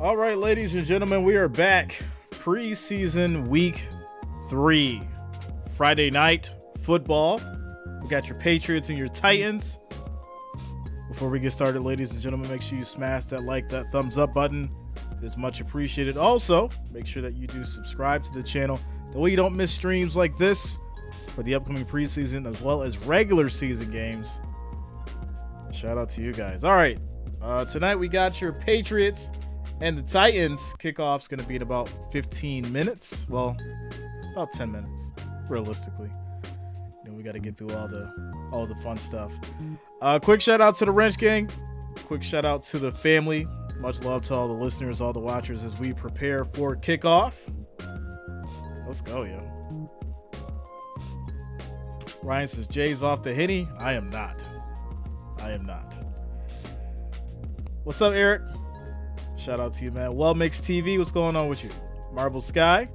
All right, ladies and gentlemen, we are back. Preseason week 3. Friday night football. We got your Patriots and your Titans. Before we get started, ladies and gentlemen, make sure you smash that like, that thumbs up button. It is much appreciated. Also, make sure that you do subscribe to the channel. That way you don't miss streams like this for the upcoming preseason as well as regular season games. Shout out to you guys. All right, tonight we got your Patriots and the Titans. Kickoff's going to be in about 15 minutes. Well, about 10 minutes, realistically. Then we got to get through all the fun stuff. Quick shout out to the Wrench Gang. Quick shout out to the family. Much love to all the listeners, all the watchers as we prepare for kickoff. Let's go, yo. Ryan says Jay's off the Henny. I am not. What's up, Eric? Shout out to you, man. Well Mixed TV, what's going on with you? Marble Sky.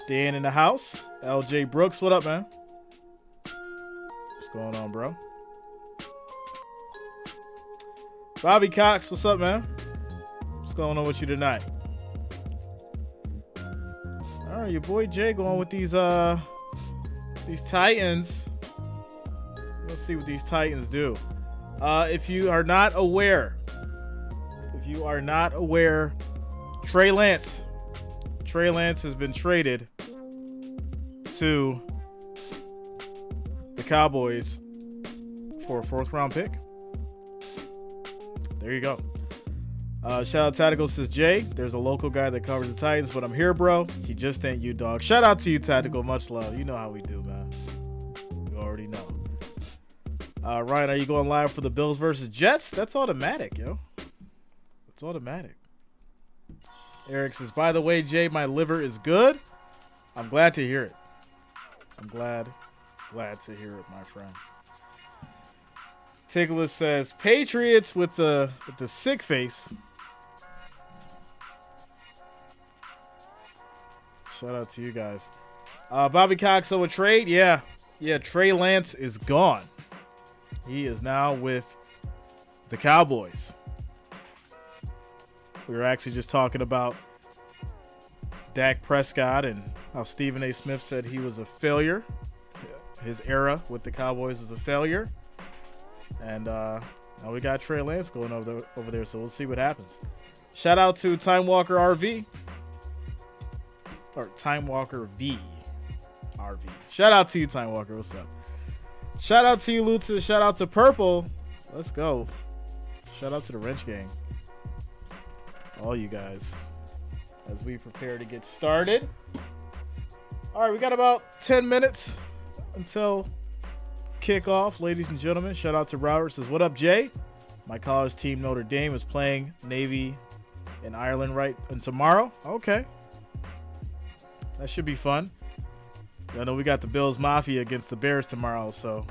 Dan in the house. LJ Brooks, what up, man? What's going on, bro? Bobby Cox, what's up, man? What's going on with you tonight? All right, your boy Jay going with these Titans. Let's see what these Titans do. If you are not aware, Trey Lance has been traded to the Cowboys for a 4th round pick. There you go. Shout out Tactical says, Jay, there's a local guy that covers the Titans, but I'm here, bro. He just ain't you, dog. Shout out to you, Tactical. Much love. You know how we do, man. You already know. Ryan, are you going live for the Bills versus Jets? That's automatic, yo. It's automatic. Eric says, by the way, Jay, my liver is good. I'm glad to hear it. I'm glad to hear it, my friend. Tickler says, Patriots with the sick face. Shout out to you guys. Bobby Cox, so a trade? Yeah, Trey Lance is gone. He is now with the Cowboys. We were actually just talking about Dak Prescott and how Stephen A. Smith said he was a failure. His era with the Cowboys was a failure. And now we got Trey Lance going over there, so we'll see what happens. Shout out to Time Walker RV. Or Time Walker V. RV. Shout out to you, Time Walker. What's up? Shout out to you, Lutza. Shout out to Purple. Let's go. Shout out to the Wrench Gang. All you guys. As we prepare to get started. All right, we got about 10 minutes until kickoff, ladies and gentlemen. Shout out to Robert. Says, what up, Jay? My college team, Notre Dame, is playing Navy in Ireland and tomorrow. Okay. That should be fun. I know we got the Bills Mafia against the Bears tomorrow, so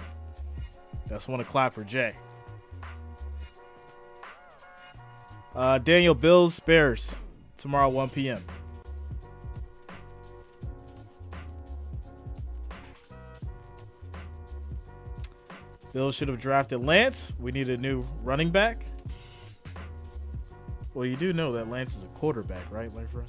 that's 1 o'clock for Jay. Daniel, Bills, Bears, tomorrow, 1 p.m. Bills should have drafted Lance. We need a new running back. Well, you do know that Lance is a quarterback, right, my friend?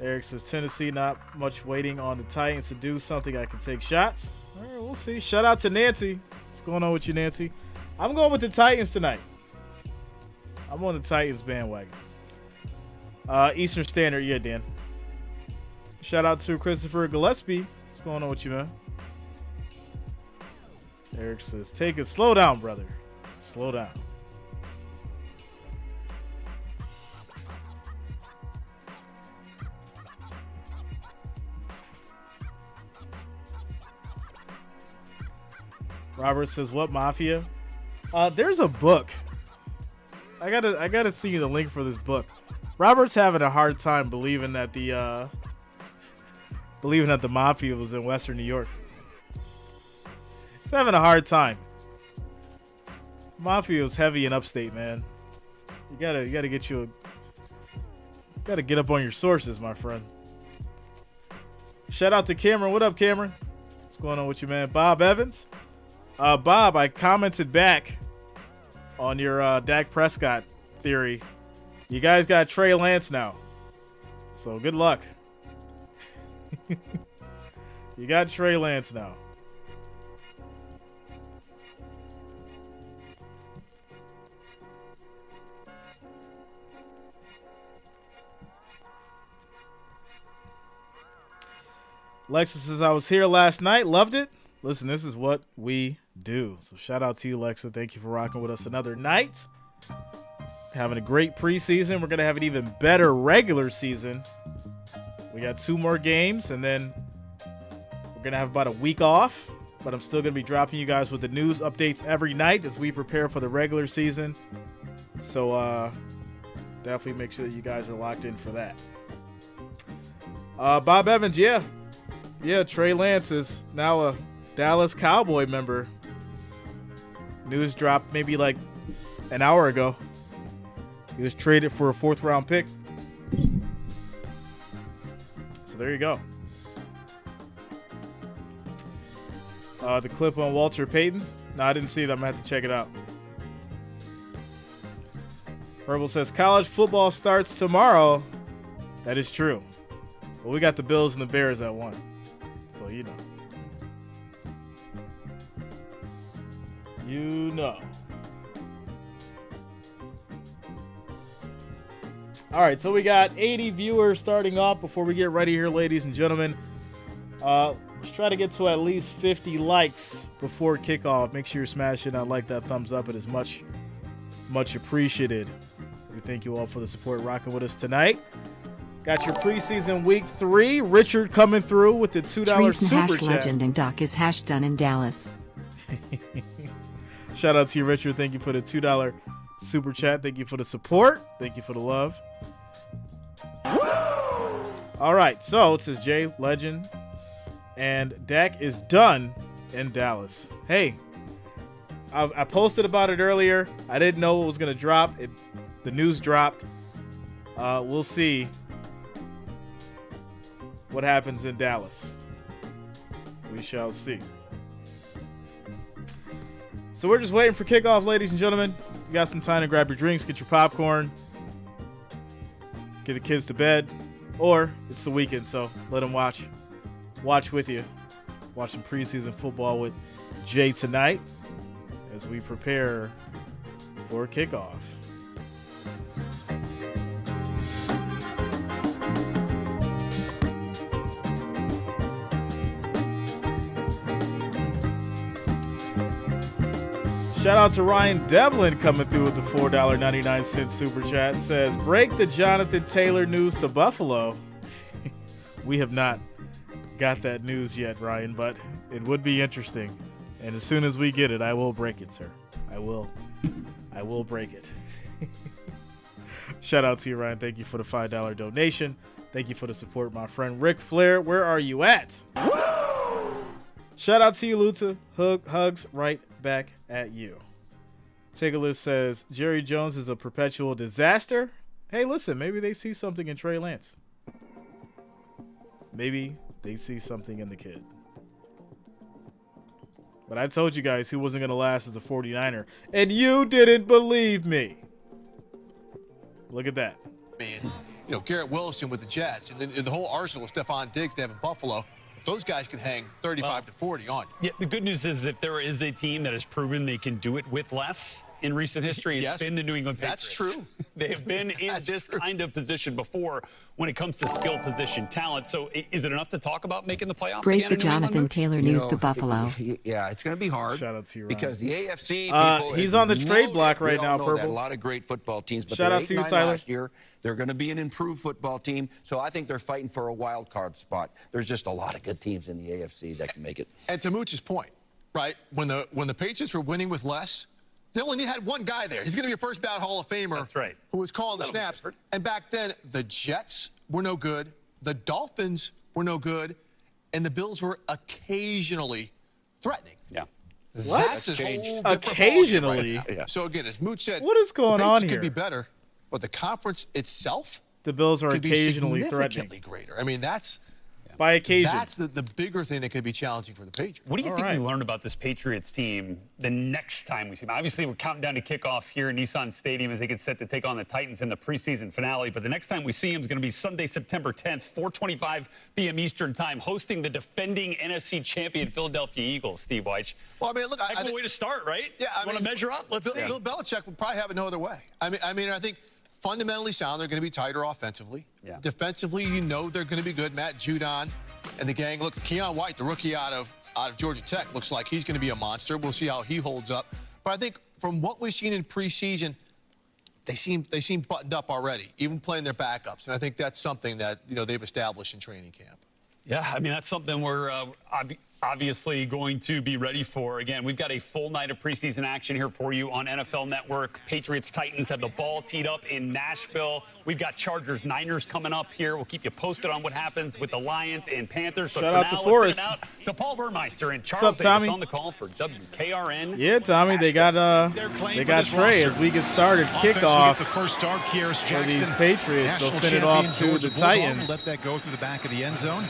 Eric says, Tennessee, not much waiting on the Titans to do something. I can take shots. All right, we'll see. Shout out to Nancy. What's going on with you, Nancy? I'm going with the Titans tonight. I'm on the Titans bandwagon. Eastern Standard, yeah, Dan. Shout out to Christopher Gillespie. What's going on with you, man? Eric says, take it slow down, brother. Slow down. Robert says, what Mafia? There's a book. I gotta see you the link for this book. Robert's having a hard time believing that the Mafia was in Western New York. He's having a hard time. Mafia is heavy in upstate, man. You gotta get up on your sources, my friend. Shout out to Cameron. What up, Cameron? What's going on with you, man? Bob Evans. Bob, I commented back on your Dak Prescott theory. You guys got Trey Lance now. So good luck. You got Trey Lance now. Lexus says, I was here last night. Loved it. Listen, this is what we do. So shout out to you, Lexa. Thank you for rocking with us another night. Having a great preseason. We're going to have an even better regular season. We got 2 more games, and then we're going to have about a week off. But I'm still going to be dropping you guys with the news updates every night as we prepare for the regular season. So definitely make sure that you guys are locked in for that. Bob Evans, yeah, Trey Lance is now a Dallas Cowboy member. News dropped maybe like an hour ago. He was traded for a 4th-round pick. So there you go. The clip on Walter Payton. No, I didn't see it. I'm going to have to check it out. Purple says, college football starts tomorrow. That is true. Well, we got the Bills and the Bears at 1. So, you know. You know. All right, so we got 80 viewers starting off before we get ready here, ladies and gentlemen. Let's try to get to at least 50 likes before kickoff. Make sure you're smashing that thumbs up. It is much, much appreciated. We thank you all for the support rocking with us tonight. Got your preseason week 3. Richard coming through with the $2 Jreasn super hash chat. legend and Doc is hash done in Dallas. Shout out to you, Richard. Thank you for the $2 super chat. Thank you for the support. Thank you for the love. All right, so it says Jay Legend and Dak is done in Dallas. Hey, I posted about it earlier. I didn't know it was going to drop. The news dropped. We'll see what happens in Dallas. We shall see. So we're just waiting for kickoff, ladies and gentlemen. You got some time to grab your drinks, get your popcorn, get the kids to bed, or it's the weekend, so let them watch with you. Watch some preseason football with Jay tonight as we prepare for kickoff. Shout out to Ryan Devlin coming through with the $4.99 super chat. Says, break the Jonathan Taylor news to Buffalo. We have not got that news yet, Ryan, but it would be interesting. And as soon as we get it, I will break it, sir. I will break it. Shout out to you, Ryan. Thank you for the $5 donation. Thank you for the support, my friend Ric Flair. Where are you at? Shout out to you, Luta. Hugs right back at you. Tickler says, Jerry Jones is a perpetual disaster. Hey, listen, maybe they see something in Trey Lance. Maybe they see something in the kid. But I told you guys he wasn't going to last as a 49er, and you didn't believe me. Look at that. Garrett Wilson with the Jets, and then the whole arsenal of Stephon Diggs they have in Buffalo. Those guys can hang 35 to 40 on you. Yeah, the good news is if there is a team that has proven they can do it with less in recent history, it's been the New England Patriots. That's true. They have been in this kind of position before when it comes to skill position talent. So is it enough to talk about making the playoffs Break again the in New England? Jonathan Taylor news to Buffalo. Yeah, it's going to be hard. Shout out to you, Ryan. Because the AFC people he's on the trade block right now, Purple. Purple. A lot of great football teams, but Shout they're out to you, 8-9 Tyler. last year. They're going to be an improved football team, so I think they're fighting for a wild card spot. There's just a lot of good teams in the AFC that can make it. And to Mooch's point, right, when the Patriots were winning with less, they only had one guy there. He's going to be a first ballot Hall of Famer. That's right. Who was calling the snaps. And back then, the Jets were no good, the Dolphins were no good, and the Bills were occasionally threatening. Yeah. What? That's a whole different Occasionally? ballgame right now. So again, as Mooch said, What is going the on Patriots here? could be better, but the conference itself The Bills are could be occasionally threatening. significantly greater. I mean, that's by occasion. That's the bigger thing that could be challenging for the Patriots. What do you think we learned about this Patriots team the next time we see them? Obviously, we're counting down to kickoff here in Nissan Stadium as they get set to take on the Titans in the preseason finale. But the next time we see them is going to be Sunday, September 10th, 4:25 p.m. Eastern time, hosting the defending NFC champion Philadelphia Eagles, Steve Weich. Well, I mean, look, I think a way to start, right? Yeah, I want to measure up? Let's see. Bill Belichick would probably have it no other way. I mean, I think fundamentally sound. They're going to be tighter offensively. Yeah. Defensively, you know they're going to be good. Matt Judon and the gang. Look, Keon White, the rookie out of Georgia Tech, looks like he's going to be a monster. We'll see how he holds up. But I think from what we've seen in preseason, they seem buttoned up already, even playing their backups. And I think that's something that they've established in training camp. Yeah, I mean, that's something we're obviously going to be ready for. Again, we've got a full night of preseason action here for you on NFL Network. Patriots-Titans have the ball teed up in Nashville. We've got Chargers-Niners coming up here. We'll keep you posted on what happens with the Lions and Panthers. But Shout for out now, to let's Forrest. send it out to Paul Burmeister and Charles What's up, Davis Tommy? on the call for WKRN. Yeah, Tommy, they got Trey as we get started. Kickoff the first start, for these Patriots. They'll send it off to the Titans. Let that go through the back of the end zone.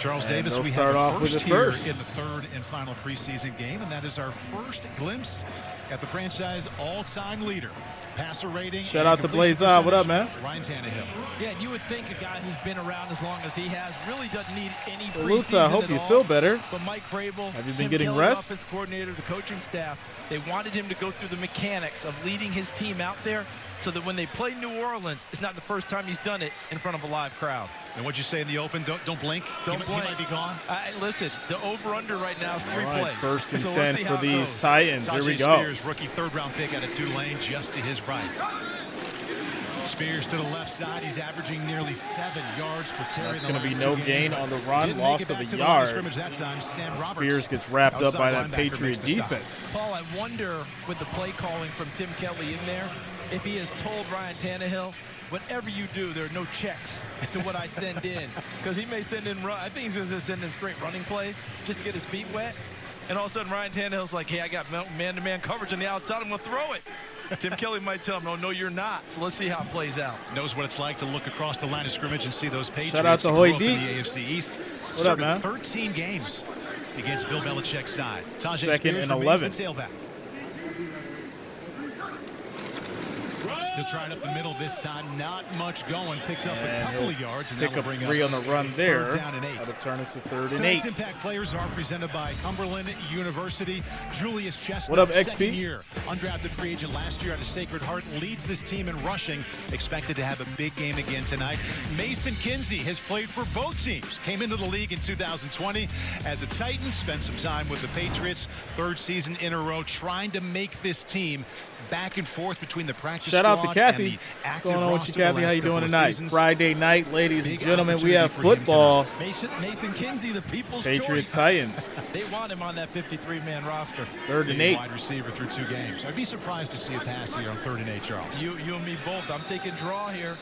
Charles And Davis, they'll we start have off a with first it here first. in the third and final preseason game, and that is our first glimpse at the franchise all-time leader. Passer rating. Shout out to Blaze. What up, man? Ryan Tannehill. Yeah, and you would think a guy who's been around as long as he has really doesn't need any preseason Lutz, I hope at you all. feel better. But Mike Vrabel, Have you been Tim getting Kelly, rest? offense coordinator, the coaching staff, they wanted him to go through the mechanics of leading his team out there so that when they play New Orleans, it's not the first time he's done it in front of a live crowd. And what'd you say in the open? Don't blink. Don't blink. He might be gone. Listen, the over-under right now is 3 All right, plays. first and So we'll 10 see for how it these goes. Titans. Here we Tajay go. Spears, rookie third-round pick out of Tulane, just to his right. Spears to the left side. He's averaging nearly 7 yards per carry. That's going to be no gain on the run. Didn't Loss make it of back a to the line of yard. scrimmage that time. Sam Roberts. Spears gets wrapped up by that Outside linebacker Patriot makes the stop. defense. Paul, I wonder with the play calling from Tim Kelly in there, if he has told Ryan Tannehill, whatever you do, there are no checks to what I send in. Because he may send in, I think he's going to send in straight running plays just to get his feet wet. And all of a sudden, Ryan Tannehill's like, hey, I got man-to-man coverage on the outside. I'm going to throw it. Tim Kelly might tell him, no, you're not. So let's see how it plays out. Knows what it's like to look across the line of scrimmage and see those Patriots. Shout out to He Hoy grew up in D. the AFC East. What up, Started man? 13 games against Bill Belichick's side. Tajay Second Spears and remains 11. the tailback. He'll try it up the middle this time. Not much going. Picked up a And couple he'll of yards. And pick that'll up bring 3 on the run there. Third down and 8. That'll turn us to 3rd and Tonight's 8. impact players are presented by Cumberland University. Julius Chestnut, What up, XP? second year, undrafted free agent last year out of Sacred Heart, leads this team in rushing. Expected to have a big game again tonight. Mason Kinsey has played for both teams. Came into the league in 2020 as a Titan. Spent some time with the Patriots. 3rd season in a row, trying to make this team back and forth between the practice Shout out to squad Kathy. and the What's active going on with roster you, the Kathy? last How you doing couple of tonight? seasons. Friday night, ladies and Big gentlemen. We opportunity have for him football. Mason Kinsey, the people's Patriots choice. Titans. They want him on that 53-man roster. 3rd and 8. Wide receiver through 2 games. I'd be surprised to see a pass here on 3rd and 8, Charles. You and me both. I'm thinking draw here.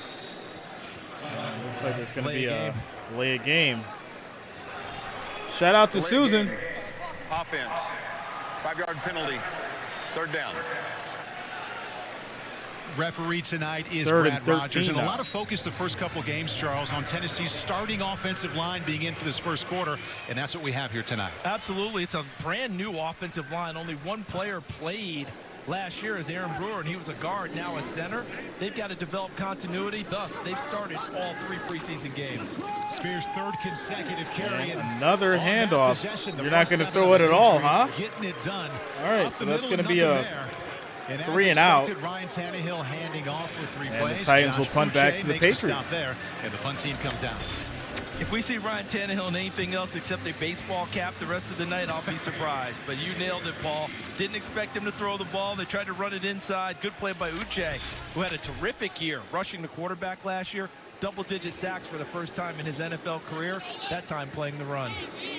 Looks like it's going to Delay be a a game. delay a game. Shout out to Susan. Offense. 5-yard penalty. 3rd down. Referee tonight is 3rd and Brad Rogers, 13 and a now. lot of focus the first couple games, Charles, on Tennessee's starting offensive line being in for this first quarter, and that's what we have here tonight. Absolutely. It's a brand new offensive line. Only one player played last year as Aaron Brewer, and he was a guard, now a center. They've got to develop continuity. Thus, they've started all 3 preseason games. Spears' 3rd consecutive carry. And Another on that handoff. possession, the You're not front going to 7 throw of it the at all, huh? Patriots Getting it done. All right, Up so the that's middle, going to be nothing a there. And as 3 and out. expected, Ryan Tannehill handing off for 3 And the plays. Titans will Josh punt back Uche to the makes Patriots. Stop there, and the punt team comes out. If we see Ryan Tannehill in anything else except a baseball cap the rest of the night, I'll be surprised. But you nailed it, Paul. Didn't expect him to throw the ball. They tried to run it inside. Good play by Uche, who had a terrific year rushing the quarterback last year. Double-digit sacks for the first time in his NFL career, that time playing the run.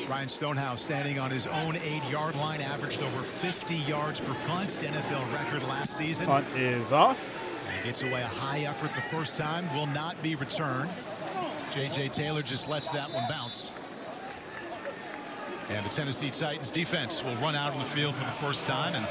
Ryan Stonehouse standing on his own 8-yard line, averaged over 50 yards per punt, NFL record last season. Punt is off. Gets away a high effort the first time, will not be returned. J.J. Taylor just lets that one bounce. And the Tennessee Titans defense will run out on the field for the first time, and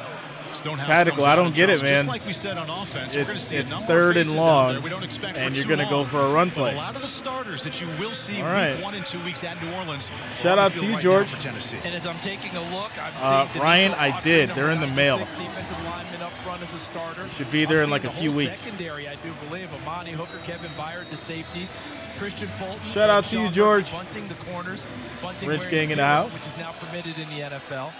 tactical. I don't get it, man. Just like we said on offense, we're going to see it's a number third of and faces out long, there we don't expect and for you're too going to go long. for a run But play. a lot of the starters that you will see All right. week 1 and 2 weeks at New Orleans. Shout out to you, George. For Tennessee. And as I'm taking a look, I'm seeing Ryan, I did. They're in the mail. Defensive lineman up front as a starter. Should be there in like a the few whole weeks. Secondary, I do believe. Amani Hooker, Kevin Byard, the safeties. Christian Fulton. Shout out to you, George. Bunting, the corners. Bunting Rich wearing gang in the zero, house. which is now permitted in the NFL.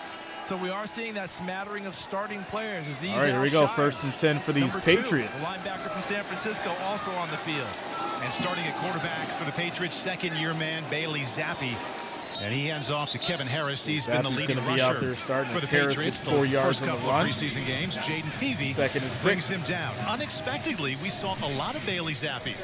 So we are seeing that smattering of starting players. Aziz All right, here we go. Al-Shire, 1st and 10 for these number Patriots. 2, the linebacker from San Francisco, also on the field. And starting at quarterback for the Patriots, second-year man Bailey Zappi. And he hands off to Kevin Harris. He's been the leading gonna be rusher out there starting for the Harris Patriots. gets 4 yards first on the couple run. of preseason games. Jaden Peavy 2nd and 6. brings him down. Unexpectedly, we saw a lot of Bailey Zappi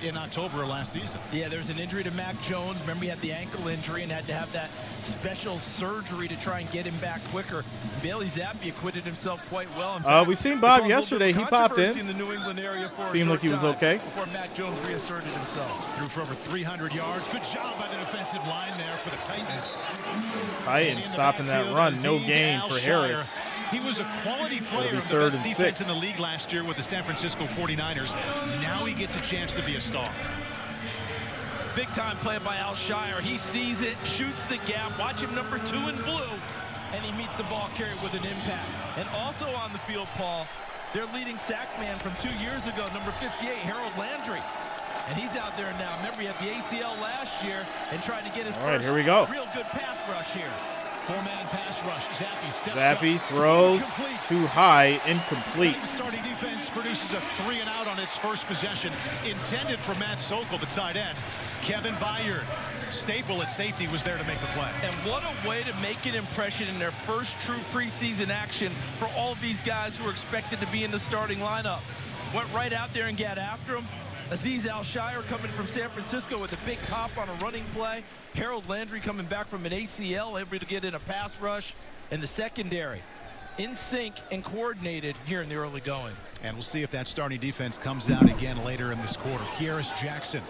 in October of last season. Yeah, there's an injury to Mac Jones. Remember, he had the ankle injury and had to have that special surgery to try and get him back quicker. Bailey Zappi acquitted himself quite well. In fact, we seen Bob yesterday. He popped in. In the New England area for Seemed like he was okay. Before Mac Jones reasserted himself. Threw for over 300 yards. Good job by the defensive line there for the Titans. Titans stopping that run. No gain for Harris. He was a quality player of the best defense in the league last year with the San Francisco 49ers. Now he gets a chance to be a star. Big time play by Al-Shire. He sees it, shoots the gap. Watch him, number 2 in blue. And he meets the ball carrier with an impact. And also on the field, Paul, their leading sack man from 2 years ago, number 58, Harold Landry. And he's out there now. Remember, he had the ACL last year and trying to get his first here we go. real good pass rush here. 4-man pass rush. Zappi throws too high, incomplete. Starting defense produces a 3-and-out on its first possession. Intended for Matt Sokol, the tight end. Kevin Byard, staple at safety, was there to make the play. And what a way to make an impression in their first true preseason action for all of these guys who are expected to be in the starting lineup. Went right out there and got after him. Aziz Al-Shire coming from San Francisco with a big pop on a running play. Harold Landry coming back from an ACL, able to get in a pass rush. And the secondary in sync and coordinated here in the early going. And we'll see if that starting defense comes out again later in this quarter. Jreasn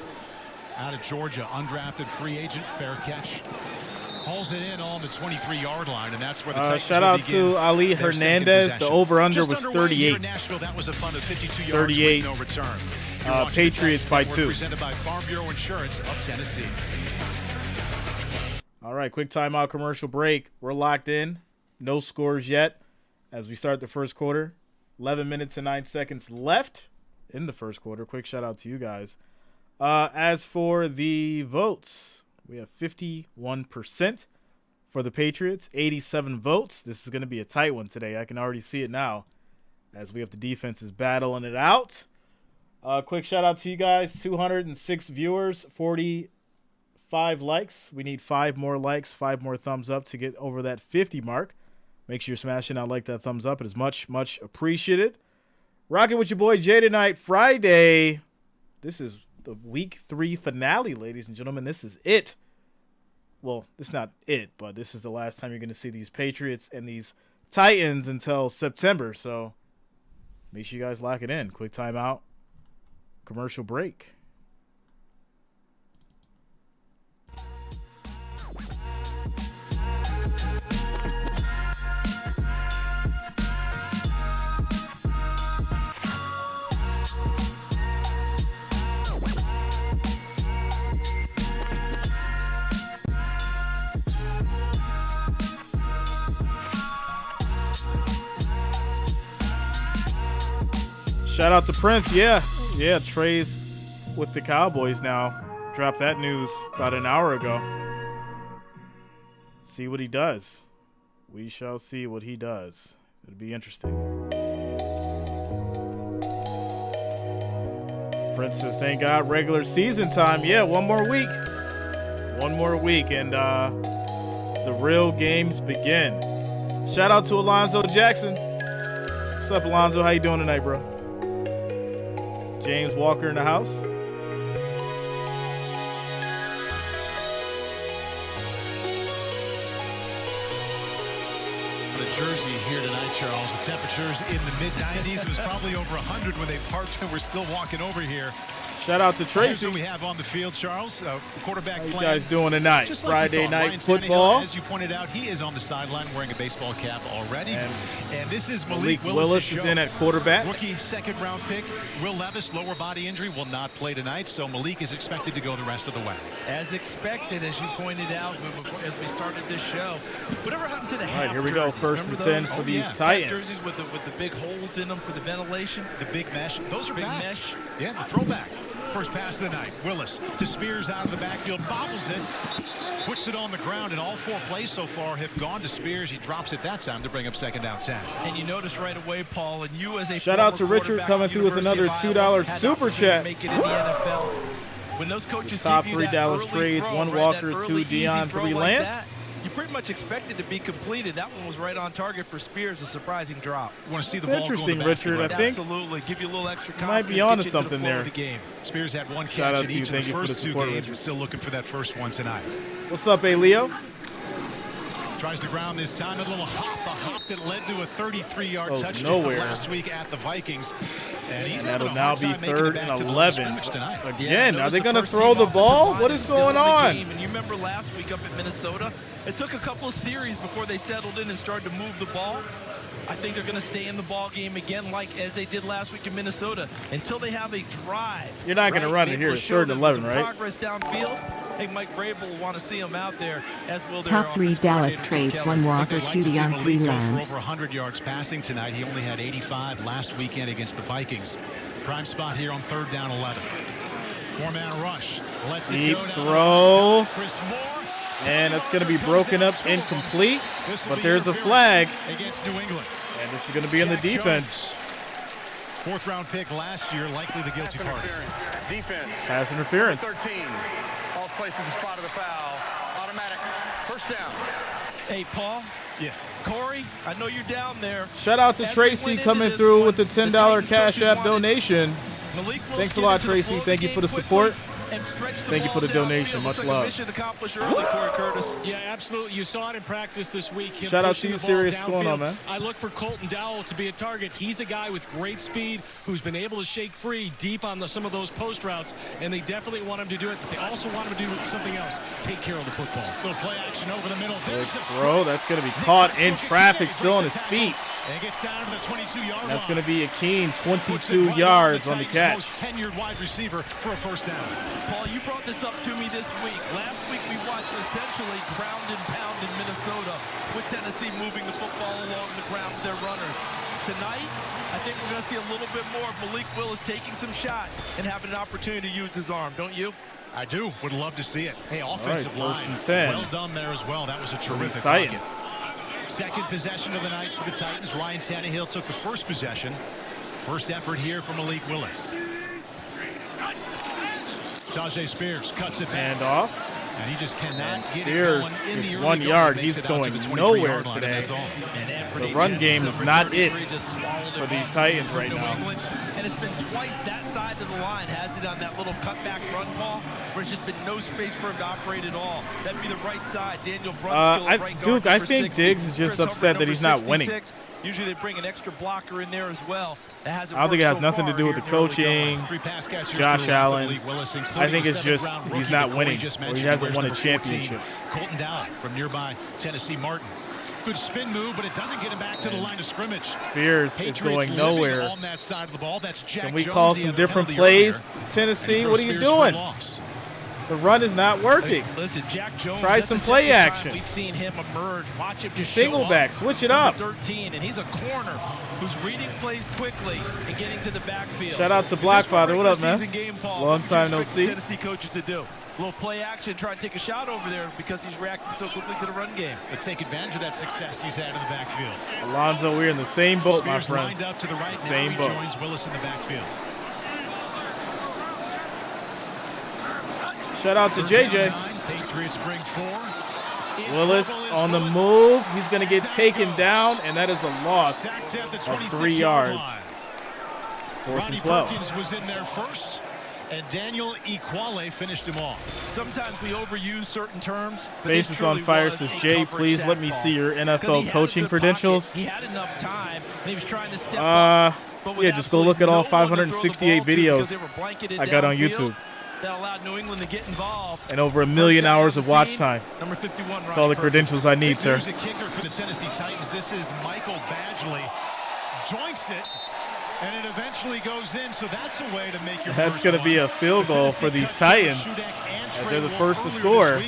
out of Georgia, undrafted free agent, fair catch. Hauls it in on the 23-yard line, and that's where the Titans shout out to Ali Hernandez. The over-under was 38. Nashville, that was a fun of 52 yards 38. with no return. Patriots by 2. Presented by Farm Bureau Insurance of Tennessee. All right, quick timeout commercial break. We're locked in. No scores yet as we start the first quarter. 11 minutes and 9 seconds left in the first quarter. Quick shout out to you guys. As for the votes, we have 51% for the Patriots, 87 votes. This is going to be a tight one today. I can already see it now as we have the defenses battling it out. Quick shout out to you guys. 206 viewers, 45 likes. We need 5 more likes, 5 more thumbs up to get over that 50 mark. Make sure you're smashing out like that thumbs up. It is much, much appreciated. Rocking with your boy Jay tonight, Friday. This is the week 3 finale, ladies and gentlemen. This is it. Well, it's not it, but this is the last time you're going to see these Patriots and these Titans until September. So make sure you guys lock it in. Quick timeout. Commercial break. Shout out to Prince. Yeah, Trey's with the Cowboys now. Dropped that news about an hour ago. See what he does. We shall see what he does. It'll be interesting. Prince says, thank God, regular season time. Yeah, one more week. One more week, and the real games begin. Shout out to Alonzo Jackson. What's up, Alonzo? How you doing tonight, bro? James Walker in the house. The Jersey here tonight, Charles, with temperatures in the mid-90s. It was probably over 100 when they parked and we're still walking over here. Shout out to Tracy. We have on the field, Charles, quarterback. How you guys doing tonight? Just like Friday night Ryan football. Tannehill, as you pointed out, he is on the sideline wearing a baseball cap already. And this is Malik Willis is in at quarterback. Rookie second-round pick. Will Levis, lower body injury, will not play tonight, so Malik is expected to go the rest of the way. As expected, as you pointed out as we started this show. Whatever happened to the All right, here we go. First and 10 for these Titans. Jerseys with the big holes in them for the ventilation. The big mesh. Those are big back. mesh. Yeah, the throwback. First pass of the night. Willis to Spears out of the backfield. Bobbles it. Puts it on the ground, and all 4 plays so far have gone to Spears. He drops it that time to bring up second down 10. And you notice right away, Paul, and you as a shout out to Richard coming through with another $2 super chat. Make it in the NFL. When those coaches top give you 3 that Dallas early trades, throw, 1 right, Walker, that 2 early, Dion, easy throw 3 like Lance. that, you pretty much expect it to be completed. That one was right on target for Spears, a surprising drop. You want to see the It's ball interesting, go in the basket, Richard. right? I think Absolutely. Give you a little extra confidence. might be onto get you something to the flow there. of the game. Spears had 1 Shout catch out in to you. each of Thank the you for the first 2 support, games Richard. and still looking for that first one tonight. What's up, Leo? Tries the ground this time. A little hop, a hop that led to a 33-yard touchdown nowhere. last week at the Vikings. And he's That'll having a now hard be time making it 3rd back and to the line of 11. scrimmage tonight. Again, are they notice going to first throw team the ball? offensive line What is is still going in the on? game. And you remember last week up at Minnesota, it took a couple of series before they settled in and started to move the ball. I think they're going to stay in the ball game again, like as they did last week in Minnesota, until they have a drive. You're not going to run it here. It's 3rd and 11, right? Progress downfield. I think Mike Vrabel will want to see him out there, as will their Top 3 offensive Dallas coordinator, trades, Tim 1 Kelly. Walker, They'd like 2 to see Dion, 3 Malik go Lance. for over 100 yards passing tonight. He only had 85 last weekend against the Vikings. Prime spot here on 3rd down 11. 4-man rush. Let's Deep it go throw. Chris Moore. And it's going to be broken up incomplete. But there's a flag. Against New England. And this is going to be in the defense. 4th-round pick last year, likely the guilty party. Defense. Pass interference. 13. Ball's placed at the spot of the foul. Automatic. First down. Hey, Paul. Yeah. Corey, I know you're down there. Shout out to As we Tracy went into coming this through one, with the the $10 Titans Cash coaches App wanted donation. Malik Willis Thanks a get lot, into the Tracy. flow of Thank you game for the quickly support. and stretch the Thank you ball for the downfield. donation. Looks Much like a love. mission accomplished early, Corey Curtis. Yeah, absolutely. You saw it in practice this week. Him Shout out pushing to you, the ball Sirius. What's going on, downfield. man? I look for Colton Dowell to be a target. He's a guy with great speed who's been able to shake free deep on some of those post routes, and they definitely want him to do it, but they also want him to do something else. Take care of the football. Little play action over the middle. Good throw. That's going to be caught in traffic, still on his feet. And gets down to the 22-yard line. That's going to be Akeen, 22 yards on the catch. Most tenured wide receiver for a first down. Paul, you brought this up to me this week. Last week we watched essentially ground and pound in Minnesota with Tennessee moving the football along the ground with their runners. Tonight, I think we're going to see a little bit more of Malik Willis taking some shots and having an opportunity to use his arm, don't you? I do. Would love to see it. Hey, offensive All right, line. first and 10. Well done there as well. That was a terrific Titans. bucket. Second possession of the night for the Titans. Ryan Tannehill took the first possession. First effort here for Malik Willis. Tajay Spears cuts it back. Hand off. And he just cannot get Spears it going in the gets early 1 going. yard. Makes He's it out to going the 23-yard nowhere line, today. and that's all. The run game is not it for these Titans right now. And it's been twice that side of the line has it on that little cutback run ball where it's just been no space for him to operate at all. That'd be the right side. Daniel Brunskill, right guard, Duke, I number think 60. Diggs is just Chris upset Hubbard, that he's number not winning. 66. Usually they bring an extra blocker in there as well. That hasn't I don't think it worked has so nothing to far do with the here in early going. coaching. 3 pass catchers Josh to the Allen. Malik Willis, I think it's just seventh-round he's rookie not that winning, Corey just or he mentioned, hasn't wears won a number 14. championship. Colton Dowell from nearby Tennessee Martin. Good spin move, but it doesn't get him back to the line of scrimmage. Spears is Patriots going living nowhere. on that side of the ball. That's Jack Can we Jones. call He some had a different penalty plays? earlier. Tennessee, And what are you throws Spears for a doing? loss. The run is not working. Listen, Jack Jones. Try that's some the play second time action. We've seen him emerge. Watch him just Single show up. back, switch it Number up. 13, and he's a corner who's reading plays quickly and getting to the backfield. Shout out to In this Blackfather. What up, regular man? season game, Paul, Long what time do you no expect the see. Tennessee coaches to do. A little play action, try and take a shot over there because he's reacting so quickly to the run game. But take advantage of that success he's had in the backfield. Alonzo, we're in the same boat, my Spears friend. lined up to the right. Same now boat. he joins Willis in the backfield. Shout out to JJ. Patriots bring 4. Willis on the move. He's going to get taken down, and that is a loss Sacked at the of 26 3 yards. line. 4th Ronnie and 12. Perkins was in there first, and Daniel Equale finished him off. Sometimes we overuse certain terms. But Basis this on truly fire was says, a Jay, coverage please sack let me ball. see your 'Cause he NFL had a coaching good credentials. pocket. He had enough time, and he was trying to step up. Yeah, just go look at all 568 videos I got on YouTube. That allowed New England to get involved. And over 1 million hours of watch time. Number 51. That's all the credentials I need, sir. Here's a kicker for the Tennessee Titans. This is Michael Badgley. Joints it, and it eventually goes in. So that's a way to make your That's going to be a field goal for these Titans, as they're the first to score.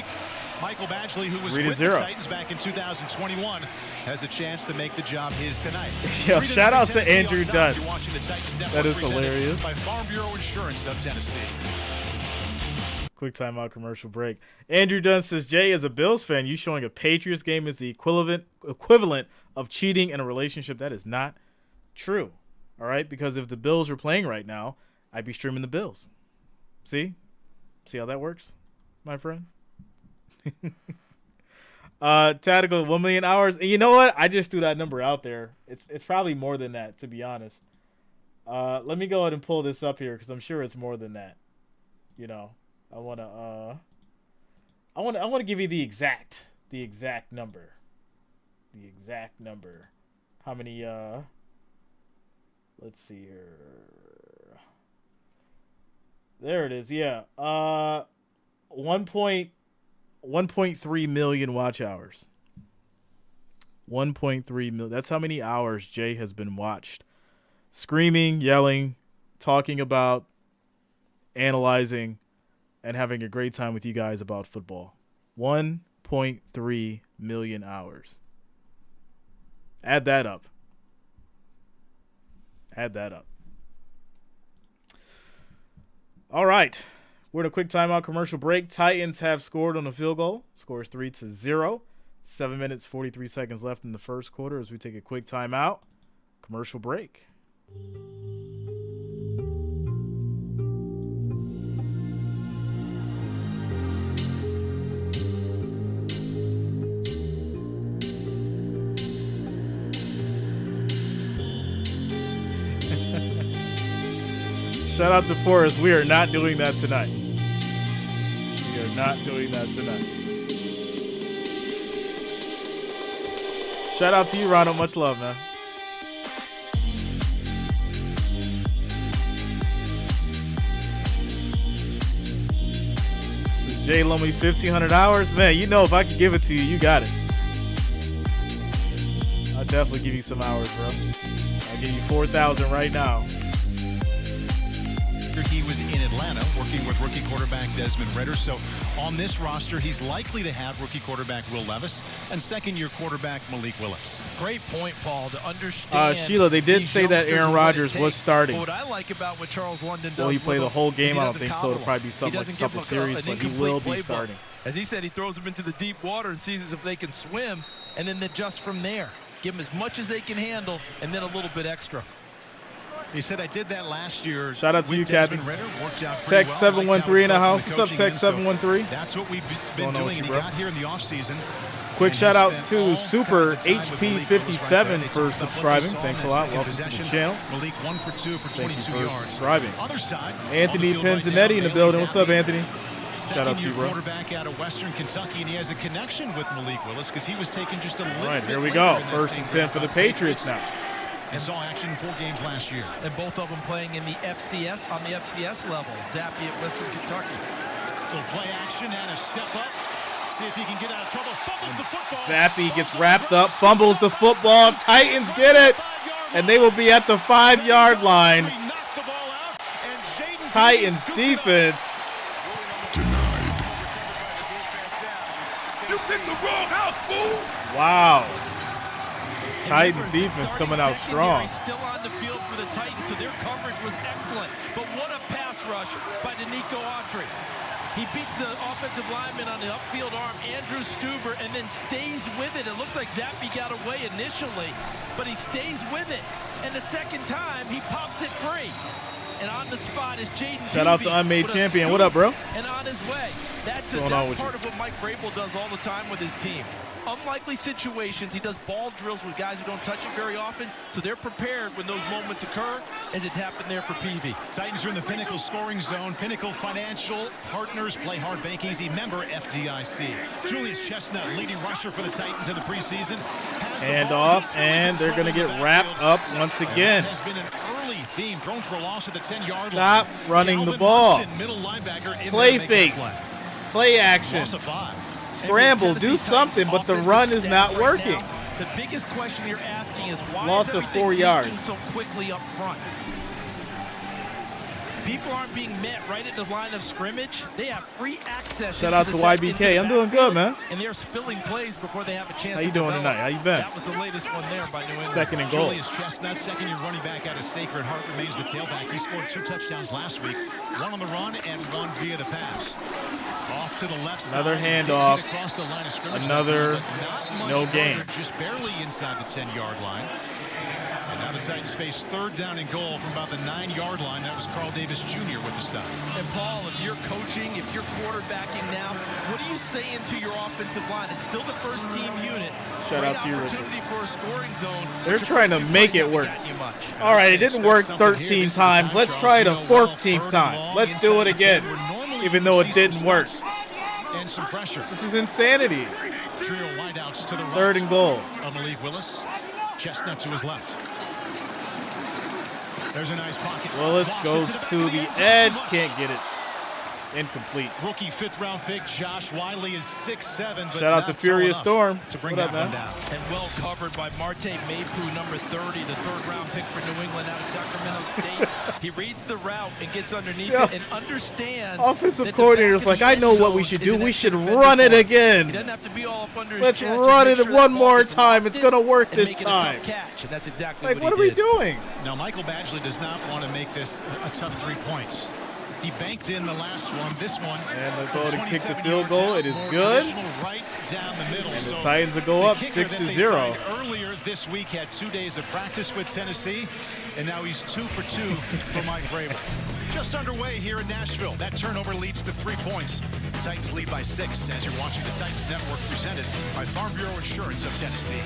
Michael Badgley, who was with the Titans back in 2021, has a chance to make the job his tonight. Yo, shout out to Andrew Dunn. That is hilarious. By Farm Bureau Insurance of Tennessee. Quick timeout commercial break. Andrew Dunn says, Jay, as a Bills fan, you showing a Patriots game is the equivalent of cheating in a relationship. That is not true. All right? Because if the Bills are playing right now, I'd be streaming the Bills. See? See how that works, my friend? Tactical 1 million hours. And you know what? I just threw that number out there. It's probably more than that, to be honest. Let me go ahead and pull this up here because I'm sure it's more than that. You know, I want to give you the exact number. The exact number. How many let's see here. There it is. Yeah. 1.3 million watch hours. 1.3 million. That's how many hours Jay has been watched. Screaming, yelling, talking about, analyzing, and having a great time with you guys about football. 1.3 million hours. Add that up. Add that up. All right. We're in a quick timeout commercial break. Titans have scored on a field goal. Scores 3-0. 7 minutes, 43 seconds left in the first quarter as we take a quick timeout. Commercial break. Shout out to Forrest. We are not doing that tonight. We are not doing that tonight. Shout out to you, Ronald. Much love, man. Jay loaned me 1,500 hours. Man, you know if I could give it to you, you got it. I'll definitely give you some hours, bro. I'll give you 4,000 right now. He was in Atlanta working with rookie quarterback Desmond Ridder. So on this roster, he's likely to have rookie quarterback Will Levis and second-year quarterback Malik Willis. Great point, Paul, to understand. Sheila, they did say that Aaron Rodgers was starting. What I like about what Charles London does. Well, he played the whole game. I don't think so. It'll probably be something like a couple series, but he will be starting. As he said, he throws them into the deep water and sees if they can swim, and then adjust from there. Give them as much as they can handle, and then a little bit extra. He said, I did that last year. Shout out to you, Captain. Text 713 in the house. What's up, Text 713? That's what we've been doing, and he got here in the offseason. Quick shout outs to Super HP57 for subscribing. Thanks a lot. Welcome to the channel. Malik 1 for 2 for 22 yards. Subscribing. Other side, Anthony Penzanetti in the building. What's up, Anthony? Shout out to you, bro. Quarterback out of Western Kentucky, and he has a connection with Malik Willis because he was taken just a little bit. All right, here we go. First and 10 for the Patriots now. And saw action in 4 games last year. And both of them playing in the FCS, on the FCS level. Zappy at Western Kentucky. Little play action and a step up. See if he can get out of trouble. Fumbles the football. Zappy gets wrapped up, fumbles the football. Titans get it. And they will be at the 5-yard line. Titans defense. Denied. You picked the wrong house, fool. Wow. Titans defense coming out strong. He's still on the field for the Titans, so their coverage was excellent. But what a pass rush by Danico Autry. He beats the offensive lineman on the upfield arm, Andrew Stuber, and then stays with it. It looks like Zappy got away initially, but he stays with it. And the second time, he pops it free. And on the spot is Jaden. Shout out to Unmade Champion. What up, bro? And on his way. That's part of what Mike Vrabel does all the time with his team. Unlikely situations. He does ball drills with guys who don't touch it very often, so they're prepared when those moments occur, as it happened there for PV. Titans are in the Pinnacle scoring zone. Pinnacle Financial Partners, Play Hard Bank Easy, member FDIC. Julius Chestnut, leading rusher for the Titans in the preseason. Hand off, and they're going to get wrapped up once again. Has been an early theme thrown for a loss at the 10-yard line. Stop running the ball. Middle linebacker Play fake. Play action. Loss of 5. Scramble. Do something, but the run is not working. The biggest question you're asking is why Loss is of 4 everything yards. leaking so quickly up front? People aren't being met right at the line of scrimmage. They have free access. Shout out to YBK. I'm doing good, man. And they're spilling plays before they have a chance. How you doing tonight? How you been? That was the latest one there by New England. 2nd and goal. Julius Chestnut, second-year running back out of Sacred Heart, remains the tailback. He scored 2 touchdowns last week, 1 on the run and 1 via the pass. Off to the left side. Another handoff. Across the line of scrimmage. Another no gain. Just barely inside the 10-yard line. And now the Titans face 3rd down and goal from about the 9-yard line. That was Carl Davis Jr. with the stop. And Paul, if you're coaching, if you're quarterbacking now, what are you saying to your offensive line? It's still the first team unit. Shout out to you, Richard. Opportunity for a scoring zone. They're trying to make it work. All right, it didn't work 13 times. Let's try it a 14th time. Let's do it again, even though it didn't work. And some pressure. This is insanity. Trio wideouts to the right. 3rd and goal. Malik Willis. Chestnut to his left. There's a nice pocket. Willis goes to the edge. Can't get it. Incomplete. Rookie 5th-round pick Josh Wiley is 6'7". Shout out to Furious Storm. To bring what up, that man? one down. And well covered by Marte Mapu, number 30, the 3rd-round pick for New England out of Sacramento State. He reads the route and gets underneath it and understands. Offensive coordinator's like, I know what we should do. We should run it again. He doesn't have to be all up under his Let's chest run to make it sure one the ball more gets time. It's going to work and this make it time. a tough catch, and that's exactly Like, what are he we did. doing? Now, Michael Badgley does not want to make this a tough 3 points. He banked in the last one. This one. And they'll go to kick the field goal. It is good. Right down the middle. And the Titans will go up 6-0. Earlier this week had 2 days of practice with Tennessee, and now he's 2 for 2 for Mike Vrabel. Just underway here in Nashville. That turnover leads to 3 points. The Titans lead by 6 as you're watching the Titans Network presented by Farm Bureau Insurance of Tennessee.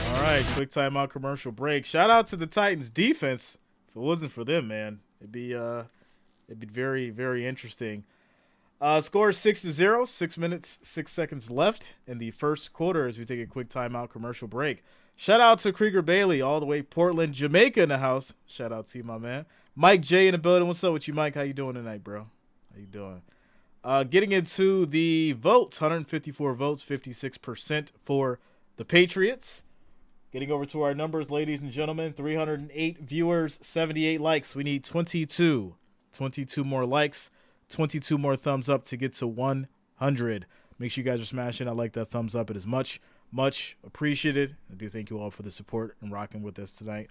All right, quick timeout commercial break. Shout out to the Titans defense. If it wasn't for them, man, it'd be very, very interesting. Score 6-0, 6 minutes, 6 seconds left in the first quarter as we take a quick timeout commercial break. Shout out to Krieger Bailey, all the way Portland, Jamaica in the house. Shout out to you, my man. Mike J in the building. What's up with you, Mike? How you doing tonight, bro? How you doing? Getting into the votes, 154 votes, 56% for the Patriots. Getting over to our numbers, ladies and gentlemen, 308 viewers, 78 likes. We need 22 more likes, 22 more thumbs up to get to 100. Make sure you guys are smashing. I like that thumbs up. It is much, much appreciated. I do thank you all for the support and rocking with us tonight.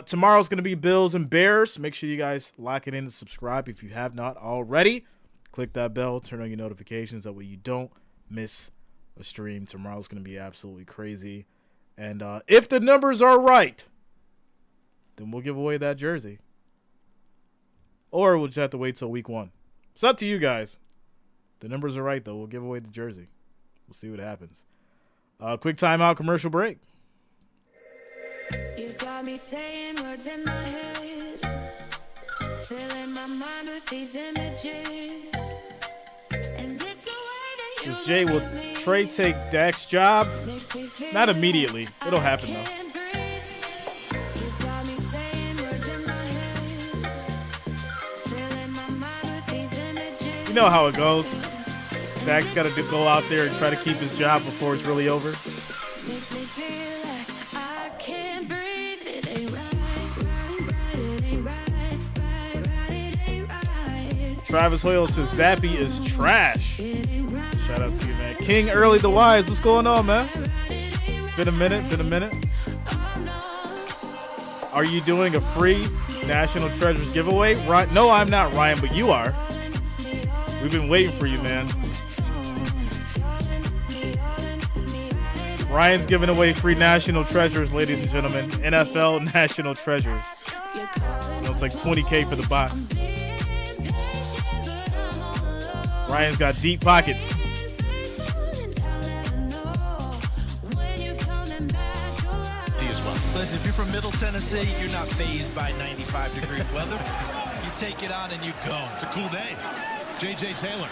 Tomorrow's going to be Bills and Bears. Make sure you guys lock it in and subscribe if you have not already. Click that bell. Turn on your notifications. That way you don't miss a stream. Tomorrow's going to be absolutely crazy. And if the numbers are right, then we'll give away that jersey. Or we'll just have to wait till week 1. It's up to you guys. The numbers are right, though. We'll give away the jersey. We'll see what happens. Quick timeout commercial break. You've got me saying words in my head, filling my mind with these images. And it's the way that you Jay, will Trey take Dak's job? Not immediately. It'll happen, though. You know how it goes. Dak's got to go out there and try to keep his job before it's really over. Travis Hoyle says Zappy is trash. Shout out to you, man. King Early the Wise, what's going on, man? Been a minute. Are you doing a free National Treasures giveaway? No, I'm not, Ryan, but you are. We've been waiting for you, man. Ryan's giving away free National Treasures, ladies and gentlemen. NFL National Treasures. It's like $20K for the box. Ryan's got deep pockets. Listen, if you're from Middle Tennessee, you're not fazed by 95-degree weather. You take it on and you go. It's a cool day. J.J. Taylor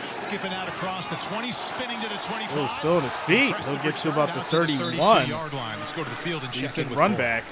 skipping out across the 20, spinning to the 25. Oh, still on his feet. He'll get to about the 31. Let's go to the field and check in decent with run Cole. back.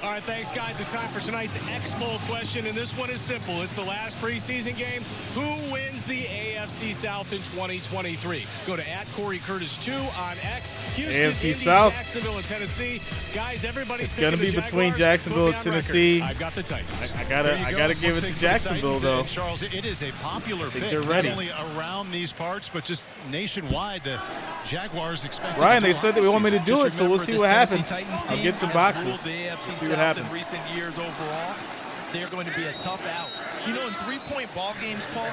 All right, thanks, guys. It's time for tonight's X-Bowl question, and this one is simple. It's the last preseason game. Who wins the AFC South in 2023? Go to @CoreyCurtis2 on X. Houston, AFC Indy, South. Jacksonville, and Tennessee. Guys, everybody's It's going to be between Jacksonville and Tennessee. I've got the Titans. I gotta give it to Jacksonville, though. Charles, it is a popular pick. They're ready. Not only around these parts, but just nationwide. The Jaguars expect. Ryan, they said that we want me to do it, so we'll see what happens. I'll get some boxes. The AFC See what South happens. in recent years overall, they're going to be a tough out. You know, in 3-point ball games, Paul,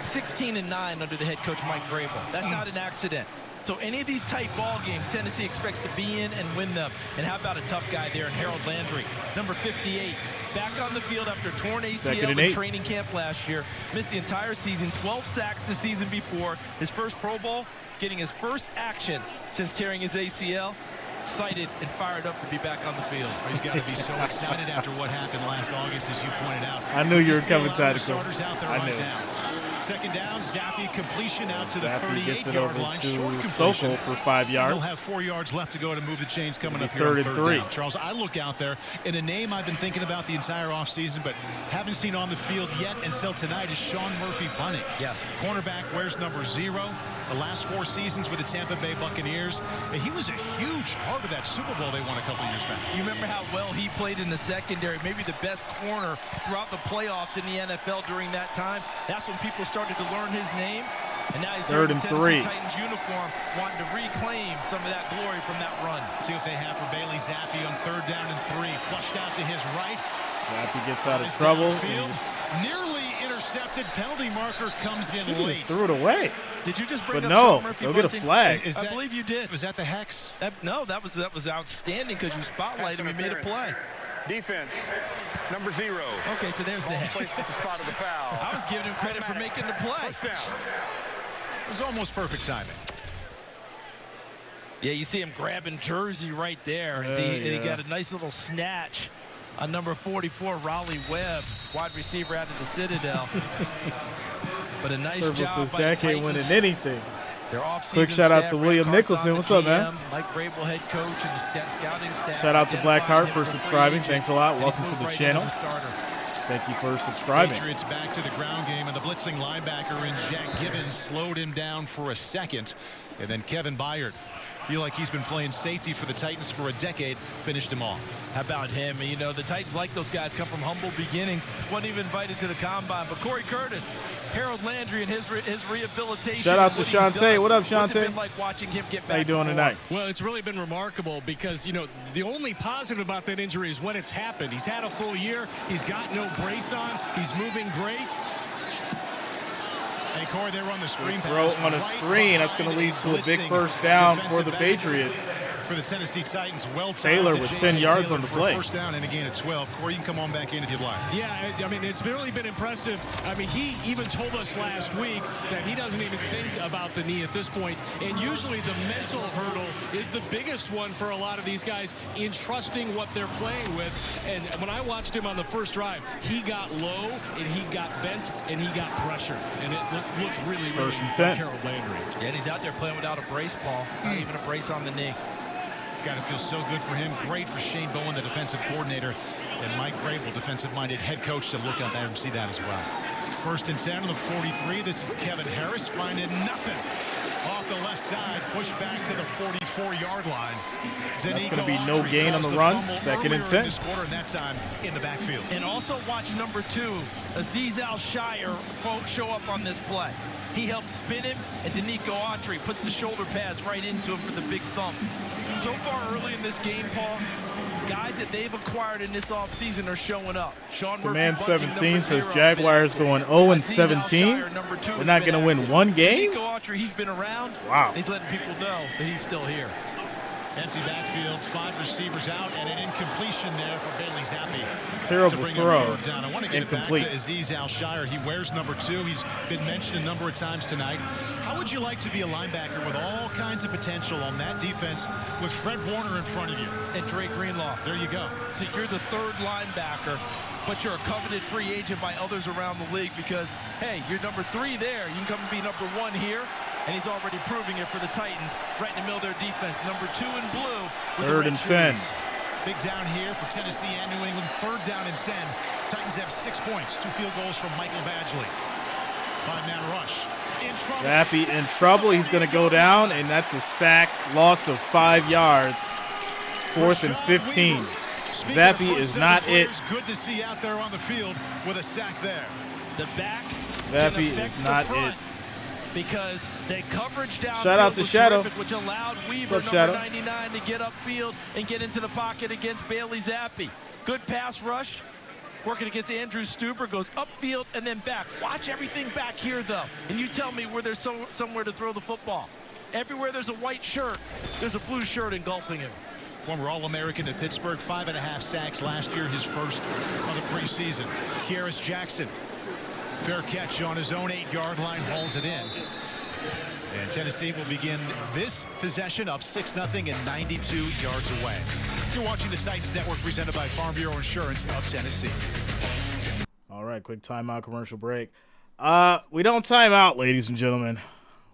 16-9 under the head coach Mike Vrabel. That's not an accident. So any of these tight ball games, Tennessee expects to be in and win them. And how about a tough guy there in Harold Landry, number 58, back on the field after torn ACL in training camp last year, missed the entire season, 12 sacks the season before. His first Pro Bowl, getting his first action since tearing his ACL. Excited and fired up to be back on the field. He's got to be so excited after what happened last August, as you pointed out. I knew you were coming, Tactical. I knew. Second down, Zappi completion out to the 38-yard line. Short completion. Sokol for 5 yards. He'll have 4 yards left to go to move the chains coming up here third on and 3rd three. down. Charles, I look out there, and a name I've been thinking about the entire offseason, but haven't seen on the field yet until tonight is Sean Murphy-Bunting. Yes. Cornerback wears number 0. The last 4 seasons with the Tampa Bay Buccaneers. And he was a huge part of that Super Bowl they won a couple years back. You remember how well he played in the secondary, maybe the best corner throughout the playoffs in the NFL during that time. That's when people started to learn his name. And now he's here in the Tennessee Titans uniform, wanting to reclaim some of that glory from that run. See what they have for Bailey Zappi on 3rd down and 3. Flushed out to his right. Zappi gets out of trouble. Nearly intercepted. Penalty marker comes in late. Just threw it away. Did you just bring but up no, Sean Murphy they'll get a flag. I believe you did. Was that the hex? No, that was outstanding because you spotlighted him. He made a play. Defense, number 0. Okay, so there's the hex. Placed at the spot of the foul. I was giving him credit for making the play. First down. It was almost perfect timing. Yeah, you see him grabbing Jersey right there. He got a nice little snatch on number 44, Raleigh Webb, wide receiver out of the Citadel. But a nice job by the Dak ain't winning anything. Their Quick shout out to William Nicholson. What's up, man? Mike Vrabel, head coach, and the scouting staff. Shout out to Blackheart for subscribing. Thanks a lot. Welcome to the channel. Thank you for subscribing. Patriots back to the ground game, and the blitzing linebacker in Jack Gibbons slowed him down for a second. And then Kevin Byard, feel like he's been playing safety for the Titans for a decade, finished him off. How about him? You know, the Titans like those guys, come from humble beginnings, wasn't even invited to the combine. But Corey Curtis, Harold Landry, and his rehabilitation. Shout out to Shantae. What up, Shantae? What's it been like watching him get back? How you doing tonight? Well, it's really been remarkable because, you know, the only positive about that injury is when it's happened. He's had a full year. He's got no brace on. He's moving great. Hey, Corey, they run the screen throw on a screen. That's going to lead to a big first down for the Patriots. For the Tennessee Titans, Taylor with 10 yards on the play. First down and a gain of 12. Corey, you can come on back in if you'd like. Yeah, I mean, it's really been impressive. I mean, he even told us last week that he doesn't even think about the knee at this point. And usually the mental hurdle is the biggest one for a lot of these guys in trusting what they're playing with. And when I watched him on the first drive, he got low and he got bent and he got pressure. And it looked really, really First and 10. Harold Landry. Yeah, and he's out there playing without a brace, Paul. Not even a brace on the knee. It's got to feel so good for him. Great for Shane Bowen, the defensive coordinator, and Mike Vrabel, defensive-minded head coach, to look out there and see that as well. First and 10 on the 43. This is Kevin Harris finding nothing off the left side. Push back to the 44-yard line. That's going to be no gain on the run. Second and 10. This quarter, and that time in the backfield. And also watch number 2, Azeez Al-Shire, show up on this play. He helps spin him, and Danico Autry puts the shoulder pads right into him for the big thump. So far early in this game, Paul, guys that they've acquired in this offseason are showing up. Sean Command Murphy, 17 says Jaguars going 0-17. They're not going to win one game? Danico Autry, he's been around. Wow. He's letting people know that he's still here. Empty backfield, 5 receivers out, and an incompletion there for Bailey Zappi. Terrible throw. Down. I want to get Incomplete. it back to Azeez Al-Shire. He wears number 2. He's been mentioned a number of times tonight. How would you like to be a linebacker with all kinds of potential on that defense with Fred Warner in front of you? And Dre Greenlaw. There you go. So you're the 3rd linebacker, but you're a coveted free agent by others around the league because, hey, you're number 3 there. You can come and be number 1 here. And he's already proving it for the Titans right in the middle of their defense. Number 2 in blue. 3rd and 10. Big down here for Tennessee and New England. 3rd down and 10. Titans have 6 points. 2 field goals from Michael Badgley. 5-man rush. In trouble. Zappe in trouble. He's going to go down, and that's a sack. Loss of 5 yards. 4th and 15. Zappe is not it. Good to see out there on the field with a sack there. The back. Zappe is not it. Because they coverage down. Shout out to Shadow. Terrific, which allowed Weaver, What's up, number Shadow? 99, to get upfield and get into the pocket against Bailey Zappe. Good pass rush. Working against Andrew Stuber, goes upfield and then back. Watch everything back here, though. And you tell me where there's somewhere to throw the football. Everywhere there's a white shirt, there's a blue shirt engulfing him. Former All-American at Pittsburgh, 5.5 sacks last year, his first of the preseason. Kearis Jackson. Fair catch on his own 8-yard line, hauls it in. And Tennessee will begin this possession up 6-0 and 92 yards away. You're watching the Titans Network presented by Farm Bureau Insurance of Tennessee. All right, quick timeout, commercial break. We don't time out, ladies and gentlemen.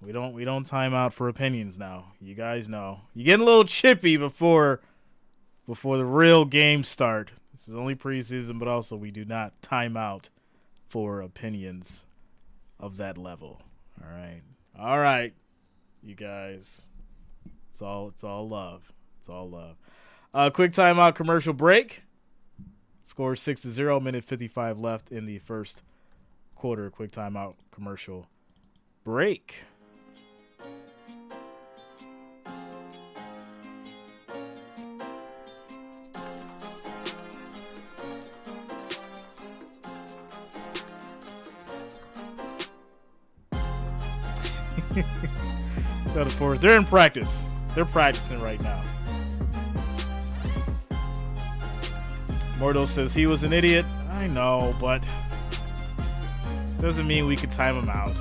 We don't time out for opinions now. You guys know. You get a little chippy before the real games start. This is only preseason, but also we do not time out for opinions of that level. All right, you guys. It's all love. It's all love. Quick timeout, commercial break. Score 6-0, minute 55 left in the first quarter. Quick timeout, commercial break. They're in practice. They're practicing right now. Mordo says he was an idiot. I know, but doesn't mean we could time him out.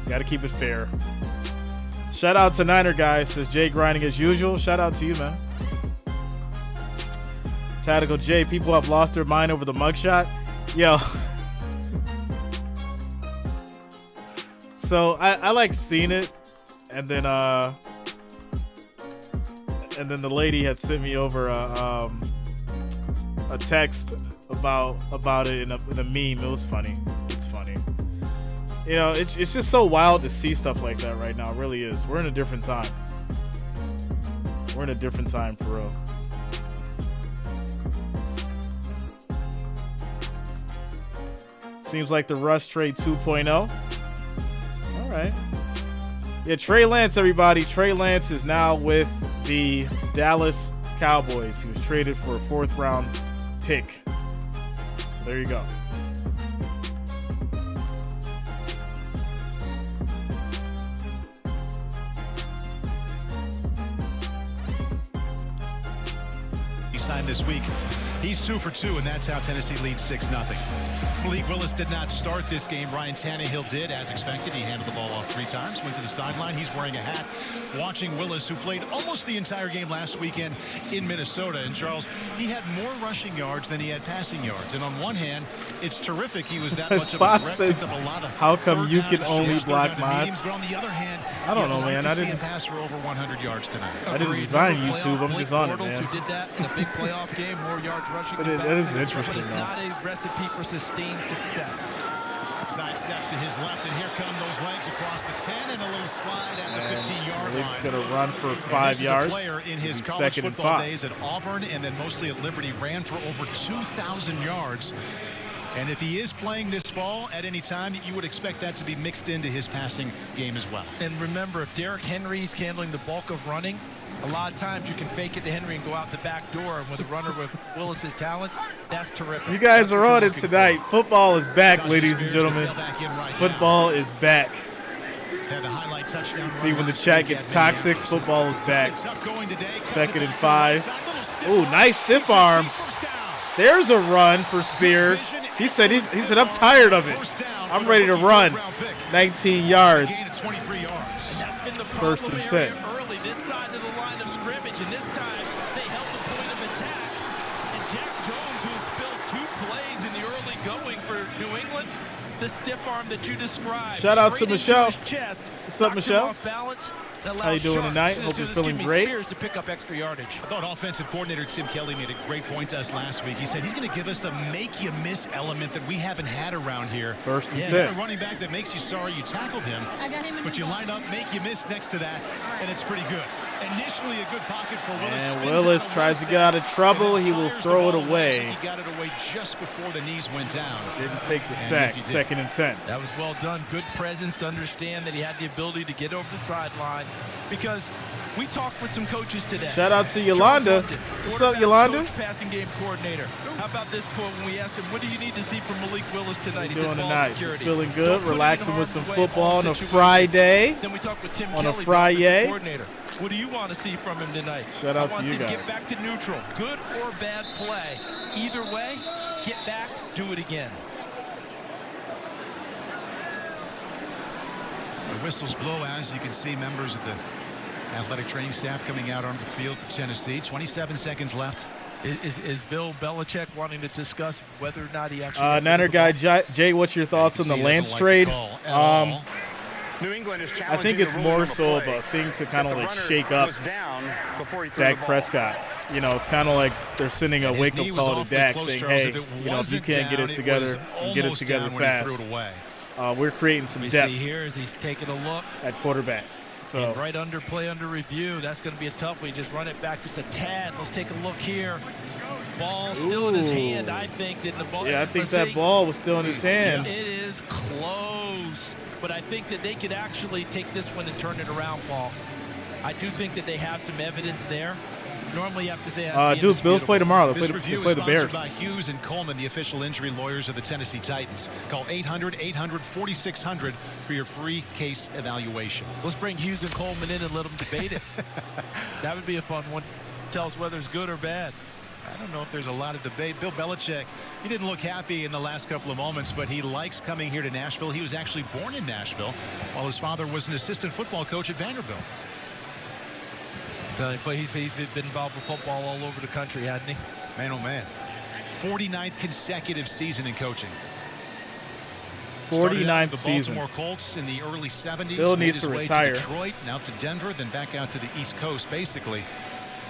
Got to keep it fair. Shout out to Niner guys, says Jay grinding as usual. Shout out to you, man. Tactical J, people have lost their mind over the mugshot. Yo. So I like seeing it, and then the lady had sent me over a text about it in a meme. It was funny. It's funny. You know, it's just so wild to see stuff like that right now. It really is. We're in a different time. We're in a different time for real. Seems like the Russ trade 2.0. All right. Yeah, Trey Lance, everybody. Trey Lance is now with the Dallas Cowboys. He was traded for a 4th-round pick. So there you go. He signed this week. He's 2 for 2, and that's how Tennessee leads 6-0. Malik Willis did not start this game. Ryan Tannehill did, as expected. He handled the ball off 3 times, went to the sideline. He's wearing a hat. Watching Willis, who played almost the entire game last weekend in Minnesota. And Charles, he had more rushing yards than he had passing yards. And on one hand, it's terrific. He was that much of a threat. Says, how come you can only block mods? But on the other hand, I don't know, man. I didn't pass for over 100 yards tonight. I didn't design YouTube. I'm just on it, man. Who did that in a big playoff game? More yards rushing. That is interesting. It's not a recipe for sustained success. Side steps to his left, and here come those legs across the 10, and a little slide at the 15-yard line. He's going to run for 5 yards. This is a player in his college football days at Auburn and then mostly at Liberty, ran for over 2,000 yards. And if he is playing this fall at any time, you would expect that to be mixed into his passing game as well. And remember, if Derrick Henry's handling the bulk of running, a lot of times you can fake it to Henry and go out the back door. And with a runner with Willis's talent, that's terrific. You guys are on it tonight. Football is back, ladies and gentlemen. Football is back. See, when the chat gets toxic, football is back. 2nd and 5. Ooh, nice stiff arm. There's a run for Spears. He said I'm tired of it. I'm ready to run. 19 yards. 1st and 10. Early this side of the line of scrimmage, and this time they held the point of attack. And Jack Jones, who has spilled 2 plays in the early going for New England, the stiff arm that you described. Shout out to Straight Michelle. into his chest. What's up, Knocks him Michelle? off balance. How you doing tonight? Hope you're feeling great. Spears to pick up extra yardage. I thought offensive coordinator Tim Kelly made a great point to us last week. He said he's going to give us a make-you-miss element that we haven't had around here. First and 10. a A running back that makes you sorry you tackled him, but you line up, make you miss next to that, and it's pretty good. Initially a good pocket for Willis. And Willis tries to get out of trouble. He will throw it away. He got it away just before the knees went down. Didn't take the sack. Second and 10. That was well done. Good presence to understand that he had the ability to get over the sideline, because we talked with some coaches today. Shout out to Yolanda. What's up, Yolanda? Coach, passing game coordinator. How about this quote when we asked him, what do you need to see from Malik Willis tonight? He said, Doing ball tonight. security. Just feeling good, relaxing with some way, football on a situations. Friday. Then we talked with Tim On a Kelly, Friday. coordinator. What do you want to see from him tonight? Shout out I want to to you see him guys. get back to neutral. Good or bad play. Either way, get back, do it again. The whistles blow as you can see members of the athletic training staff coming out onto the field for Tennessee. 27 seconds left. Is Bill Belichick wanting to discuss whether or not he actually... Nanner guy, Jay, what's your thoughts on the Lance trade? New England is I think it's more so of a thing to kind of like shake up Dak Prescott. You know, it's kind of like they're sending a wake-up call to Dak saying, hey, you know, if you can't get it together, get it together fast. We're creating some depth. See here as he's taking a look at quarterback. So and right under play under review. That's going to be a tough one. Just run it back just a tad. Let's take a look here. Ball still in his hand. I think that the ball. Yeah, I think that ball was still in his hand. It is close, but I think that they could actually take this one and turn it around, Paul. I do think that they have some evidence there. Normally you have to say dude, Bills play tomorrow. They review play is the Bears. by Hughes and Coleman, the official injury lawyers of the Tennessee Titans. Call 800-800-4600 for your free case evaluation. Let's bring Hughes and Coleman in and let them debate it. That would be a fun one. Tell us whether it's good or bad. I don't know if there's a lot of debate. Bill Belichick, he didn't look happy in the last couple of moments, but he likes coming here to Nashville. He was actually born in Nashville, while his father was an assistant football coach at Vanderbilt. He's been involved with football all over the country, hadn't he? Man, oh man. 49th consecutive season in coaching. 49th the season. Baltimore Colts in the early 70s. Bill made needs his to way retire. To Detroit, now to Denver, then back out to the East Coast, basically,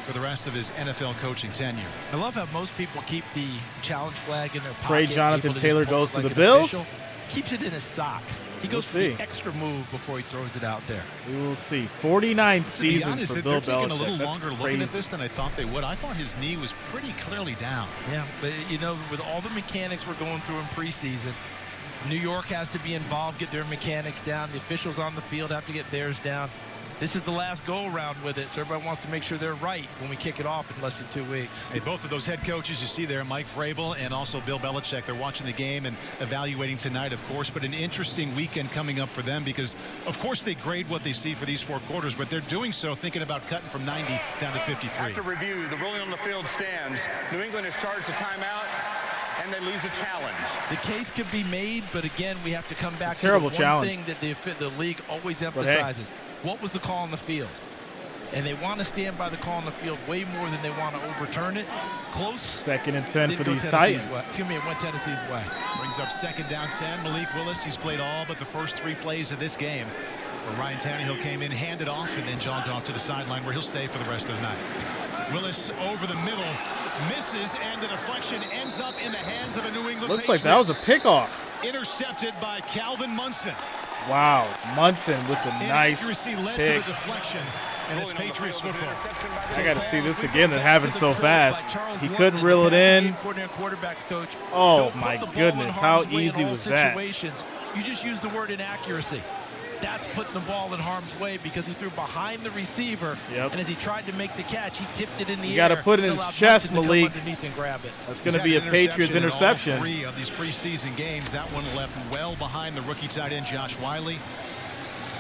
for the rest of his NFL coaching tenure. I love how most people keep the challenge flag in their pocket. Trey Jonathan able to Taylor just pull goes it to like the an Bills. official. Keeps it in his sock. He goes for the extra move before he throws it out there. We will see. 49 seasons for Bill They're taking Belichick. a little That's longer crazy. looking at this than I thought they would. I thought his knee was pretty clearly down. Yeah, but you know, with all the mechanics we're going through in preseason, New York has to be involved, get their mechanics down. The officials on the field have to get theirs down. This is the last go-around with it, so everybody wants to make sure they're right when we kick it off in less than 2 weeks. Hey, both of those head coaches you see there, Mike Vrabel and also Bill Belichick, they're watching the game and evaluating tonight, of course, but an interesting weekend coming up for them because, of course, they grade what they see for these 4 quarters, but they're doing so thinking about cutting from 90 down to 53. After review, the ruling on the field stands. New England is charged a timeout, and they lose a challenge. The case could be made, but again, we have to come back to terrible the one challenge. thing that the league always emphasizes. What was the call on the field? And they want to stand by the call on the field way more than they want to overturn it. Close. Second and 10 for Didn't go these Tennessee's Titans. way. Excuse me, it went Tennessee's way. Brings up second down 10. Malik Willis, he's played all but the first 3 plays of this game. Where Ryan Tannehill came in, handed off, and then jogged off to the sideline where he'll stay for the rest of the night. Willis over the middle, misses, and the deflection ends up in the hands of a New England Looks Patriot. like that was a pickoff. Intercepted by Calvin Munson. Wow, Munson with the nice Inaccuracy led pick. to the deflection, and it's Patriots football. I got to see this again. That happened so fast. He couldn't reel it in. Oh my goodness, how easy was that? You just use the word inaccuracy. That's putting the ball in harm's way because he threw behind the receiver, and as he tried to make the catch, he tipped it in the air. You got to put it in his chest, Malik. Underneath and grab it. That's going to be a Patriots interception. In all 3 of these preseason games, that one left well behind the rookie tight end Josh Wiley.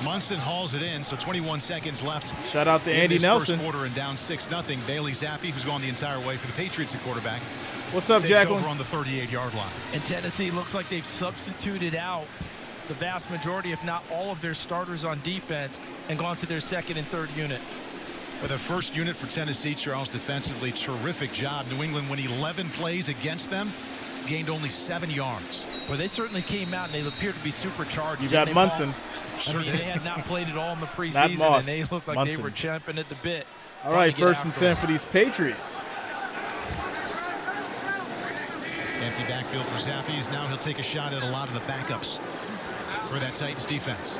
Munson hauls it in, so 21 seconds left. Shout out to Andy Nelson. First quarter and down 6-0. Bailey Zappi, who's gone the entire way for the Patriots at quarterback. What's up, takes Jacqueline? over on the 38-yard line. And Tennessee looks like they've substituted out the vast majority, if not all, of their starters on defense and gone to their second and third unit. But the first unit for Tennessee, Charles, defensively, terrific job. New England went 11 plays against them. gained only 7 yards. Well, they certainly came out and they appeared to be supercharged. You got Munson. I mean, they had not played it all in the preseason, and they looked like they were champing at the bit. All right, 1st and 10 for these Patriots. Empty backfield for Zappies. Now he'll take a shot at a lot of the backups for that Titans defense.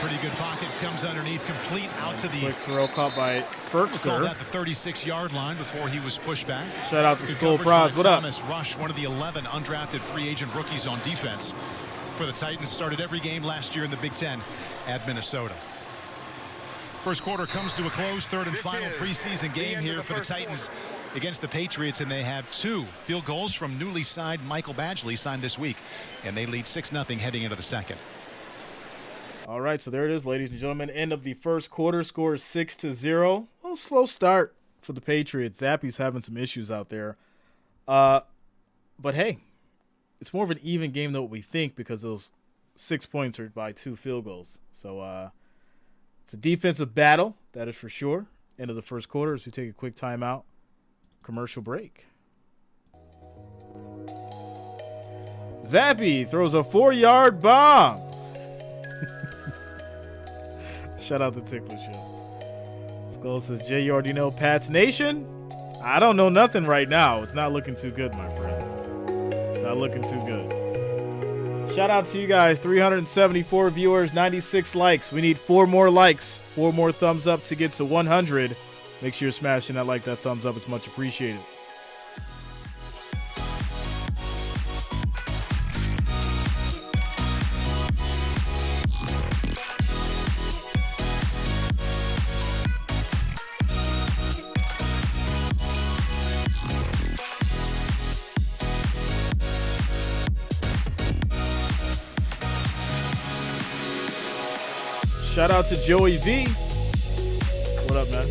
Pretty good pocket, comes underneath, complete out to the... Quick throw caught by Ferkser. Called at the 36-yard line before he was pushed back. Shout out to Skull Pros. What up? Thomas Rush, one of the 11 undrafted free agent rookies on defense for the Titans. Started every game last year in the Big Ten at Minnesota. First quarter comes to a close. 3rd and final preseason game here for the Titans against the Patriots, and they have 2 field goals from newly signed Michael Badgley, signed this week, and they lead 6-0 heading into the second. All right, so there it is, ladies and gentlemen. End of the first quarter. Score is 6-0. A little slow start for the Patriots. Zappy's having some issues out there. But hey, it's more of an even game than what we think because those 6 points are by 2 field goals. So it's a defensive battle, that is for sure. End of the first quarter as we take a quick timeout. Commercial break. Zappy throws a 4-yard bomb. Shout out to Tickler Show. Skull says, Jay, you already know Pat's Nation? I don't know nothing right now. It's not looking too good, my friend. It's not looking too good. Shout out to you guys. 374 viewers, 96 likes. We need 4 more likes, 4 more thumbs up to get to 100. Make sure you're smashing that like, that thumbs up. It's much appreciated. Shout out to Joey V. What up, man?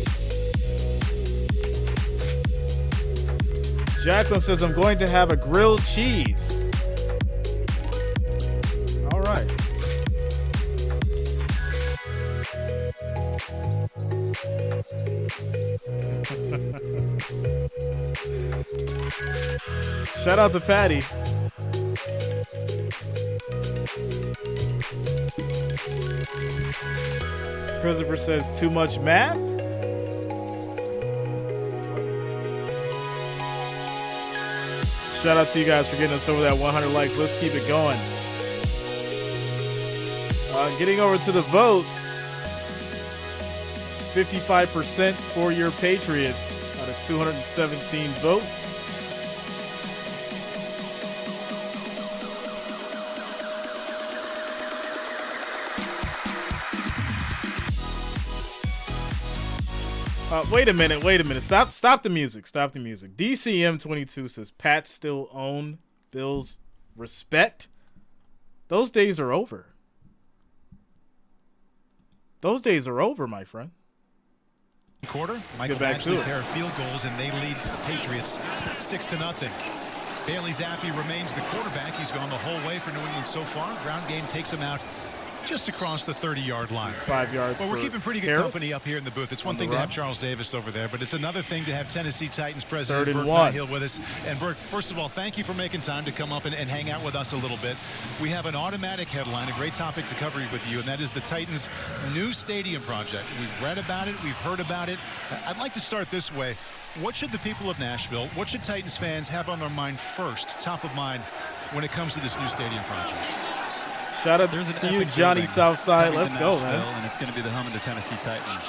Jacqueline says, I'm going to have a grilled cheese. All right. Shout out to Patty. Christopher says, too much math? Shout out to you guys for getting us over that 100 likes. Let's keep it going. Getting over to the votes. 55% for your Patriots out of 217 votes. Wait a minute. Stop the music. DCM22 says, Pat still own Bills. Respect. Those days are over. My friend. Quarter. Michael Badgley pair of field goals, and they lead the Patriots 6-0. Bailey Zappi remains the quarterback. He's gone the whole way for New England so far. Ground game takes him out just across the 30-yard line. 5 yards. Well, we're keeping pretty good company up here in the booth. It's one thing to have Charles Davis over there, but it's another thing to have Tennessee Titans president Burt Nihill with us. And Burt, first of all, thank you for making time to come up and hang out with us a little bit. We have an automatic headline, a great topic to cover with you, and that is the Titans' new stadium project. We've read about it. We've heard about it. I'd like to start this way. What should the people of Nashville, what should Titans fans have on their mind first, top of mind, when it comes to this new stadium project? Shout out to you, Johnny Southside. Let's go, man. And it's going to be the home of the Tennessee Titans.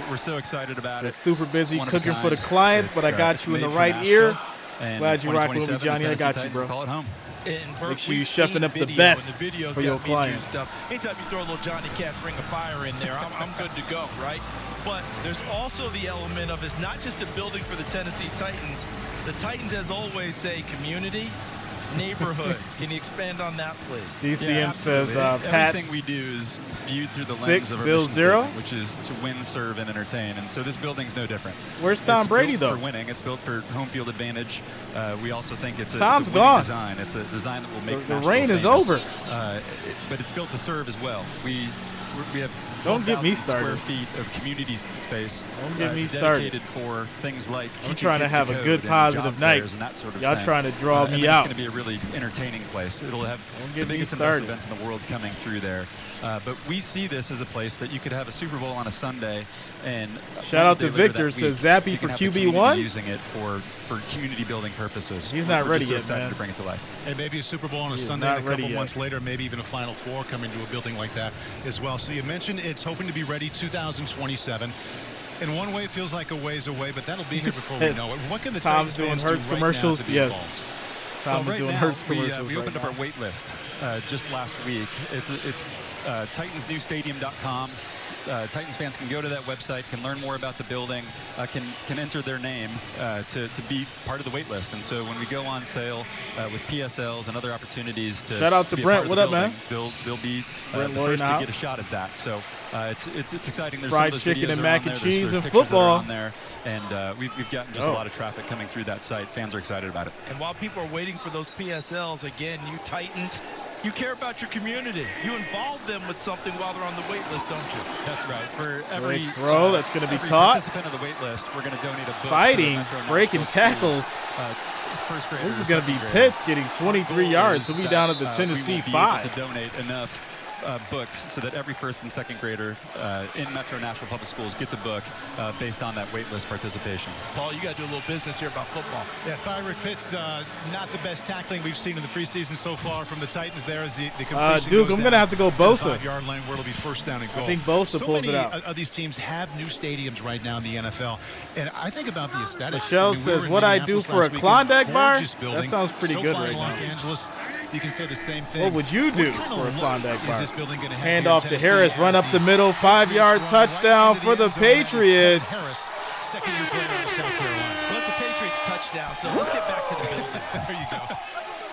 We're so excited about it. Super busy cooking for the clients, but I got you in the right ear. Glad you rock with me, Johnny. I got you, bro. Call it home. Make sure you're chefing up the best for your clients. Anytime you throw a little Johnny Cash Ring of Fire in there, I'm good to go, right? But there's also the element of it's not just a building for the Tennessee Titans. The Titans, as always, say community, neighborhood. Can you expand on that, please? DCM says, Pat, everything we do is viewed through the lens of our mission statement, which is to win, serve, and entertain. And so this building's no different. Where's Tom Brady, though? For winning. It's built for home field advantage. We also think it's a Tom's winning gone. design. It's a design that will make the rain is over. But it's built to serve as well. We have Don't get me 12,000 started. square feet of community space. Don't get me dedicated for things like I'm teaching trying to kids have a code good and positive job night. fairs and that sort of Y'all thing. trying to draw And me then out. It's going to be a really entertaining place. It'll have Don't the get me biggest and best started. events in the world coming through there. But we see this as a place that you could have a Super Bowl on a Sunday, and Shout out to Wednesday later Victor, that says week, Zappy you for can have the QB1? community using it for community building purposes. He's not We're ready just so yet, excited man. to bring it to life. And maybe a Super Bowl on a He is Sunday, not and a ready couple yet. months later, maybe even a Final Four coming to a building like that as well. So you mentioned it's hoping to be ready 2027. In one way, it feels like a ways away, but that'll be here before we know it. What can the Tom's Titans doing fans Hertz do right commercials? now to be Yes. involved? Tom's right doing now, Hertz we commercials. opened right up our now. wait list just last week. It's titansnewstadium.com. Titans fans can go to that website, can learn more about the building, can enter their name to be part of the wait list. And so when we go on sale with PSLs and other opportunities to Shout out to be a Brent. part of What the up, man? building, they'll be the Brent Lloyd first to now. get a shot at that. So it's exciting. There's Fried some of those chicken videos and are mac on and there. cheese There's and pictures that are football. on there, and we've gotten just a lot of traffic coming through that site. Fans are excited about it. And while people are waiting for those PSLs, again, you Titans, you care about your community. You involve them with something while they're on the wait list, don't you? That's right. For every Great throw, that's going to be every caught. participant of the wait list, we're going to donate a book Fighting, to the Metro breaking Nashville tackles. schools, first graders, This is going to be second graders. Pitts getting Our 23 goal yards. is He'll be that, down at the we will Tennessee be 5. able to donate enough books so that every first and second grader in Metro Nashville Public Schools gets a book based on that wait list participation. Paul, you got to do a little business here about football. Yeah, Thyrick Pitts, not the best tackling we've seen in the preseason so far from the Titans. There is the completion Duke, goes I'm going to down have to go the Bosa. 5-yard line where it'll be first down and goal. I think Bosa so pulls many it out. of these teams have new stadiums right now in the NFL, and I think about the aesthetics. Michelle we says, were in "What I do Minneapolis for a last weekend, Klondike bar?" gorgeous That building. sounds pretty So good fine right in Los now. Angeles, you can say the same thing. What would you do kind of for a look Klondike is bar? this building gonna have Hand here in off to Tennessee Harris, as run up the middle, 5-yard Patriots run touchdown right for into the end zone. That is Kevin Patriots. Harris, second-year player out of South Carolina. Well, it's a Patriots touchdown, so let's get back to the building. There you go.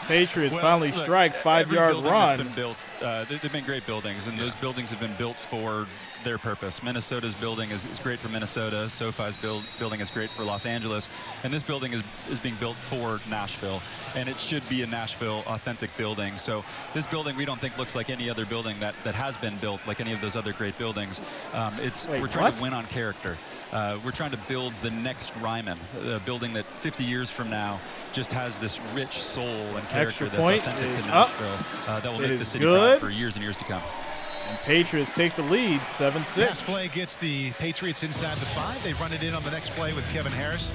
Patriots finally look, strike, every 5-yard building run. that's been built, they've been great buildings, and those buildings have been built for their purpose. Minnesota's building is great for Minnesota. SoFi's building is great for Los Angeles. And this building is being built for Nashville. And it should be a Nashville authentic building. So this building we don't think looks like any other building that has been built like any of those other great buildings. We're trying to win on character. We're trying to build the next Ryman, a building that 50 years from now just has this rich soul and character Extra that's point authentic is to up. Nashville that will It make the is city good. proud for years and years to come. And Patriots take the lead, 7-6. Pass play gets the Patriots inside the 5. They run it in on the next play with Kevin Harris.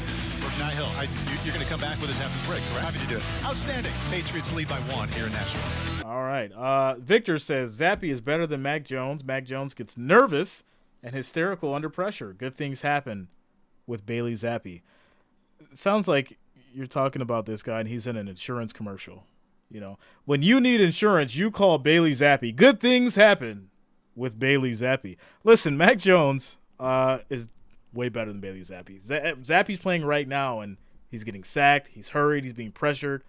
Nihill, you're going to come back with us after the break, correct? Happy to do it. Outstanding. Patriots lead by 1 here in Nashville. All right. Victor says Zappy is better than Mac Jones. Mac Jones gets nervous and hysterical under pressure. Good things happen with Bailey Zappe. Sounds like you're talking about this guy and he's in an insurance commercial. You know, when you need insurance, you call Bailey Zappe. Good things happen with Bailey Zappe. Listen, Mac Jones is way better than Bailey Zappe. Zappe's playing right now and he's getting sacked. He's hurried. He's being pressured.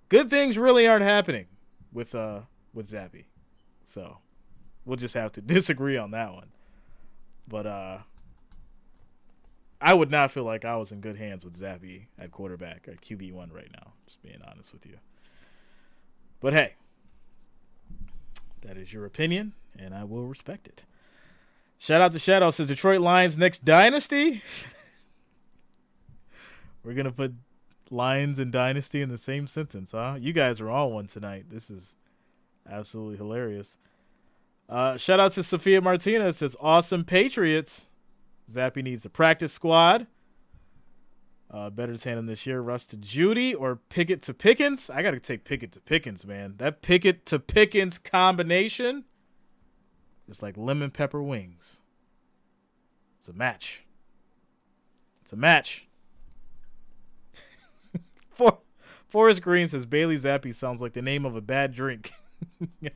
Good things really aren't happening with Zappe. So we'll just have to disagree on that one. But I would not feel like I was in good hands with Zappe at quarterback, at QB1 right now, just being honest with you. But hey, that is your opinion, and I will respect it. Shout out to Shadow, says Detroit Lions next dynasty. We're going to put Lions and dynasty in the same sentence, huh? You guys are on one tonight. This is absolutely hilarious. Shout out to Sophia Martinez, says awesome Patriots. Zappe needs a practice squad. Better's handing this year. Russ to Judy or Pickett to Pickens. I got to take Pickett to Pickens, man. That Pickett to Pickens combination is like lemon pepper wings. It's a match. It's a match. Forrest Green says Bailey Zappe sounds like the name of a bad drink. I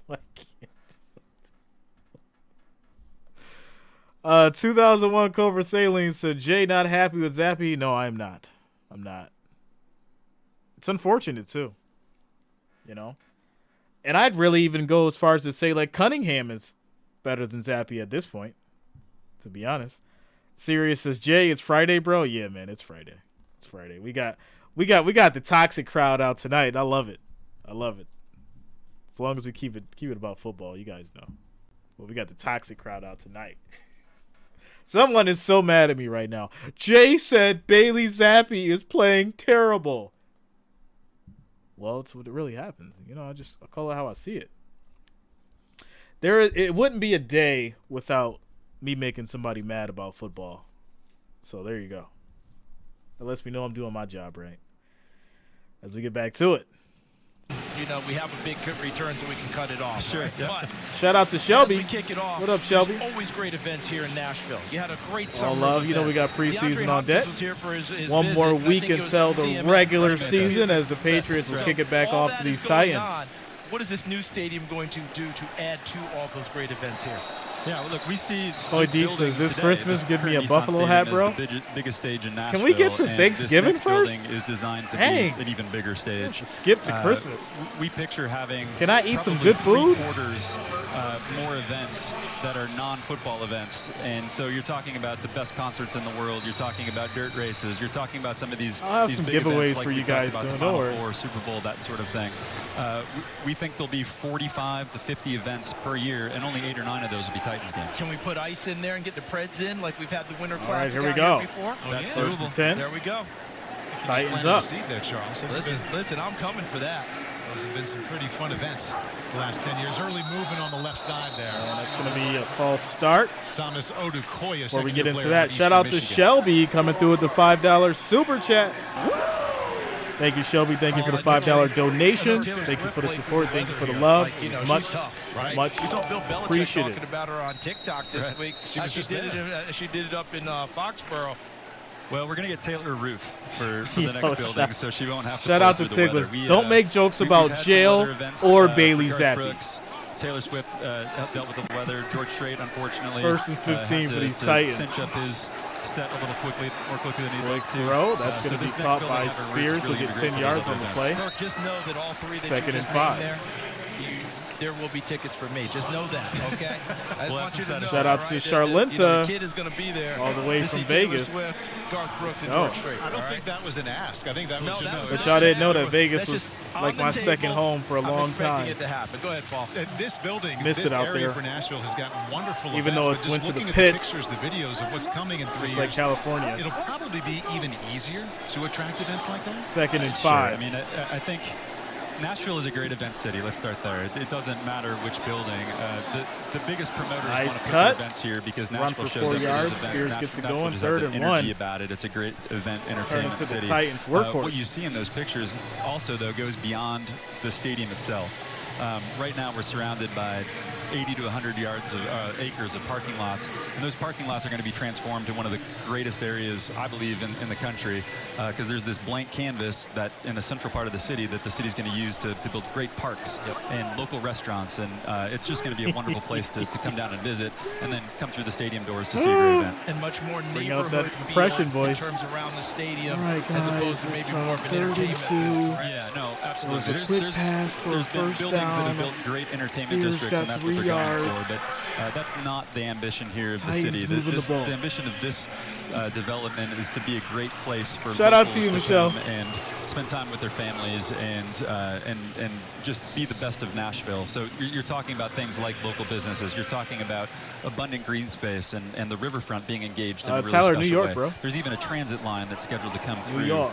can't. 2001 Cobra Saline said, Jay not happy with Zappe? No, I'm not. I'm not. It's unfortunate, too. You know? And I'd really even go as far as to say, like, Cunningham is better than Zappe at this point, to be honest. Sirius says, Jay, it's Friday, bro? Yeah, man, it's Friday. It's Friday. We got the toxic crowd out tonight. I love it. I love it. As long as we keep it about football, you guys know. Well, we got the toxic crowd out tonight. Someone is so mad at me right now. Jay said Bailey Zappi is playing terrible. Well, it's what really happens. You know, I call it how I see it. It wouldn't be a day without me making somebody mad about football. So there you go. That lets me know I'm doing my job right. As we get back to it. You know, we have a big return so we can cut it off. Sure. Right? Yeah. But shout out to Shelby. as we kick it off, What up, Shelby? There's always great events here in Nashville. You had a great summer. All love. You know we got preseason on deck. One more week until the regular season as the Patriots will kick it back off to these Titans. What is this new stadium going to do to add to all those great events here? Yeah, well, look, we see. Hoy Deep says, this Christmas, give me a Buffalo hat, bro. The biggest stage in Nashville. Can we get to Thanksgiving this first? Building is designed to be an even bigger stage. Skip to Christmas. We picture having. Can I eat some good food? 3/4 more events that are non-football events, and so you're talking about the best concerts in the world. You're talking about dirt races. You're talking about some of these. I'll have these some big giveaways like for you guys soon. Don't worry. Or Super Bowl, that sort of thing. We think there'll be 45 to 50 events per year, and only 8 or 9 of those will be Titans games. Can we put ice in there and get the Preds in like we've had the Winter Classic? All right, here we go. Before? That's first and 10. There we go. Titans up. There, Charles. Listen, I'm coming for that. Those have been some pretty fun events the last 10 years. Early movement on the left side there. And that's going to be a false start. Thomas Odukoya. Before we get into that, shout out to Shelby coming through with the $5 super chat. Thank you, Shelby. Thank you for the $5 donation. Thank you for the support. Thank you for the love. Much appreciated. Talking about her on TikTok this week. She did it up in Foxborough. Well, we're going to get Taylor a roof for the next building, so she won't have to. Shout out to Tiglis. Don't make jokes about jail or Bailey Zappi. Taylor Swift dealt with the weather. George Strait, unfortunately, first and 15 for these Titans. Cinch up his set a little more quickly than he'd like to. Throw. That's going to be caught by Spears. He'll get 10 yards on the play. Look, just know that all three that Second you just and 5. named there will be tickets for me. Just know that, okay? I just want you to know. Shout out to Charlenta. The kid is going to be there all the way from Vegas. Swift, Garth Brooks, and George Strait. I don't think that was an ask. I think that was just. But y'all didn't know that Vegas was like my second home for a long time. It to happen. Go ahead, Paul. This building, Miss this it out area there. for Nashville has gotten wonderful Even events, though it's but went to just the looking at pits. the pictures, the videos of what's coming in 3 years. Just like California. It'll probably be even easier to attract events like that. Second and 5. Sure. I mean, I think Nashville is a great event city. Let's start there. It doesn't matter which building. The biggest promoters want to put their events here because Nashville shows up for those events. Spears gets it going. Nashville Third has and an energy 1. about it. It's a great event, entertainment city. The Titans workhorse. What you see in those pictures also, though, goes beyond the stadium itself. Right now, we're surrounded by 80 to 100 yards of acres of parking lots, and those parking lots are going to be transformed to one of the greatest areas, I believe, in the country, because there's this blank canvas that in the central part of the city that the city's going to use to build great parks and local restaurants, and it's just going to be a wonderful place to come down and visit, and then come through the stadium doors to see a great event. And much more Bring out neighborhood that compression feel voice. in terms around the stadium, all right, guys, as opposed to maybe more of an 32. entertainment. Yeah, no, absolutely. There's a quick pass for a first buildings down. that have built great entertainment Spears districts, got and that's 3 what they're going yards. for. But that's not the ambition here of the Titans city. moving the ball. The ambition of this development is to be a great place for Shout out to locals you, Michelle. come and spend time with their families and just be the best of Nashville. So you're talking about things like local businesses. You're talking about abundant green space and the riverfront being engaged in a really Tyler, special New York, way. bro. There's even a transit line that's scheduled to come New through York.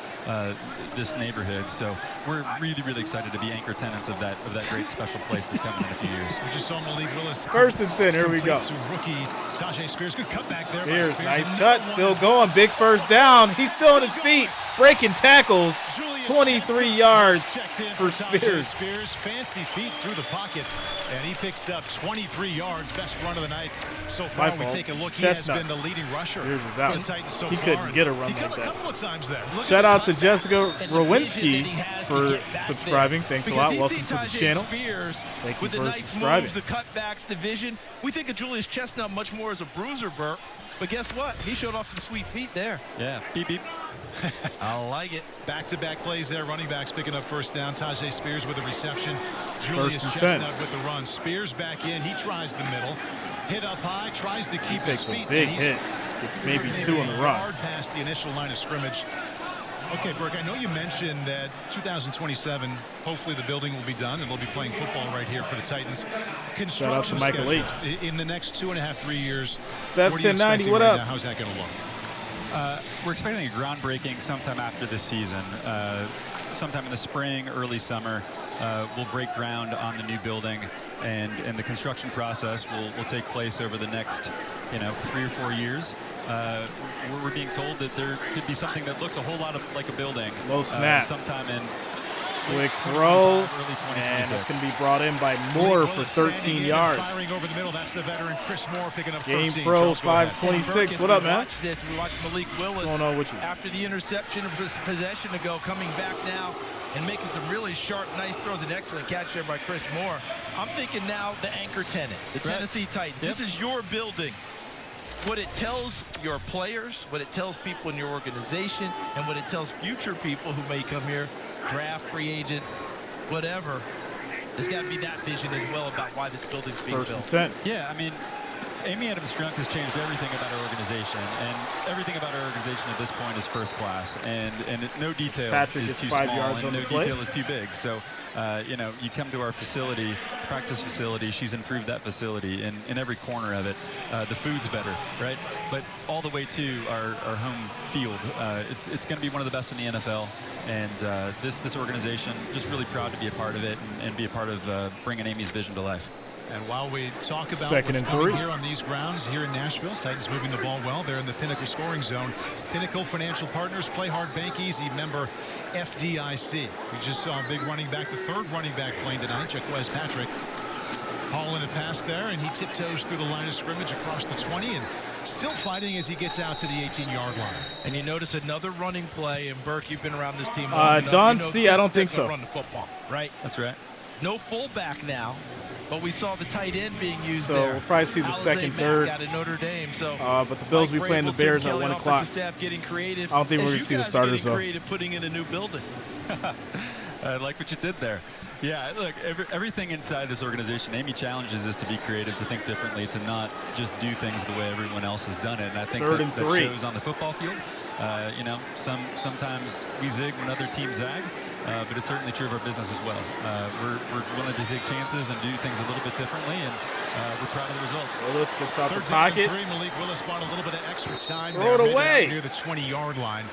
this neighborhood. So we're really, really excited to be anchor tenants of that great special place that's coming in a few years. We just saw Malik Willis. First and 10. Here we go. Rookie Tajay Spears. Good cut back there. Spears, nice cut. Still going. Big first down. He's still on his feet. Breaking tackles. 23 yards for Spears. Spears, fancy feet through the pocket, and he picks up 23 yards. Best run of the night so far. We take a look. He has been the leading rusher for the Titans so far. He couldn't get a run like that. A couple of times there. Shout out to Jessica Rowinski for subscribing. Thanks a lot. Welcome to the channel. Thank you for subscribing. The cutbacks, the vision. We think of Julius Chestnut much more as a bruiser, Burt. But guess what? He showed off some sweet feet there. Yeah, beep, beep. I like it. Back-to-back plays there. Running backs picking up first down. Tajay Spears with a reception. Julius Chestnut with the run. Spears back in. He tries the middle. Hit up high. Tries to keep his feet. Big hit. It's maybe 2 on the run. Hard past the initial line of scrimmage. Okay, Burke, I know you mentioned that 2027, hopefully the building will be done and they'll be playing football right here for the Titans. Construction Michael H. In the next 2.5, 3 years. Steph 1090, what up? How's that going to look? We're expecting a groundbreaking sometime after this season. Sometime in the spring, early summer, we'll break ground on the new building, and the construction process will take place over the next, 3 or 4 years. We're being told that there could be something that looks a whole lot like a building. Low snap. Sometime in quick throw, and it's going to be brought in by Moore for 13 yards. Firing over the middle, that's the veteran Chris Moore picking up Game 13. Pros 526. What up, man? We watched Malik Willis. What's going on with you? After the interception of his possession ago, coming back now and making some really sharp, nice throws. An excellent catch there by Chris Moore. I'm thinking now the anchor tenant, the Tennessee Titans. This is your building. What it tells your players, what it tells people in your organization, and what it tells future people who may come here, draft, free agent, whatever. There's got to be that vision as well about why this building's being built. 10. Yeah, I mean, Amy Adams-Strunk has changed everything about our organization, and everything about our organization at this point is first class, and no detail Patrick is too 5 small, yards and on no the play. detail is too big. So, you come to our facility, practice facility. She's improved that facility in every corner of it. The food's better, right? But all the way to our home field, it's going to be one of the best in the NFL, and this organization, just really proud to be a part of it and be a part of bringing Amy's vision to life. And while we talk about Second what's and coming 3 here on these grounds here in Nashville, Titans moving the ball well. They're in the Pinnacle scoring zone. Pinnacle Financial Partners, Play Hard, Bank Easy, member FDIC. We just saw a big running back, the third running back playing tonight, Jacquez Patrick. Hauling a pass there, and he tiptoes through the line of scrimmage across the 20 and still fighting as he gets out to the 18-yard line. And you notice another running play, and Burke, you've been around this team long enough. Don C, I don't think so. Run the football, right? That's right. No fullback now, but we saw the tight end being used So there. we'll probably see the Alizé second, Mack third. out of Notre Dame. So, but the Bills will be playing the Bears at 1 o'clock. Staff getting creative. I don't think we're going to see the starters, though. Creative putting in a new building. I like what you did there. Yeah, look, everything inside this organization, Amy challenges us to be creative, to think differently, to not just do things the way everyone else has done it. And I think that shows on the football field. Sometimes we zig when other teams zag, but it's certainly true of our business as well. We're willing to take chances and do things a little bit differently, and we're proud of the results. Willis gets out the 13 pocket. and 3, Malik Willis bought a little bit of extra time. Throw it away. Near the 20-yard line.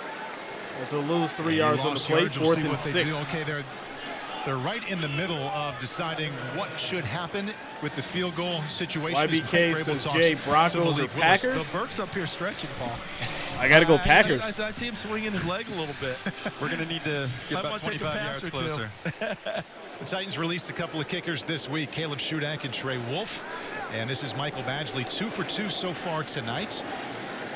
So lose 3 yards on the play, 4th and 6. Okay, they're right in the middle of deciding what should happen with the field goal situation. YBK says Jay, Broncos or Packers? Well, Burke's up here stretching, Paul. I got to go Packers. I see him swinging his leg a little bit. We're going to need to get about 25 yards closer. The Titans released a couple of kickers this week, Caleb Shudak and Trey Wolf. And this is Michael Badgley, 2 for 2 so far tonight.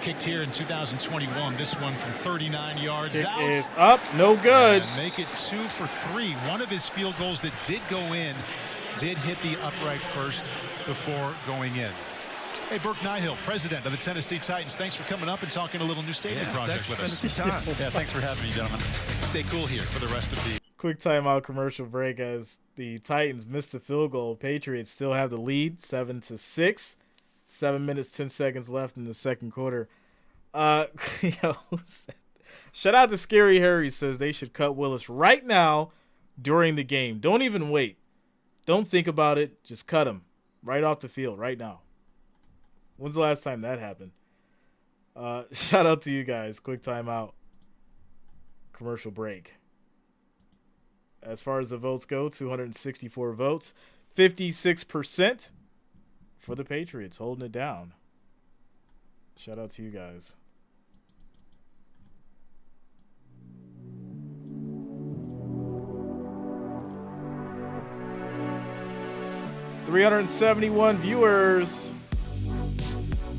Kicked here in 2021. This one from 39 yards out. It is up, no good. And make it 2 for 3. One of his field goals that did go in did hit the upright first before going in. Hey, Burke Nihill, president of the Tennessee Titans. Thanks for coming up and talking a little new stadium project with us. Yeah, thanks for having me, gentlemen. Stay cool here for the rest of the... Quick timeout commercial break as the Titans missed the field goal. Patriots still have the lead, 7-6. 7 minutes, 10 seconds left in the second quarter. Shout out to Scary Harry, says they should cut Willis right now during the game. Don't even wait. Don't think about it. Just cut him right off the field right now. When's the last time that happened? Shout out to you guys. Quick timeout. Commercial break. As far as the votes go, 264 votes. 56% for the Patriots, holding it down. Shout out to you guys. $371 viewers.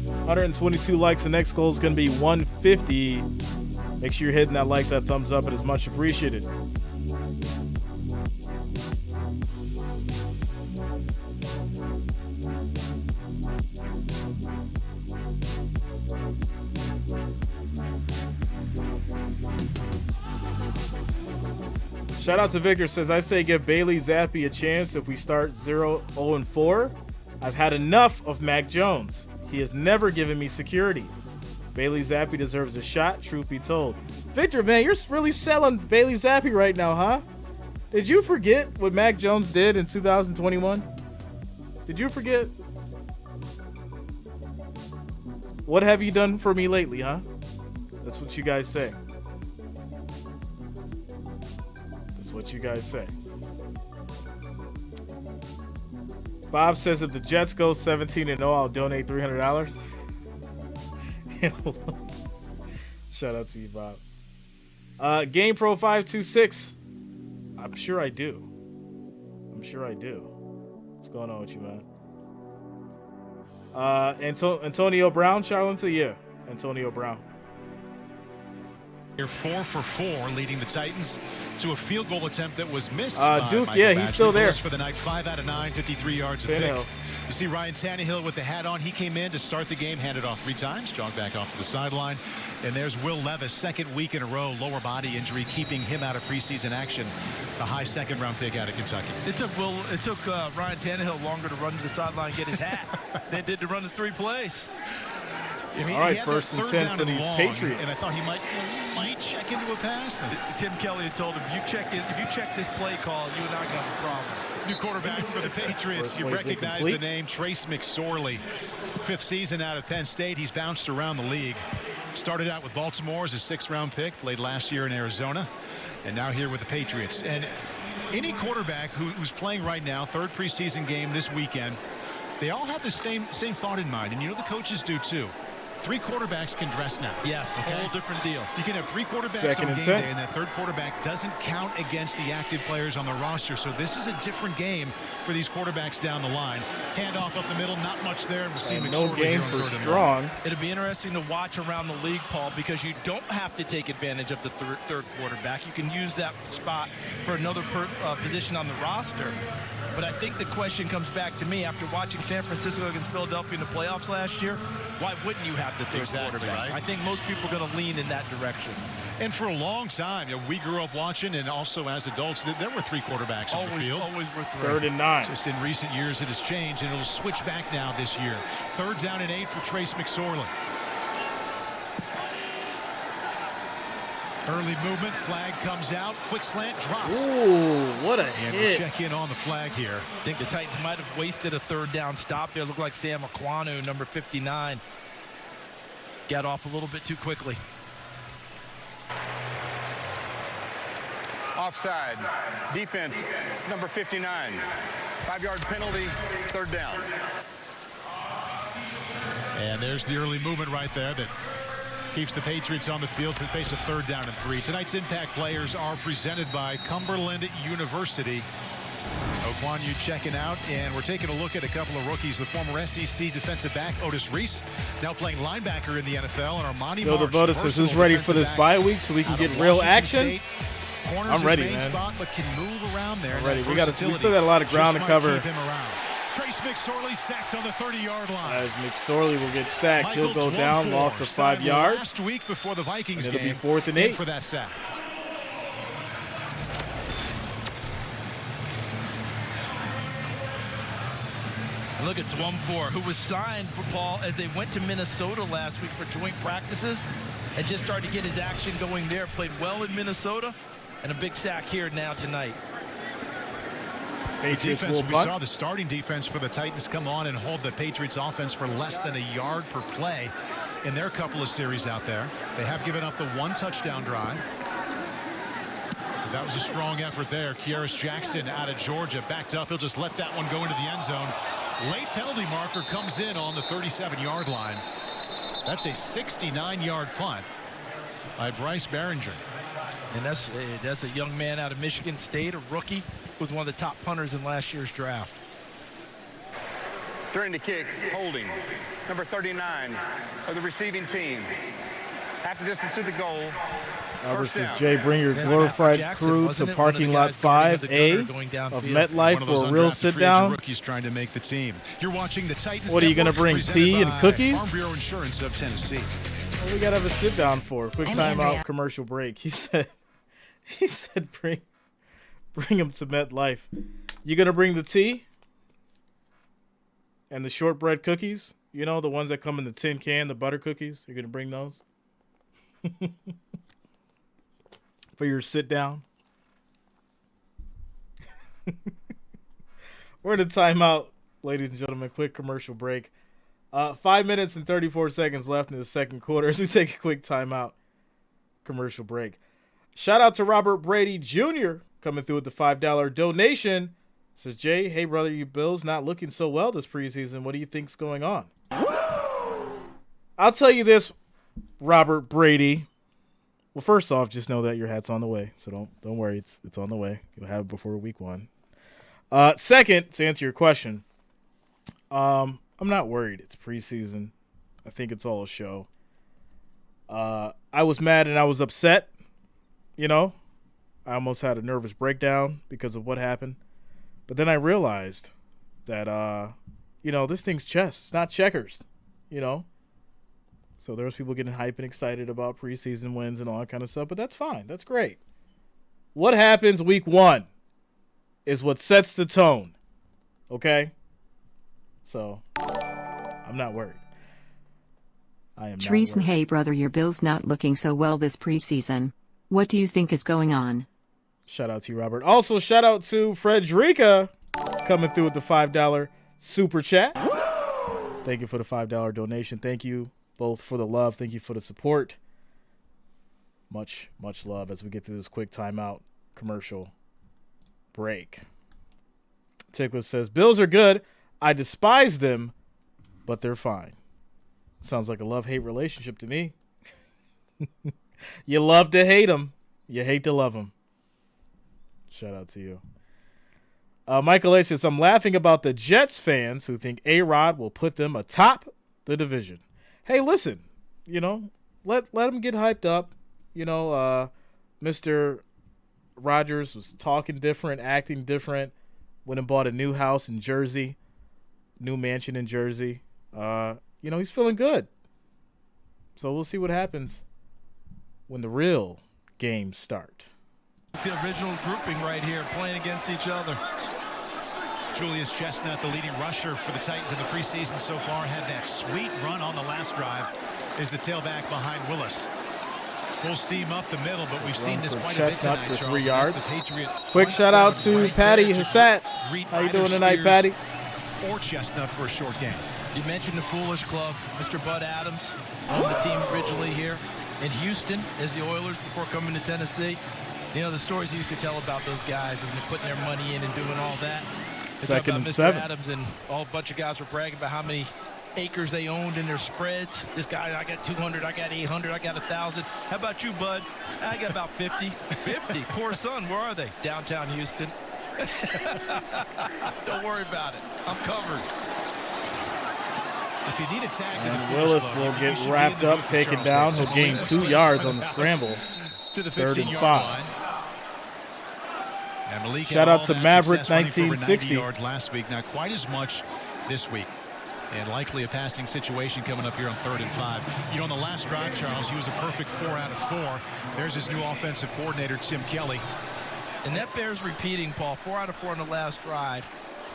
122 likes. The next goal is going to be 150. Make sure you're hitting that like, that thumbs up. It is much appreciated. Shout out to Victor, says, I say give Bailey Zappi a chance if we start 0-4. I've had enough of Mac Jones. He has never given me security. Bailey Zappi deserves a shot, truth be told. Victor, man, you're really selling Bailey Zappi right now, huh? Did you forget what Mac Jones did in 2021? Did you forget? What have you done for me lately, huh? That's what you guys say. That's what you guys say. Bob says if the Jets go 17-0, I'll donate $300. Shout out to you, Bob. GamePro 526. I'm sure I do. What's going on with you, man? Antonio Brown, Charlotte, yeah. Antonio Brown. You're 4 for 4, leading the Titans to a field goal attempt that was missed. Duke, yeah, he's still there. For the night, 5 out of 9, 53 yards of pick. You see Ryan Tannehill with the hat on. He came in to start the game, handed off 3 times, jogged back off to the sideline. And there's Will Levis, second week in a row, lower body injury, keeping him out of preseason action. The high second-round pick out of Kentucky. It took Ryan Tannehill longer to run to the sideline and get his hat than it did to run the 3 plays. I mean, all right, first and 10 for these Patriots. And I thought he might check into a pass. Tim Kelly had told him, if you check this play call, you and I got a problem. New quarterback for the Patriots. You recognize the name, Trace McSorley. 5th season out of Penn State. He's bounced around the league. Started out with Baltimore as a 6th-round pick. Played last year in Arizona. And now here with the Patriots. And any quarterback who's playing right now, 3rd preseason game this weekend, they all have the same thought in mind. And you know the coaches do too. 3 quarterbacks can dress now. Yes, okay. Whole different deal. You can have 3 quarterbacks on game day, and that 3rd quarterback doesn't count against the active players on the roster. So this is a different game for these quarterbacks down the line. Handoff up the middle, not much there. We'll see no game for Strong. It'll be interesting to watch around the league, Paul, because you don't have to take advantage of the third quarterback. You can use that spot for another position on the roster. But I think the question comes back to me after watching San Francisco against Philadelphia in the playoffs last year. Why wouldn't you have the 3rd quarterback? Right. I think most people are going to lean in that direction. And for a long time, we grew up watching, and also as adults, there were 3 quarterbacks on the field. Always were 3. 3rd and 9. Just in recent years, it has changed, and it'll switch back now this year. 3rd down and 8 for Trace McSorley. Early movement, flag comes out, quick slant, drops. Ooh, what a and hit. We'll check in on the flag here. I think the Titans might have wasted a 3rd down stop there. Looked like Sam Aquanu, number 59, got off a little bit too quickly. Offside. Defense, number 59. 5 yards penalty, 3rd down. And there's the early movement right there that keeps the Patriots on the field to face a 3rd down and 3. Tonight's impact players are presented by Cumberland University. Okwonu checking out, and we're taking a look at a couple of rookies. The former SEC defensive back Otis Reese, now playing linebacker in the NFL, and Armani Yo, the voter says who's ready for this bye week so we can get real action. I'm ready, man. Spot, but can move around there. I'm ready. We still got a lot of ground to cover. Trace McSorley sacked on the 30-yard line. As McSorley will get sacked, he'll go down, loss of 5 yards. Last week before the Vikings game, it'll be 4th and 8 for that sack. Look at Dwumfor, who was signed for Paul as they went to Minnesota last week for joint practices and just started to get his action going there. Played well in Minnesota, and a big sack here now tonight. Defense, we saw the starting defense for the Titans come on and hold the Patriots offense for less than a yard per play in their couple of series out there. They have given up the 1 touchdown drive. But that was a strong effort there. Jreasn out of Georgia backed up. He'll just let that one go into the end zone. Late penalty marker comes in on the 37-yard line. That's a 69-yard punt by Bryce Behringer. And that's a young man out of Michigan State, a rookie. Was one of the top punters in last year's draft. During the kick, holding, number 39 of the receiving team. Half the distance to the goal. Versus Jay, bring your glorified crew to parking lot 5A of MetLife for a real sit-down. Rookies trying to make the team. You're watching the Titans. What are you going to bring, tea and cookies? Farm Bureau Insurance of Tennessee. Well, we got to have a sit-down for quick timeout, commercial break. He said, bring him to MetLife. You going to bring the tea and the shortbread cookies You know, the ones that come in the tin can, the butter cookies. You're going to bring those? For your sit down. We're in a timeout, ladies and gentlemen. Quick commercial break. 5 minutes and 34 seconds left in the second quarter as we take a quick timeout. Commercial break. Shout out to Robert Brady Jr. coming through with the $5 donation. Says, Jay, hey, brother, you Bills not looking so well this preseason. What do you think's going on? I'll tell you this, Robert Brady. Well, first off, just know that your hat's on the way. So don't worry. It's on the way. You'll have it before week 1. Second, to answer your question, I'm not worried. It's preseason. I think it's all a show. I was mad and I was upset. You know, I almost had a nervous breakdown because of what happened. But then I realized that, this thing's chess. It's not checkers, So there was people getting hype and excited about preseason wins and all that kind of stuff. But that's fine. That's great. What happens week 1 is what sets the tone. Okay? So I'm not worried. I am Jreasn, not worried. hey brother, your Bills not looking so well this preseason. What do you think is going on? Shout out to you, Robert. Also, shout out to Frederica coming through with the $5 super chat. Thank you for the $5 donation. Thank you both for the love. Thank you for the support. Much, much love as we get to this quick timeout commercial break. Tickler says, Bills are good. I despise them, but they're fine. Sounds like a love-hate relationship to me. You love to hate them. You hate to love them. Shout out to you. Michael A. says, I'm laughing about the Jets fans who think A-Rod will put them atop the division. Hey, listen, let them get hyped up. Mr. Rodgers was talking different, acting different, went and bought a new house in Jersey, new mansion in Jersey. He's feeling good. So we'll see what happens when the real games start. The original grouping right here, playing against each other. Julius Chestnut, the leading rusher for the Titans in the preseason so far, had that sweet run on the last drive, is the tailback behind Willis. Full steam up the middle, but we've seen this quite a bit tonight, for Charles. 3 yards. Quick shout out to Patty Hassett. How you doing tonight, Patty? Or Chestnut for a short game. You mentioned the Foolish Club. Mr. Bud Adams on the team originally here in Houston as the Oilers before coming to Tennessee. The stories he used to tell about those guys when they're putting their money in and doing all that. Second and Mr. 7. Adams and all a bunch of guys were bragging about how many acres they owned in their spreads. This guy, I got 200, I got 800, I got 1,000. How about you, Bud? I got about 50. 50. Poor son, where are they? Downtown Houston. Don't worry about it. I'm covered. If you need a tag And Willis will get wrapped up, taken down. He'll gain 2 yards on the scramble. To the 3rd and 15-yard 5. line. And Malik Shout had out all to that Maverick success running for over 1960. 90 yards last week, not quite as much this week. And likely a passing situation coming up here on 3rd and 5. On the last drive, Charles, he was a perfect 4 out of 4. There's his new offensive coordinator, Tim Kelly. And that bears repeating, Paul. 4 out of 4 on the last drive,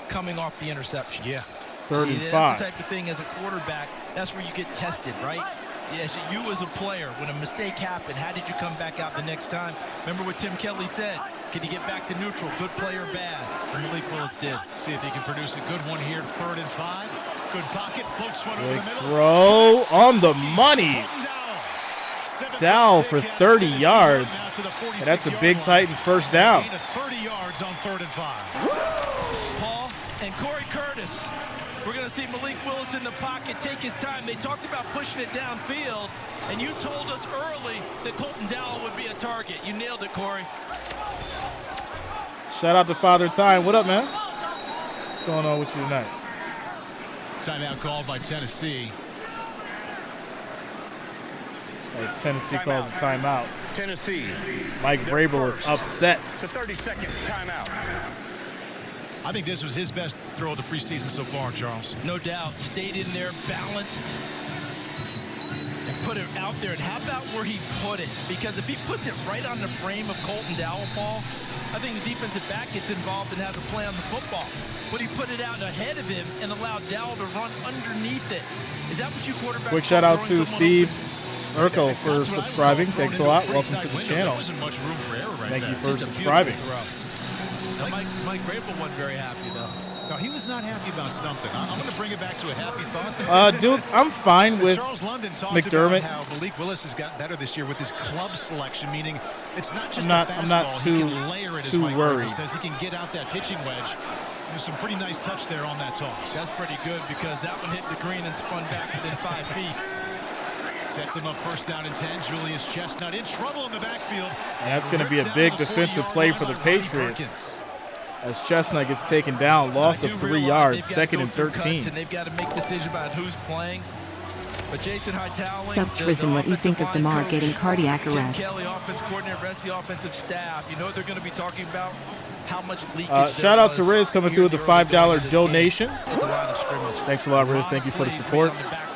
coming off the interception. Yeah. 3rd and 5. That's the type of thing as a quarterback, that's where you get tested, right? Yes, you as a player, when a mistake happened, how did you come back out the next time? Remember what Tim Kelly said? Can you get back to neutral, good play or bad? And Malik Willis did. See if he can produce a good one here, 3rd and 5. Good pocket, floats one over Big the middle. throw on the money. Dowell for 30 yards. And that's a big Titans first down. 30 yards on 3rd and 5. Paul and Corey Curtis. We're going to see Malik Willis in the pocket take his time. They talked about pushing it downfield, and you told us early that Colton Dowell would be a target. You nailed it, Corey. Shout out to Father Time. What up, man? What's going on with you tonight? Timeout called by Tennessee. As Tennessee calls a timeout. Tennessee. Mike Vrabel is upset. It's a 30-second timeout. I think this was his best throw of the preseason so far, Charles. No doubt. Stayed in there, balanced, and put it out there. And how about where he put it? Because if he puts it right on the frame of Colton Dowell, Paul, I think the defensive back gets involved and has a play on the football. But he put it out ahead of him and allowed Dowell to run underneath it. Is that what you quarterbacks? Quick shout out to Steve Urkel for subscribing. Thanks a lot. Welcome to the channel. Thank you for subscribing. Mike Vrabel wasn't very happy, though. No, he was not happy about something. I'm going to bring it back to a happy thought. Dude, I'm fine with Charles London talked McDermott. about how Malik Willis has gotten better this year with his club selection, meaning it's not just I'm not he can layer it, as too Mike worried. says he can get out that pitching wedge. There's some pretty nice touch there on that toss. That's pretty good because that one hit the green and spun back within 5 feet. Sets him up first down and 10. Julius Chestnut in trouble in the backfield. And that's going to be a big defensive play for the Patriots. As Chestnut gets taken down, loss of 3 yards, second and 13. And they've got to make a decision about who's playing. But Jason Hightower, Sup, Jreasn, what you think of DeMar getting cardiac arrest? Tim Kelly, offense coordinator, rest of the offensive staff. You know what they're going to be talking about? How much leakage shout out to Riz coming through with the $5 donation. At the line of scrimmage. Thanks a lot, Riz. Thank you for the support.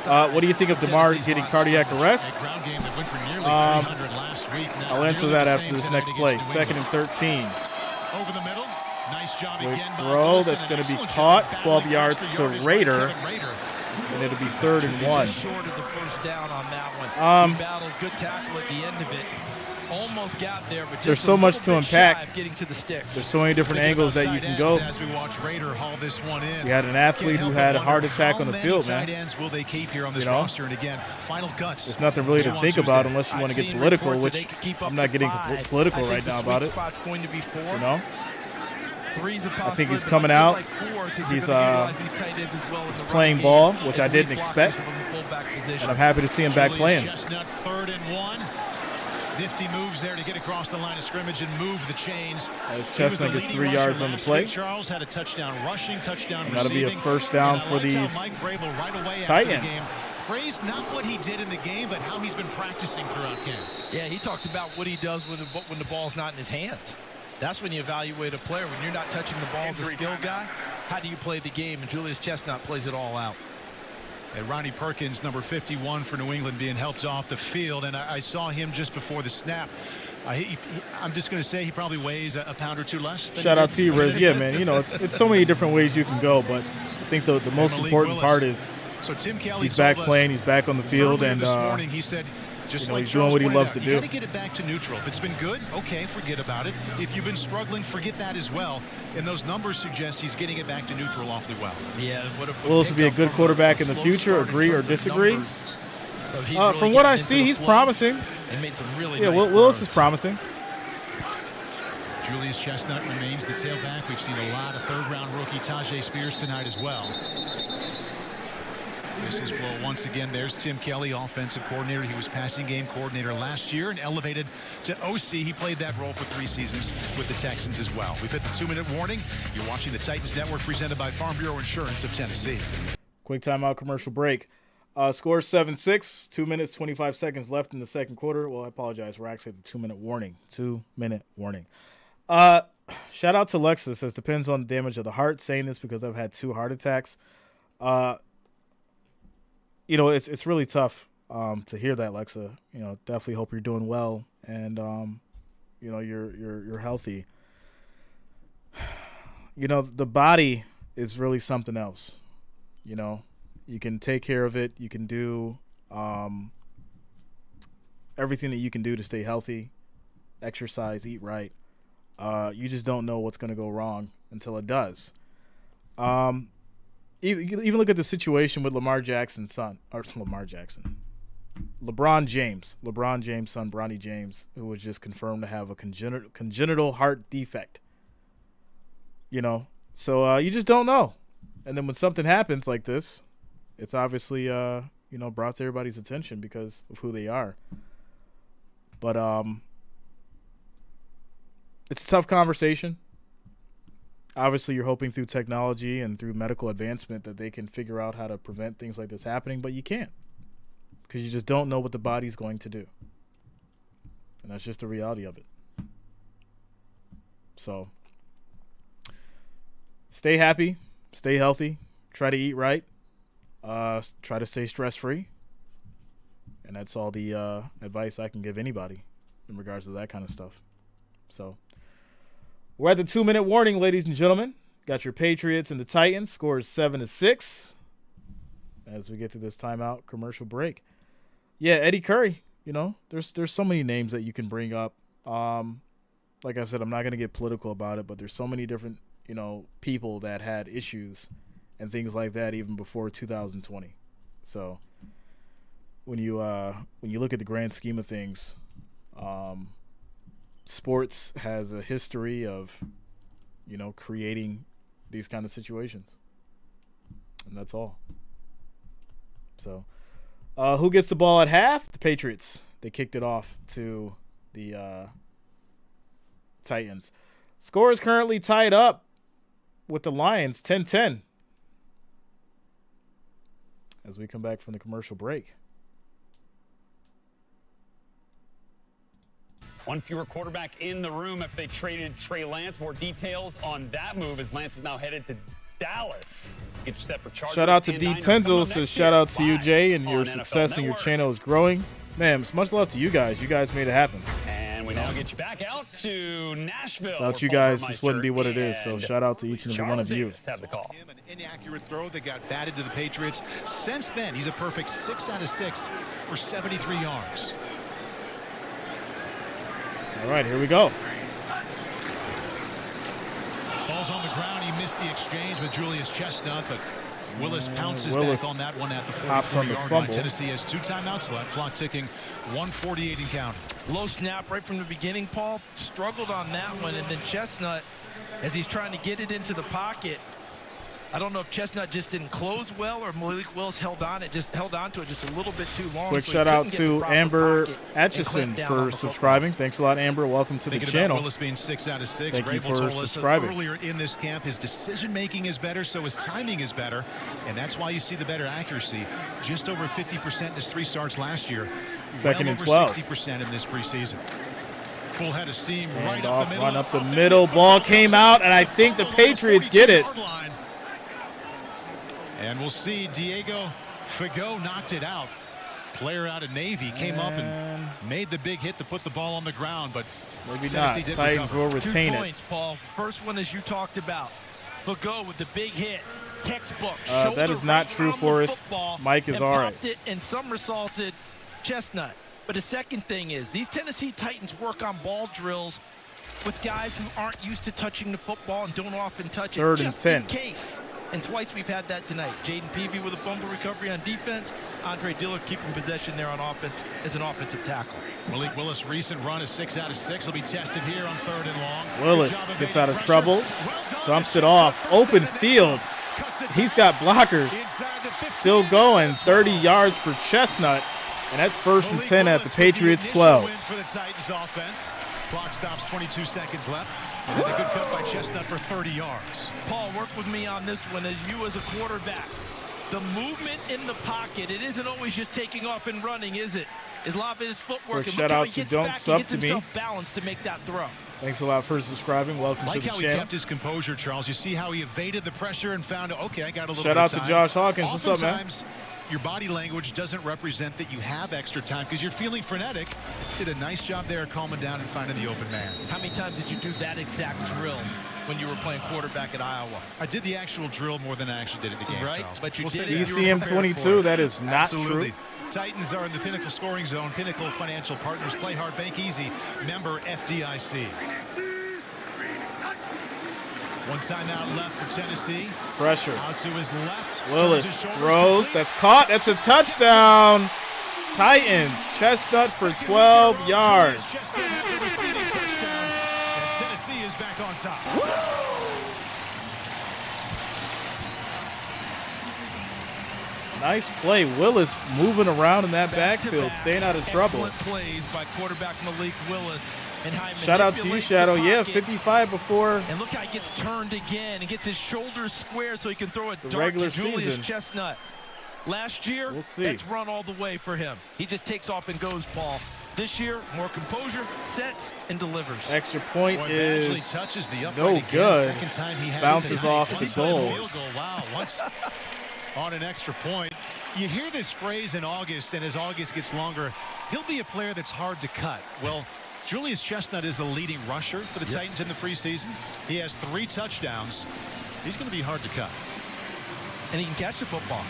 What do you think of DeMar getting cardiac arrest? I'll answer that after this next play. Second and 13. Over the middle. Nice job Quick again. throw that's going to be caught. 12 yards to Raider. And it'll be 3rd and 1. Short of the first down on that one. He battled, good tackle at the end of it. Almost got there, but just there's so much to unpack. Getting to the sticks. There's so many different angles that you can go. As we watch Raider haul this one in. You had an athlete who had a heart attack on the field, man. Tight ends will they keep here on this roster? And again, final cuts. There's nothing really to think about unless you want to get political, which I'm not getting political right now about it. Going to be 4. You know? I think he's possibility, coming out. He's playing ball, which I didn't expect. And I'm happy to see him back playing. Chestnut, 3rd and 1. Nifty moves there to get across the line of scrimmage and move the chains. As Chestnut gets 3 yards on the play. Charles had a touchdown rushing, touchdown receiving. That'll be a first down for these Titans. Praised not what he did in the game, but how he's been practicing throughout camp. Yeah, he talked about what he does when the ball's not in his hands. That's when you evaluate a player. When you're not touching the ball as a skill guy, how do you play the game? And Julius Chestnut plays it all out. And Ronnie Perkins, number 51 for New England, being helped off the field. And I saw him just before the snap. I'm just going to say he probably weighs a pound or two less. Shout out to you, Riz. Yeah, man. You know, it's so many different ways you can go, but I think the most important part is Tim Kelly he's back playing, he's back on the field, and this morning he said, just like he's doing what he loves to do. You got to get it back to neutral. If it's been good, okay, forget about it. If you've been struggling, forget that as well. And those numbers suggest he's getting it back to neutral awfully well. Yeah. Willis will be a good quarterback in the future. Agree or disagree? From what I see, he's promising. And made some really nice Willis is promising. Julius Chestnut remains the tailback. We've seen a lot of third-round rookie Tajay Spears tonight as well. This is well, once again, there's Tim Kelly, offensive coordinator. He was passing game coordinator last year and elevated to OC. He played that role for 3 seasons with the Texans as well. We've hit the 2-minute warning. You're watching the Titans Network presented by Farm Bureau Insurance of Tennessee. Quick timeout commercial break. Score 7-6, 2 minutes, 25 seconds left in the second quarter. Well, I apologize. We're actually at the 2-minute warning. 2-minute warning. Shout out to Lexa. Says depends on the damage of the heart. Saying this because I've had 2 heart attacks. You know, it's really tough to hear that, Lexa. You know, definitely hope you're doing well and you know you're healthy. You know, the body is really something else. You know, you can take care of it. You can do everything that you can do to stay healthy, exercise, eat right. You just don't know what's going to go wrong until it does. Even look at the situation with LeBron James' son, Bronny James, who was just confirmed to have a congenital heart defect. You know, so you just don't know. And then when something happens like this, it's obviously you know, brought to everybody's attention because of who they are. But it's a tough conversation. Obviously, you're hoping through technology and through medical advancement that they can figure out how to prevent things like this happening, but you can't because you just don't know what the body's going to do. And that's just the reality of it. So stay happy, stay healthy, try to eat right, try to stay stress-free. And that's all the advice I can give anybody in regards to that kind of stuff. So We're at the 2-minute warning, ladies and gentlemen. Got your Patriots and the Titans. Score is 7-6. As we get to this timeout commercial break. Yeah, Eddie Curry. You know, there's so many names that you can bring up. Like I said, I'm not going to get political about it, but there's so many different, you know, people that had issues and things like that even before 2020. So when you look at the grand scheme of things, sports has a history of, you know, creating these kind of situations. And that's all. So who gets the ball at half? The Patriots. They kicked it off to the Titans. Score is currently tied up with the Lions, 10-10. As we come back from the commercial break. One fewer quarterback in the room after they traded Trey Lance. More details on that move as Lance is now headed to Dallas. Get you set for Chargers. Shout out to D. Tenzel. Says shout out to you, Jay, and your success and your channel is growing. Man, it's much love to you guys. You guys made it happen. And we now get you back out to Nashville. Without you guys, this wouldn't be what it is. So shout out to each and every one of you. Have the call. An inaccurate throw that got batted to the Patriots. Since then, he's a perfect 6 out of 6 for 73 yards. All right, here we go. Ball's on the ground. He missed the exchange with Julius Chestnut, but Willis pounces back on that one at the 44-yard line. Tennessee has 2 timeouts left. Clock ticking, 1:48 and counting. Low snap right from the beginning, Paul. Struggled on that one, and then Chestnut, as he's trying to get it into the pocket, I don't know if Chestnut just didn't close well or Malik Willis held on to it just a little bit too long. Quick shout out to Amber Atchison for subscribing. Thanks a lot, Amber. Welcome to the channel. Willis being 6 out of 6. Thank you for subscribing. Earlier in this camp, his decision making is better, so his timing is better, and that's why you see the better accuracy. Just over 50% in his 3 starts last year. Second and 12. 12. 60% in this preseason. Full head of steam right off, up the middle. run up the middle. Ball came out, and I think the Patriots get it. And we'll see. Diego Figo knocked it out. Player out of Navy came up and made the big hit to put the ball on the ground, but maybe not. Titans will retain 2 points, Paul. First one, as you talked about, Figo with the big hit. Textbook. That is not true, Forrest. Mike is all right. Popped it and somersaulted Chestnut. But the second thing is, these Tennessee Titans work on ball drills with guys who aren't used to touching the football and don't often touch it. Third and just 10. in case. And twice we've had that tonight. Jaden Peavy with a fumble recovery on defense. Andre Dillard keeping possession there on offense as an offensive tackle. Malik Willis' recent run is 6 out of 6. He'll be tested here on 3rd and long. Willis gets out of trouble, dumps it off. Open field. He's got blockers. Still going. 30 yards for Chestnut. And that's 1st and 10 at the Patriots 12. For the Titans offense. Clock stops, 22 seconds left. And a good cut by Chestnut for 30 yards. Paul, work with me on this one. As you as a quarterback, the movement in the pocket, it isn't always just taking off and running, is it? Is a lot of his footwork. Quick shout out to Don't Sub to Me. Balanced to make that throw. Thanks a lot for subscribing. Welcome to the channel. Like how he kept his composure, Charles. You see how he evaded the pressure and found, okay, I got a little Shout bit out of time. to Josh Hawkins. What's up, man? Oftentimes, your body language doesn't represent that you have extra time because you're feeling frenetic. Did a nice job there calming down and finding the open man. How many times did you do that exact drill when you were playing quarterback at Iowa? I did the actual drill more than I actually did at the game, right? Charles. But you We'll did say it. ECM 22, that is not Absolutely. true. Titans are in the Pinnacle scoring zone. Pinnacle Financial Partners. Play hard, bank easy. Member FDIC. One timeout left for Tennessee. Pressure. Out to his left. Willis throws. That's caught. That's a touchdown. Titans. Chestnut for 12 yards. Chestnut has a receiving touchdown. And Tennessee is back on top. Nice play. Willis moving around in that backfield, staying out of trouble. Excellent plays by quarterback Malik Willis. And how he shout out to you, Shadow. Yeah, 55 before. And look how he gets turned again and gets his shoulders square so he can throw a dart regular to Julius season. Chestnut. Last year, it's run all the way for him. He just takes off and goes, Paul. This year, more composure, sets, and delivers. Extra point is touches the no good. Second time he has bounces off the goal. Wow, once on an extra point. You hear this phrase in August, and as August gets longer, he'll be a player that's hard to cut. Well, Julius Chestnut is the leading rusher for the Titans in the preseason. He has 3 touchdowns. He's going to be hard to cut. And he can catch the football.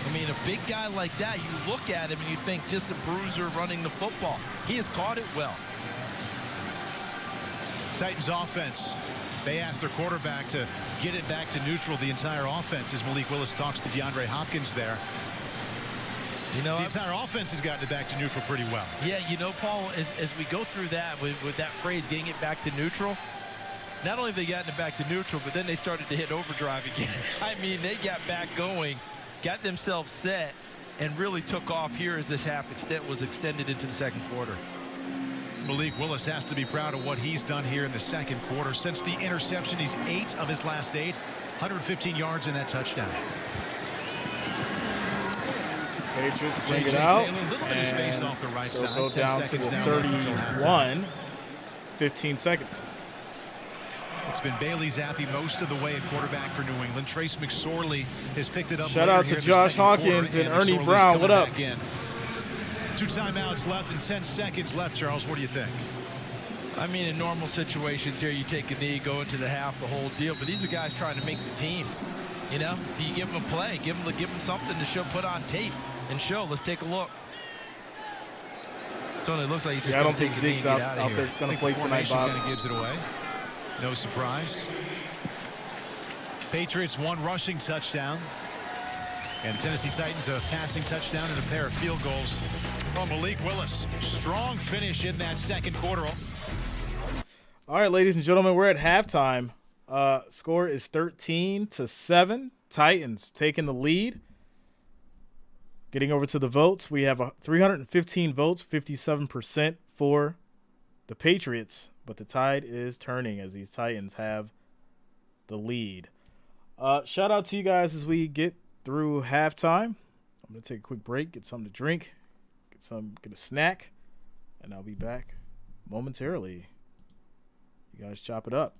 I mean, a big guy like that, you look at him and you think just a bruiser running the football. He has caught it well. Titans offense. They asked their quarterback to get it back to neutral the entire offense as Malik Willis talks to DeAndre Hopkins there. You know, the entire offense has gotten it back to neutral pretty well. Yeah, you know, Paul, as we go through that with that phrase, getting it back to neutral, not only have they gotten it back to neutral, but then they started to hit overdrive again. I mean, they got back going, got themselves set, and really took off here as this half was extended into the second quarter. Malik Willis has to be proud of what he's done here in the second quarter. Since the interception, he's 8 of his last 8, 115 yards in that touchdown. Patriots bring it out, his face off the right side. They'll go down to 31, 15 seconds. It's been Bailey Zappi most of the way at quarterback for New England. Trace McSorley has picked it up. Shout out to Josh Hawkins and Ernie Brown. What up? 2 timeouts left and 10 seconds left, Charles. What do you think? I mean, in normal situations here, you take a knee, go into the half, the whole deal. But these are guys trying to make the team. You know, do you give them a play? Give them something to show, put on tape and show. Let's take a look. So it looks like he's just going to take a knee and get out of here. Going to play tonight, Bob. Kind of gives it away. No surprise. Patriots 1 rushing touchdown. And the Tennessee Titans a passing touchdown and a pair of field goals from Malik Willis. Strong finish in that second quarter. All right, ladies and gentlemen, we're at halftime. Score is 13-7. Titans taking the lead. Getting over to the votes, we have 315 votes, 57% for the Patriots. But the tide is turning as these Titans have the lead. Shout out to you guys as we get through halftime. I'm going to take a quick break, get something to drink, get a snack, and I'll be back momentarily. You guys chop it up.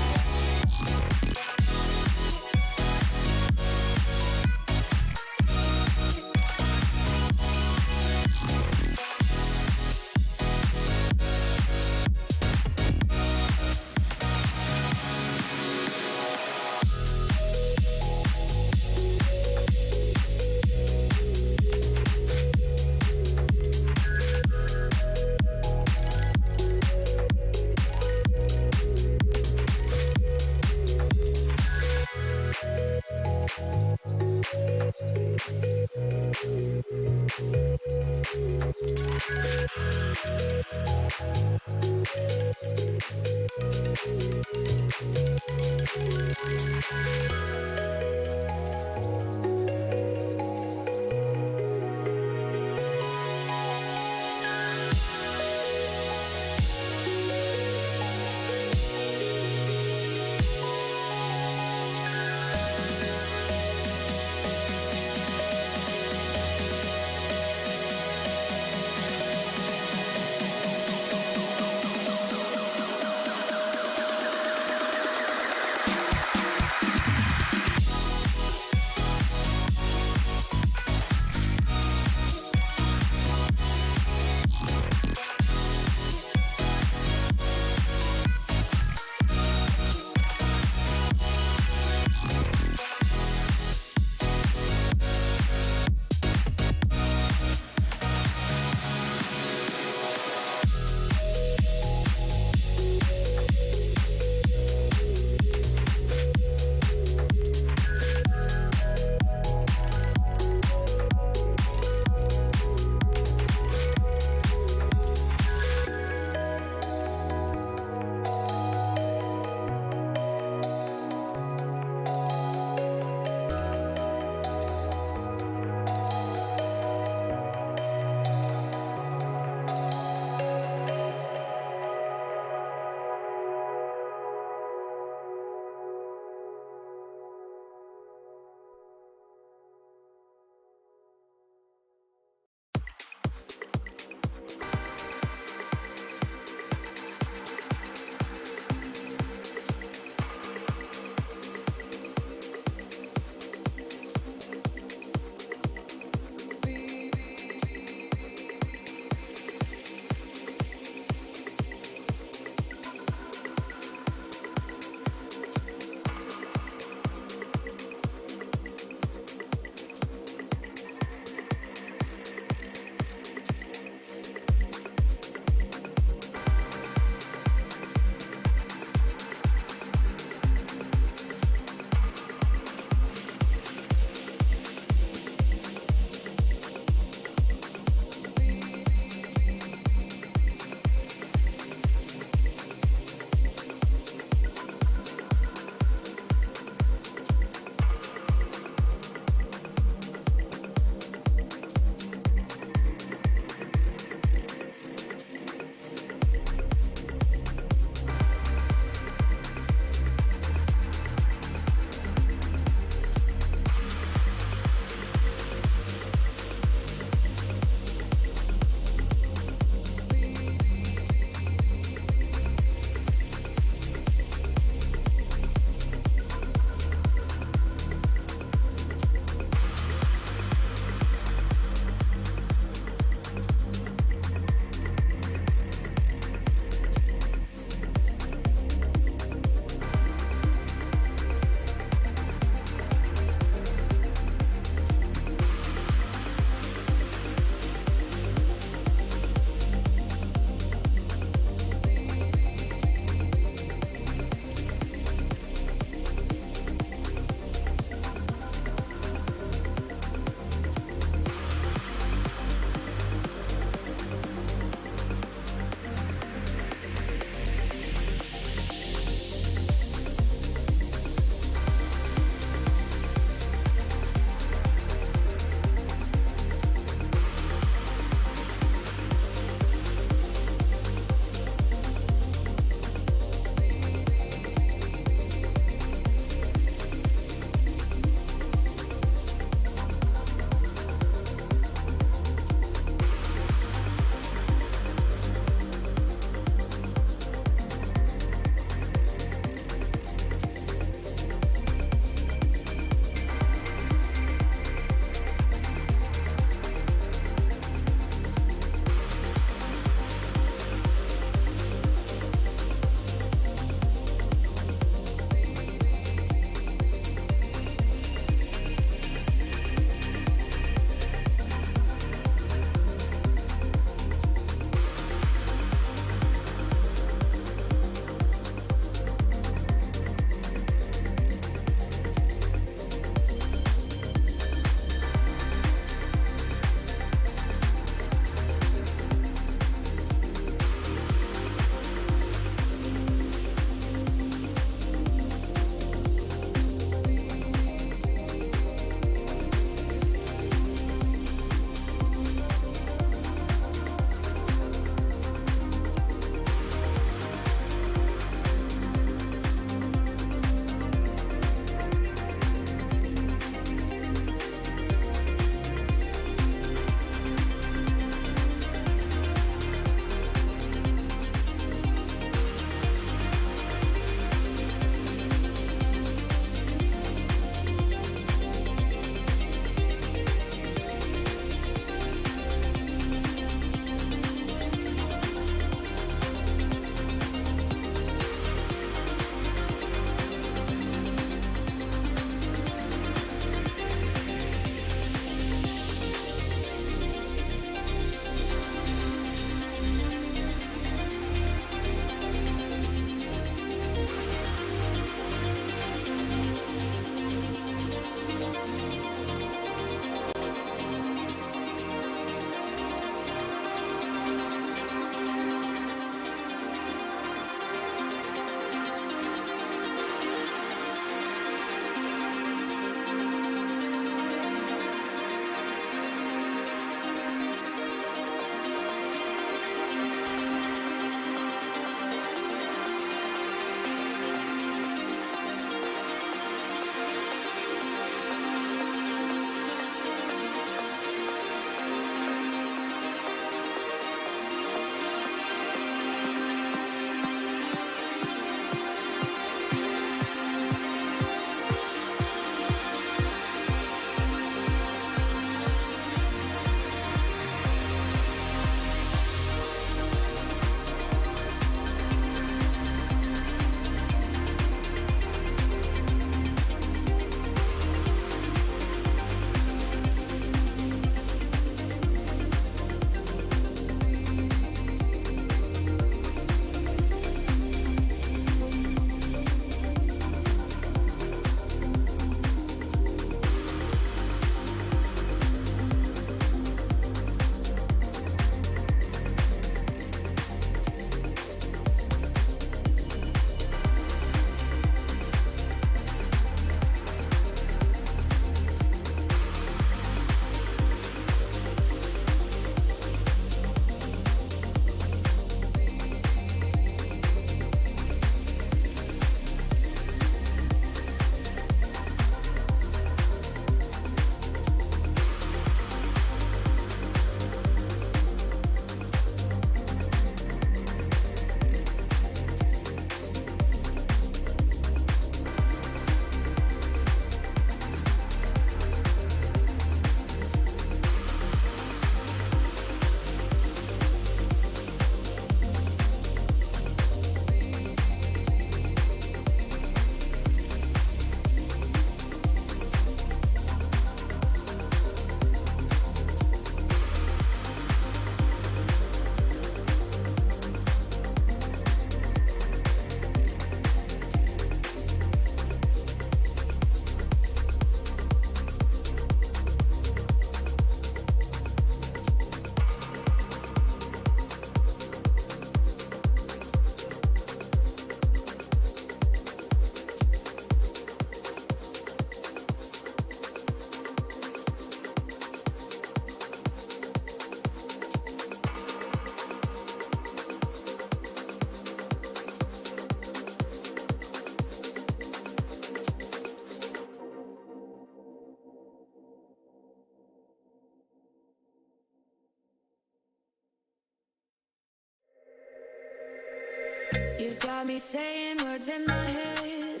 got me saying words in my head,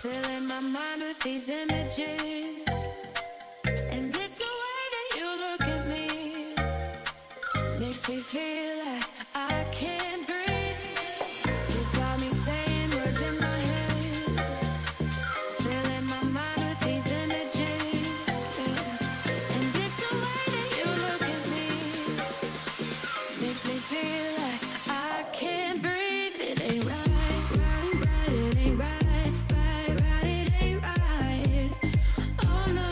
filling my mind with these images. And it's the way that you look at me, makes me feel like I can't breathe. You got me saying words in my head, filling my mind with these images. And it's the way that you look at me, makes me feel like I can't breathe. It ain't right, right, right. It ain't right, right, right. It ain't right. Oh no,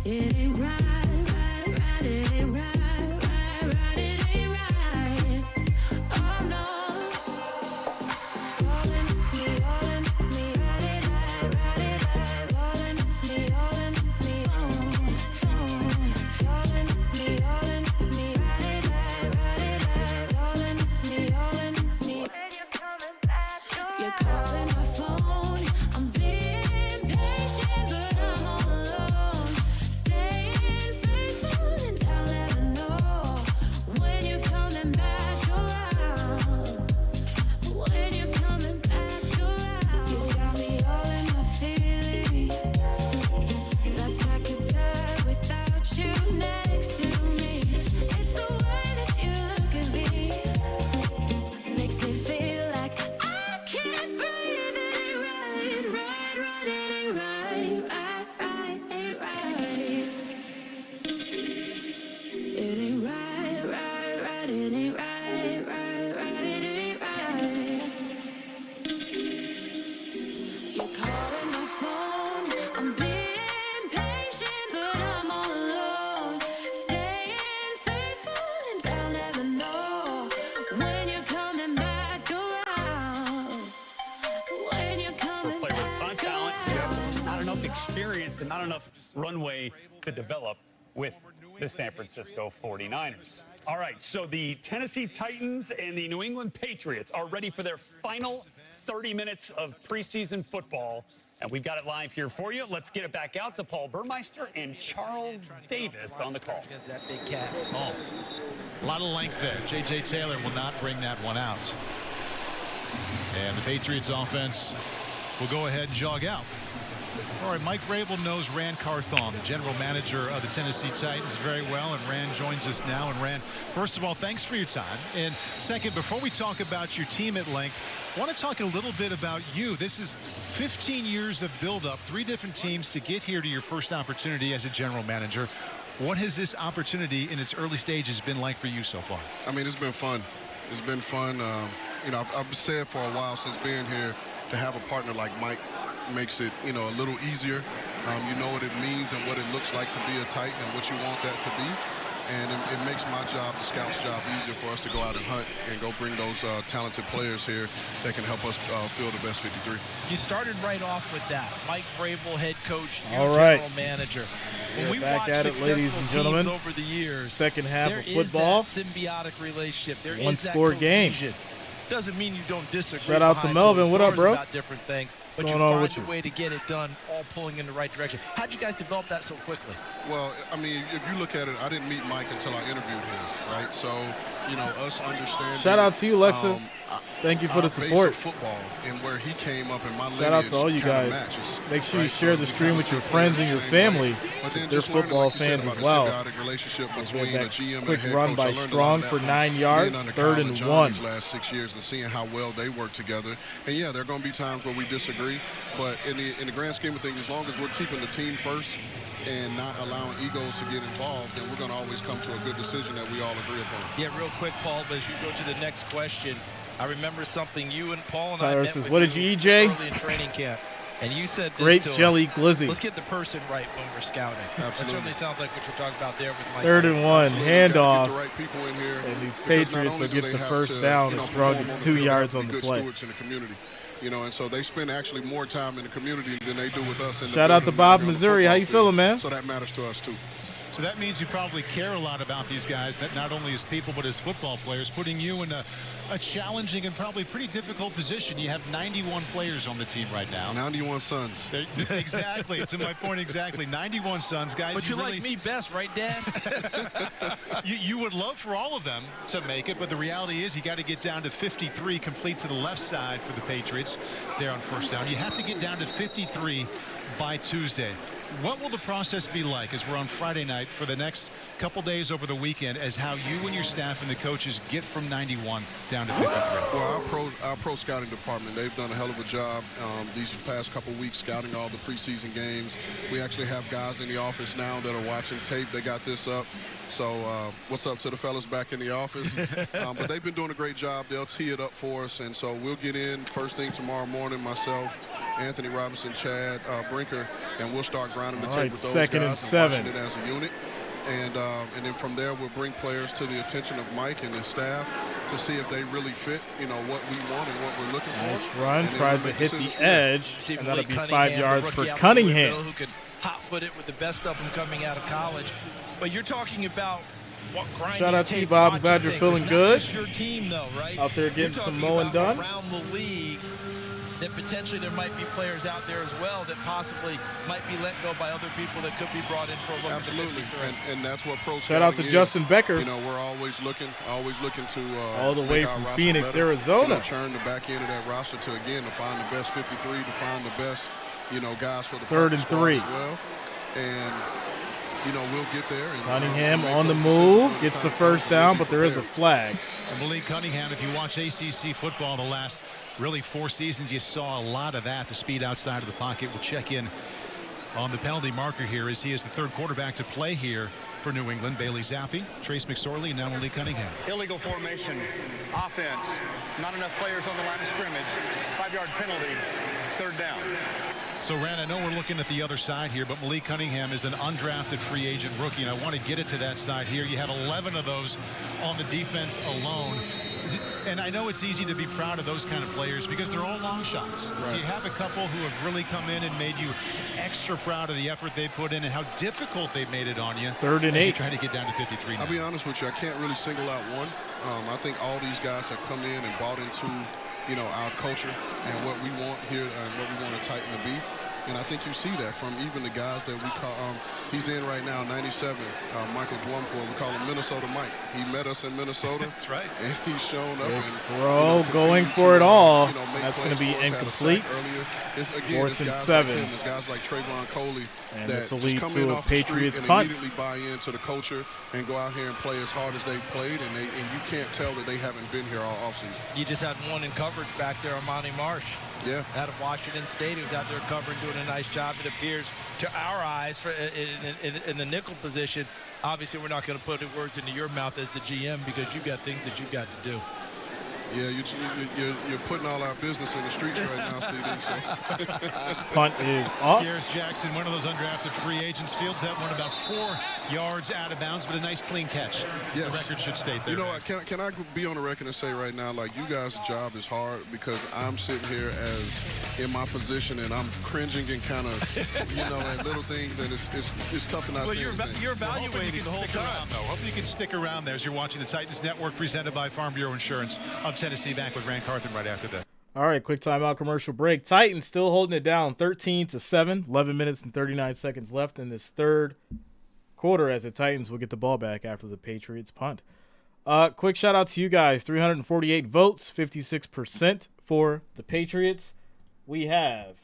it ain't right, right, right. It ain't right, right, right. It ain't right. Oh no. All in me, right it right, all in me, all in me, all in me, right it right, all in me. You're calling my phone. I'm being patient, but I'm all alone. Staying faithful and I'll never know when you're coming back around. When you're coming back around. You got me all in my feelings, like I could die without you next to me. It's the way that you look at me, makes me feel like I can't breathe. It ain't right, right, right. It ain't right, right, ain't right. It ain't right, right, right. It ain't right, right, right. It ain't right. You're calling my phone. I'm being patient, but I'm all alone. Staying faithful and I'll never know when you're coming back around. When you're coming Play with a ton of back talent, around. not enough experience, and not enough runway to develop with the San Francisco 49ers. All right, so the Tennessee Titans and the New England Patriots are ready for their final 30 minutes of preseason football, and we've got it live here for you. Let's get it back out to Paul Burmeister and Charles Davis on the call. Against that big cat. Oh, a lot of length there. J.J. Taylor will not bring that one out. And the Patriots offense will go ahead and jog out. All right, Mike Vrabel knows Rand Carthon, the general manager of the Tennessee Titans, very well, and Rand joins us now. And Rand, first of all, thanks for your time. And second, before we talk about your team at length, I want to talk a little bit about you. This is 15 years of build-up, 3 different teams to get here to your first opportunity as a general manager. What has this opportunity in its early stages been like for you so far? I mean, it's been fun. It's been fun. You know, I've said for a while since being here, to have a partner like Mike makes it, you know, a little easier. You know what it means and what it looks like to be a Titan and what you want that to be. And it makes my job, the scout's job, easier for us to go out and hunt and go bring those talented players here that can help us fill the best 53. You started right off with that. Mike Vrabel, head coach, All your right. general manager. We're When we back watch at it, successful ladies and teams gentlemen. over the years, Second half there of football. is that symbiotic relationship. There One is that score game. cohesion. Doesn't mean you don't disagree. Shout out to behind Melvin. closed What up, doors bro? About different things, but going you on find with a you? way to get it done, all pulling in the right direction. How'd you guys develop that so quickly? Well, I mean, if you look at it, I didn't meet Mike until I interviewed him, right? So, you know, us understanding. Shout out to you, Lexa. Thank you for the support. Base of football and where he came up in my Shout out to all you kinda guys. matches, Make sure you right? share So the we stream kinda with your see friends and players your the same family. way. But then They're just learning, football like you said, fans about as the well. symbiotic relationship We between had a that GM and quick a head run coach. by I learned a lot Strong of that for from 9 being yards, under third Kyle and John 1. these last 6 years and seeing how well they work together. And yeah, there are going to be times where we disagree, but in the grand scheme of things, as long as we're keeping the team first and not allowing egos to get involved, then we're going to always come to a good decision that we all agree upon. Yeah, real quick, Paul, as you go to the next question, I remember something you and Paul and Tyler I met says, with "What did you eat, Jay?" early in training camp. And you said this Grape to jelly us. glizzy. Let's get the person right when we're scouting. Absolutely. That certainly sounds like what you're talking about there with Mike. 3rd and 1, Absolutely. Gotta handoff. get the right people in here, And these because not Patriots only will do get they the have first to, down you know, as Strong perform gets on 2 the field, yards they have on to the be good play. stewards in the community. You know, and so they spend actually more time in the community than they do with us. In the Shout out to building Bob, than on the Missouri. How football you field. feeling, man? So that matters to us too. So that means you probably care a lot about these guys, that not only as people but as football players, putting you in a challenging and probably pretty difficult position. You have 91 players on the team right now. 91 sons. Exactly. To my point, exactly. 91 sons, guys. But you really like me best, right, Dad? you would love for all of them to make it, but the reality is you got to get down to 53 complete to the left side for the Patriots there on first down. You have to get down to 53 by Tuesday. What will the process be like as we're on Friday night for the next couple days over the weekend as how you and your staff and the coaches get from 91 down to 53? Well, our pro scouting department, they've done a hell of a job these past couple weeks scouting all the preseason games. We actually have guys in the office now that are watching tape. They got this up. So what's up to the fellas back in the office? But they've been doing a great job. They'll tee it up for us. And so we'll get in first thing tomorrow morning, myself, Anthony Robinson, Chad Brinker, and we'll start grinding the tape with those second guys and 7. watching it as a unit. And then from there, we'll bring players to the attention of Mike and his staff to see if they really fit, what we want and what we're looking for. Nice run, tries to hit the edge, and that'll be 5 yards for Cunningham. Cunningham. Who could hot-foot it with the best of them coming out of college. But you're talking about what grinding. Shout out to you, tape, Bob. watching Glad you're things. feeling It's good. Not just your team, though, right? Out there getting You're some talking mowing about done. around the league, that potentially there might be players out there as well that possibly might be let go by other people that could be brought in for a look. Absolutely, and that's what pro Shout out to scouting Justin is. Becker. We're always looking to all the make way our from roster Phoenix, better. Arizona. Churn the back end of that roster to find the best 53, to find the best guys for the third and practice 3 squad as well. And we'll get there. And, Cunningham on the move, gets the first down, but there is a flag. And Malik Cunningham, if you watch ACC football the last really 4 seasons, you saw a lot of that. The speed outside of the pocket. Will check in on the penalty marker here as he is the third quarterback to play here for New England. Bailey Zappi, Trace McSorley, and now Malik Cunningham. Illegal formation, offense, not enough players on the line of scrimmage, 5-yard penalty, third down. So, Rand, I know we're looking at the other side here, but Malik Cunningham is an undrafted free agent rookie, and I want to get it to that side here. You have 11 of those on the defense alone. And I know it's easy to be proud of those kind of players because they're all long shots. Right. Do you have a couple who have really come in and made you extra proud of the effort they put in and how difficult they've made it on you? 3rd and 8. Trying to get down to 53 now. I'll be honest with you, I can't really single out one. I think all these guys have come in and bought into our culture and what we want here and what we want to Titan to be. And I think you see that from even the guys that we call, he's in right now, 97, Michael Dwumford. We call him Minnesota Mike. He met us in Minnesota. That's right. And he's shown up. Big and, throw, going for it all. That's going to be for us. incomplete. It's 4th and 7. Like there's guys like Trayvon Coley and that this will just lead come to in a off Patriots the street punt. and immediately buy into the culture and go out here and play as hard as they've played. And you can't tell that they haven't been here all offseason. You just had one in coverage back there on Monty Marsh. Yeah. Out of Washington State, he was out there covering, doing a nice job. It appears to our eyes in the nickel position. Obviously, we're not going to put words into your mouth as the GM because you've got things that you've got to do. Yeah, you're putting all our business in the streets right now, CD. So. Punt is off. Here's Jackson, one of those undrafted free agents, fields that one about 4 yards out of bounds, but a nice clean catch. Yes. The record should state there. Can I be on the record and say right now, like, you guys' job is hard because I'm sitting here as in my position and I'm cringing and kind of, at little things, and it's tough to not say anything. You're evaluating the whole time. Hoping you can stick around there as you're watching the Titans Network presented by Farm Bureau Insurance. I'm Tennessee, back with Rand Carthen right after that. All right, quick timeout, commercial break. Titans still holding it down 13-7. 11 minutes and 39 seconds left in this third quarter as the Titans will get the ball back after the Patriots punt. Quick shout out to you guys. 348 votes, 56% for the Patriots. We have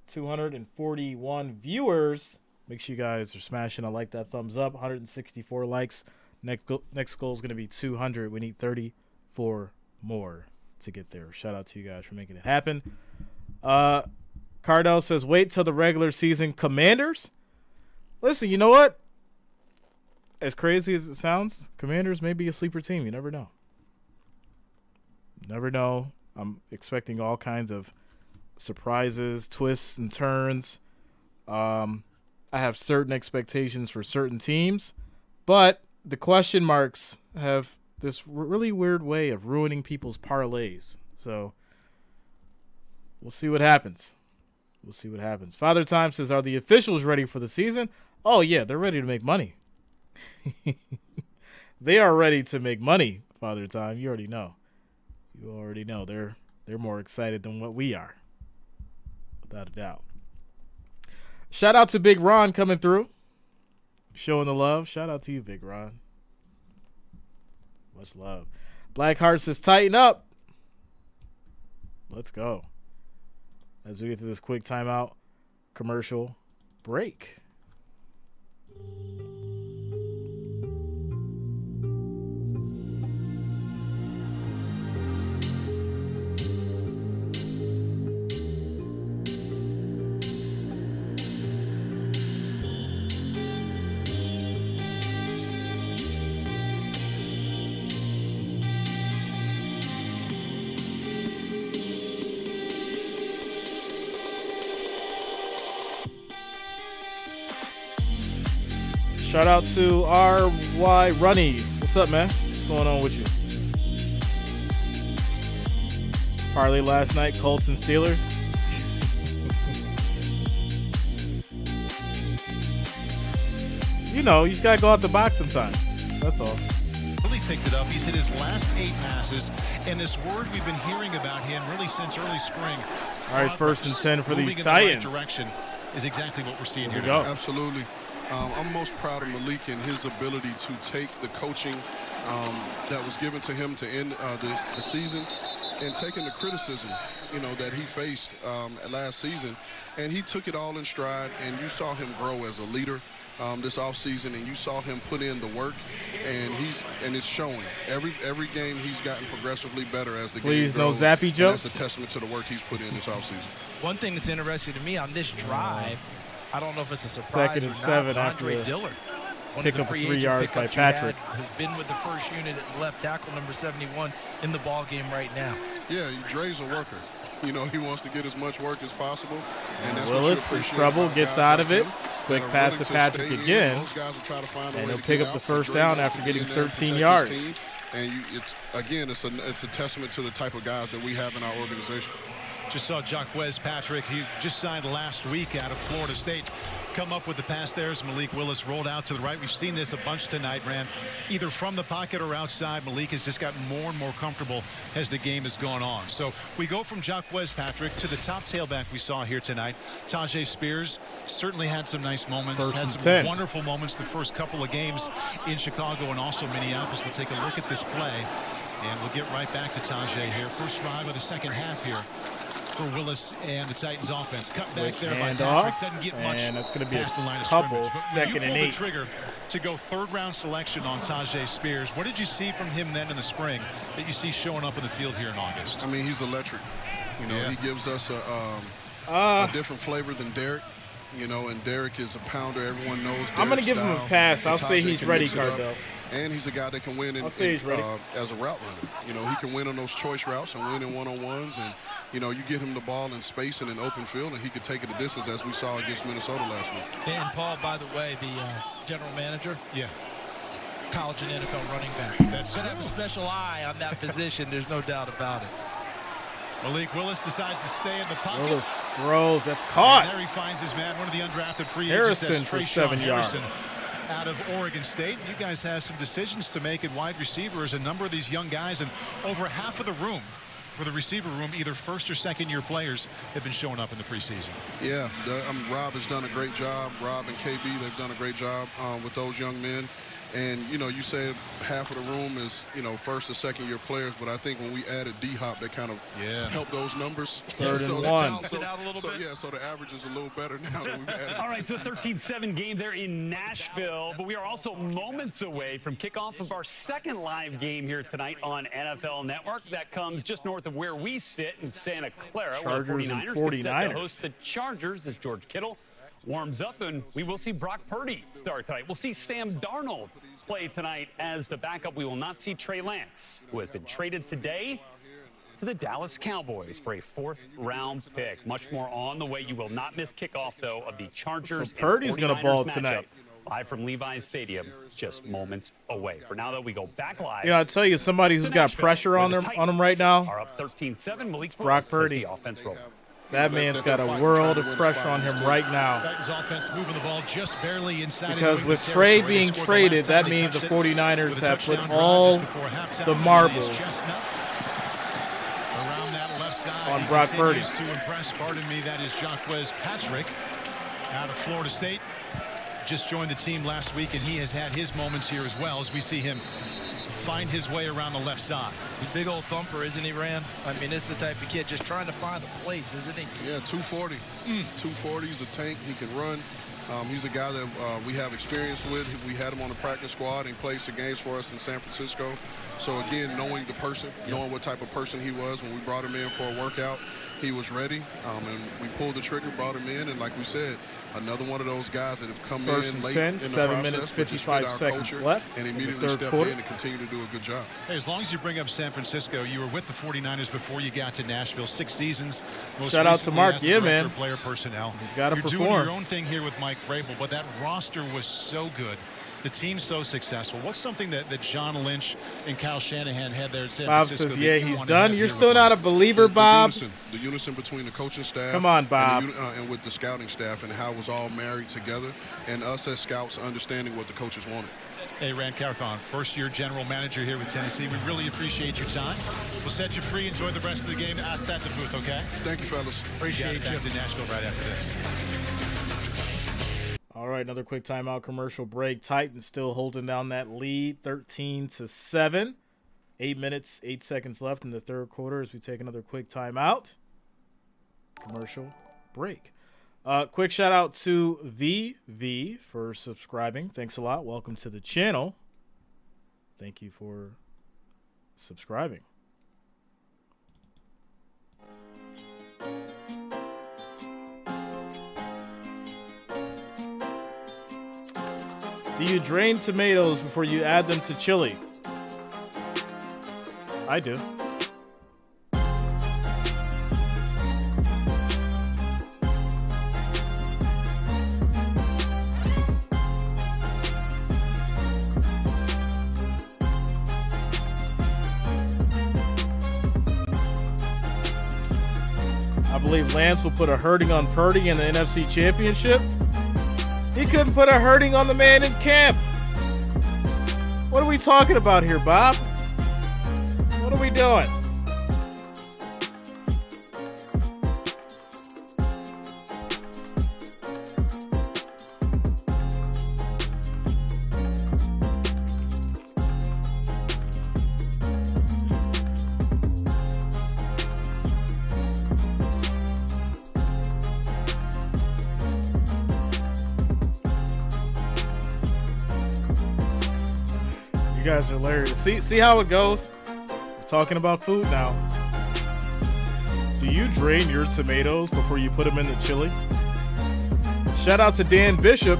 241 viewers. Make sure you guys are smashing. I like that thumbs up. 164 likes. Next goal is going to be 200. We need 34 more to get there. Shout out to you guys for making it happen. Cardell says, wait till the regular season. Commanders? Listen, you know what? As crazy as it sounds, Commanders may be a sleeper team. You never know. Never know. I'm expecting all kinds of surprises, twists, and turns. I have certain expectations for certain teams, but the question marks have this really weird way of ruining people's parlays. So we'll see what happens. Father Time says, are the officials ready for the season? Oh, yeah, they're ready to make money. They are ready to make money, Father Time. You already know. They're more excited than what we are, without a doubt. Shout out to Big Ron coming through, showing the love. Shout out to you, Big Ron. Much love. Blackheart says, tighten up. Let's go. As we get to this quick timeout commercial break. Shout out to R.Y. Runny. What's up, man? What's going on with you? Parlay last night, Colts and Steelers. You know, you just got to go out the box sometimes. That's all. Really picked it up. He's hit his last 8 passes, and this word we've been hearing about him really since early spring. All right, 1st and 10 for these Titans. The right direction is exactly what we're seeing here. Absolutely. I'm most proud of Malik and his ability to take the coaching that was given to him to end the season and taking the criticism, that he faced last season. And he took it all in stride, and you saw him grow as a leader this offseason, and you saw him put in the work, and it's showing. Every game he's gotten progressively better as the game grows. Please, no zappy jokes. That's a testament to the work he's put in this offseason. One thing that's interesting to me on this drive, I don't know if it's a surprise 2nd and or 7 not, after Andre Dillard, one pick of the up free 3 agent yards by pickups you had, Patrick. has been with the first unit at left tackle, number 71, in the ball game right now. Yeah, Dre's a worker. He wants to get as much work as possible. And that's Willis what you in appreciate trouble, about gets guys out like of it. him Quick that are pass willing to Patrick stay in. again. Those guys will try to find a And way he'll to pick get up the out, first but Dre down wants after to be getting in there and 13 protect yards. his team. And it's a testament to the type of guys that we have in our organization. Just saw Jreasn Patrick, he just signed last week out of Florida State, come up with the pass there as Malik Willis rolled out to the right. We've seen this a bunch tonight, ran either from the pocket or outside. Malik has just gotten more and more comfortable as the game has gone on. So we go from Jreasn Patrick to the top tailback we saw here tonight. Tyjae Spears certainly had some nice moments, had some wonderful moments the first couple of games in Chicago and also Minneapolis. We'll take a look at this play, and we'll get right back to Tyjae here. First drive of the second half here for Willis and the Titans offense. Cut back there by Patrick. Doesn't get much and it's going to be past the line of couple, scrimmage. But when you 2nd and pull 8. the trigger to go 3rd round selection on Tyjae Spears, what did you see from him then in the spring that you see showing up in the field here in August? I mean, he's electric. He gives us a different flavor than Derek. And Derek is a pounder. Everyone knows Derek's I'm going to give him a pass. I'll say he's ready, Cardell. And he's a guy that can win as a route runner. He can win on those choice routes and win in one-on-ones. And, you get him the ball in space and in open field, and he could take it a distance as we saw against Minnesota last week. And Paul, by the way, the general manager, college and NFL running back. That's going to have a special eye on that position. There's no doubt about it. Malik Willis decides to stay in the pocket. Willis throws. That's caught. And there he finds his man, one of the undrafted free Harrison agents. for 7 yards. Out of Oregon State. You guys have some decisions to make at wide receiver as a number of these young guys, and over half of the room for the receiver room, either 1st or 2nd year players have been showing up in the preseason. Yeah, Rob has done a great job. Rob and KB, they've done a great job with those young men. And, you said half of the room is, 1st or 2nd year players, but I think when we added D-Hop, that kind of helped those numbers. 3rd and 1. So the average is a little better now that we've added. All right, so a 13-7 game there in Nashville, but we are also moments away from kickoff of our 2nd live game here tonight on NFL Network. That comes just north of where we sit in Santa Clara, where the 49ers get set to host the Chargers as George Kittle warms up, and we will see Brock Purdy start tonight. We'll see Sam Darnold play tonight as the backup. We will not see Trey Lance, who has been traded today to the Dallas Cowboys for a 4th round pick. Much more on the way. You will not miss kickoff, though, of the Chargers so Purdy's going to ball tonight. Live from Levi's Stadium, just moments away. For now, though, we go back live. I'll tell you, somebody who's got pressure on him right now. Are up 13-7. Malik's Brock Purdy. the offense roll. That man's got a world of pressure on him right now. Titans offense moving the ball just barely inside. Because with Trey being traded, that means the 49ers have put all the marbles on Brock Purdy. To impress, pardon me, that is Jreasn Patrick out of Florida State. Just joined the team last week, and he has had his moments here as well as we see him find his way around the left side. He's a big old thumper, isn't he, Rand? I mean, it's the type of kid just trying to find a place, isn't he? Yeah, 240. 240. He's a tank. He can run. He's a guy that we have experience with. We had him on the practice squad and played some games for us in San Francisco. So, again, knowing the person, knowing what type of person he was when we brought him in for a workout, he was ready. And we pulled the trigger, brought him in, and like we said, another one of those guys that have come First in and late 10, in the 7 process, minutes, but just 55 fit our seconds culture left and in the immediately third stepped quarter. in and continue to do a good job. Hey, as long as you bring up San Francisco, you were with the 49ers before you got to Nashville. 6 seasons. Most Shout out to recently Mark. as the Yeah, director man. of player personnel. He's got to You're perform. doing your own thing here with Mike Vrabel, but that roster was so good. The team's so successful. What's something that John Lynch and Kyle Shanahan had there at San Bob Francisco? says, that yeah, you he's wanna done. have You're here still with not a Mike? believer, Bob. The unison between the coaching staff. Come on, Bob. And with the scouting staff and how it was all married together, and us as scouts understanding what the coaches wanted. Hey, Rand Carthon, first-year general manager here with Tennessee. We really appreciate your time. We'll set you free. Enjoy the rest of the game outside the booth, okay? Thank you, fellas. Appreciate you. Back to Nashville right after this. All right, another quick timeout commercial break. Titans still holding down that lead, 13-7. 8 minutes, 8 seconds left in the third quarter as we take another quick timeout. Commercial break. Quick shout out to VV for subscribing. Thanks a lot. Welcome to the channel. Thank you for subscribing. Do you drain tomatoes before you add them to chili? I do. I believe Lance will put a hurting on Purdy in the NFC Championship. He couldn't put a hurting on the man in camp. What are we talking about here, Bob? What are we doing? You guys are hilarious. See how it goes? We're talking about food now. Do you drain your tomatoes before you put them in the chili? Shout out to Dan Bishop.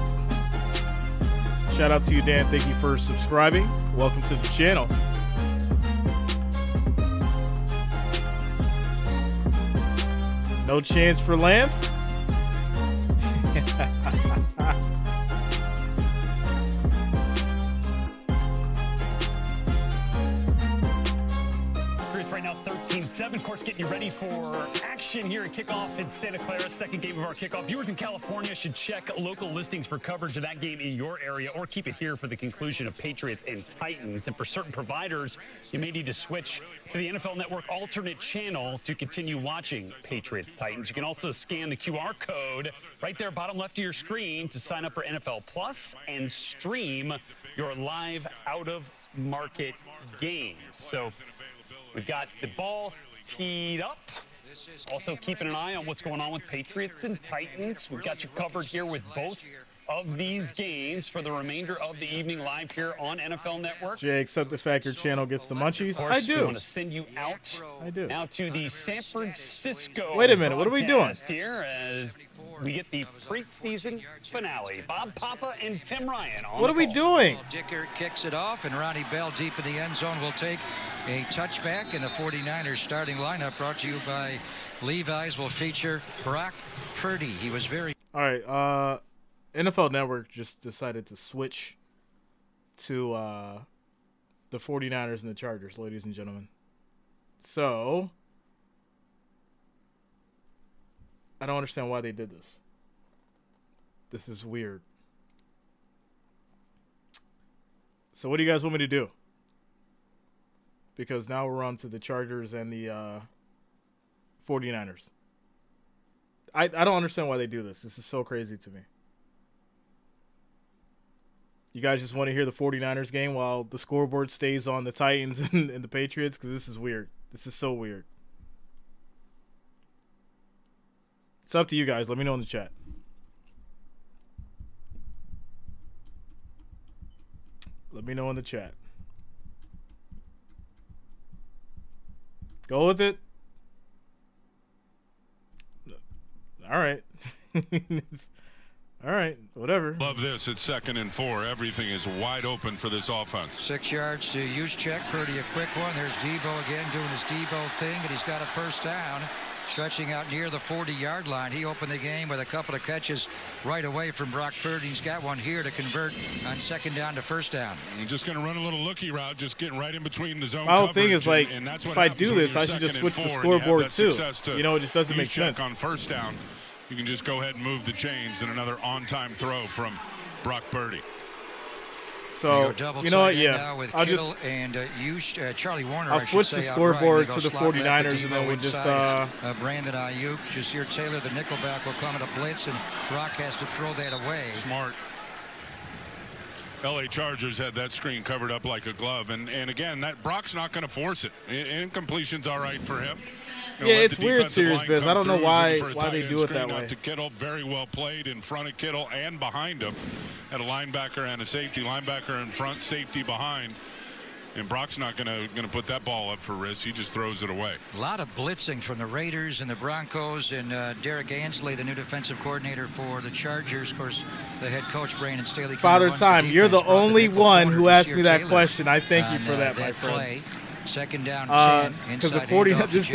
Shout out to you, Dan. Thank you for subscribing. Welcome to the channel. No chance for Lance? Right now, 13-7. Of course, getting you ready for action here at kickoff in Santa Clara. Second game of our kickoff. Viewers in California should check local listings for coverage of that game in your area, or keep it here for the conclusion of Patriots and Titans. And for certain providers, you may need to switch to the NFL Network alternate channel to continue watching Patriots Titans. You can also scan the QR code right there, bottom left of your screen, to sign up for NFL Plus and stream your live out-of-market games. So we've got the ball teed up. Also keeping an eye on what's going on with Patriots and Titans. We've got you covered here with both of these games for the remainder of the evening live here on NFL Network. Jay, accept the fact your channel gets the munchies? Of course, I do. We want to send you out. I do. Now to the San Francisco. Wait a minute, what are we doing? broadcast here as we get the preseason finale. Bob Papa and Tim Ryan on What are we doing? Dicker kicks it off, and Ronnie Bell deep in the end zone will take a touchback, and the 49ers starting lineup brought to you by Levi's will feature Brock Purdy. He was very... All right, NFL Network just decided to switch to the 49ers and the Chargers, ladies and gentlemen. So I don't understand why they did this. This is weird. So what do you guys want me to do? Because now we're on to the Chargers and the 49ers. I don't understand why they do this. This is so crazy to me. You guys just want to hear the 49ers game while the scoreboard stays on the Titans and the Patriots? Because this is weird. This is so weird. It's up to you guys. Let me know in the chat. Let me know in the chat. Go with it. All right. All right, whatever. Love this. It's 2nd and 4. Everything is wide open for this offense. 6 yards to Juszczyk. Purdy a quick one. There's Debo again doing his Debo thing, and he's got a first down. Stretching out near the 40-yard line. He opened the game with a couple of catches right away from Brock Purdy. He's got one here to convert on 2nd down to 1st down. I'm just going to run a little lookie route, just getting right in between the zone. My whole thing is like, if I do this, I should just switch the scoreboard too. You know, it just doesn't make sense. On 1st down, you can just go ahead and move the chains, and another on-time throw from Brock Purdy. So, you know what, yeah, I'll just and Charlie Warner. I'll switch the scoreboard to the 49ers, and then we'll just Brandon Ayuk, Jazir Taylor, the nickelback will come at a blitz, and Brock has to throw that away. Smart. LA Chargers had that screen covered up like a glove, and again, that Brock's not going to force it. Incompletion's all right for him. Yeah, it's weird, Serious Biz. I don't know why they do it that way. To Kittle, very well played in front of Kittle and behind him. Had a linebacker and a safety. Linebacker in front, safety behind. And Brock's not going to put that ball up for risk. He just throws it away. A lot of blitzing from the Raiders and the Broncos, and Derek Ansley, the new defensive coordinator for the Chargers. Of course, the head coach, Brandon Staley. Father Time, you're the only one who asked me that question. I thank you for that, my friend. 2nd down 10. Because the 49ers,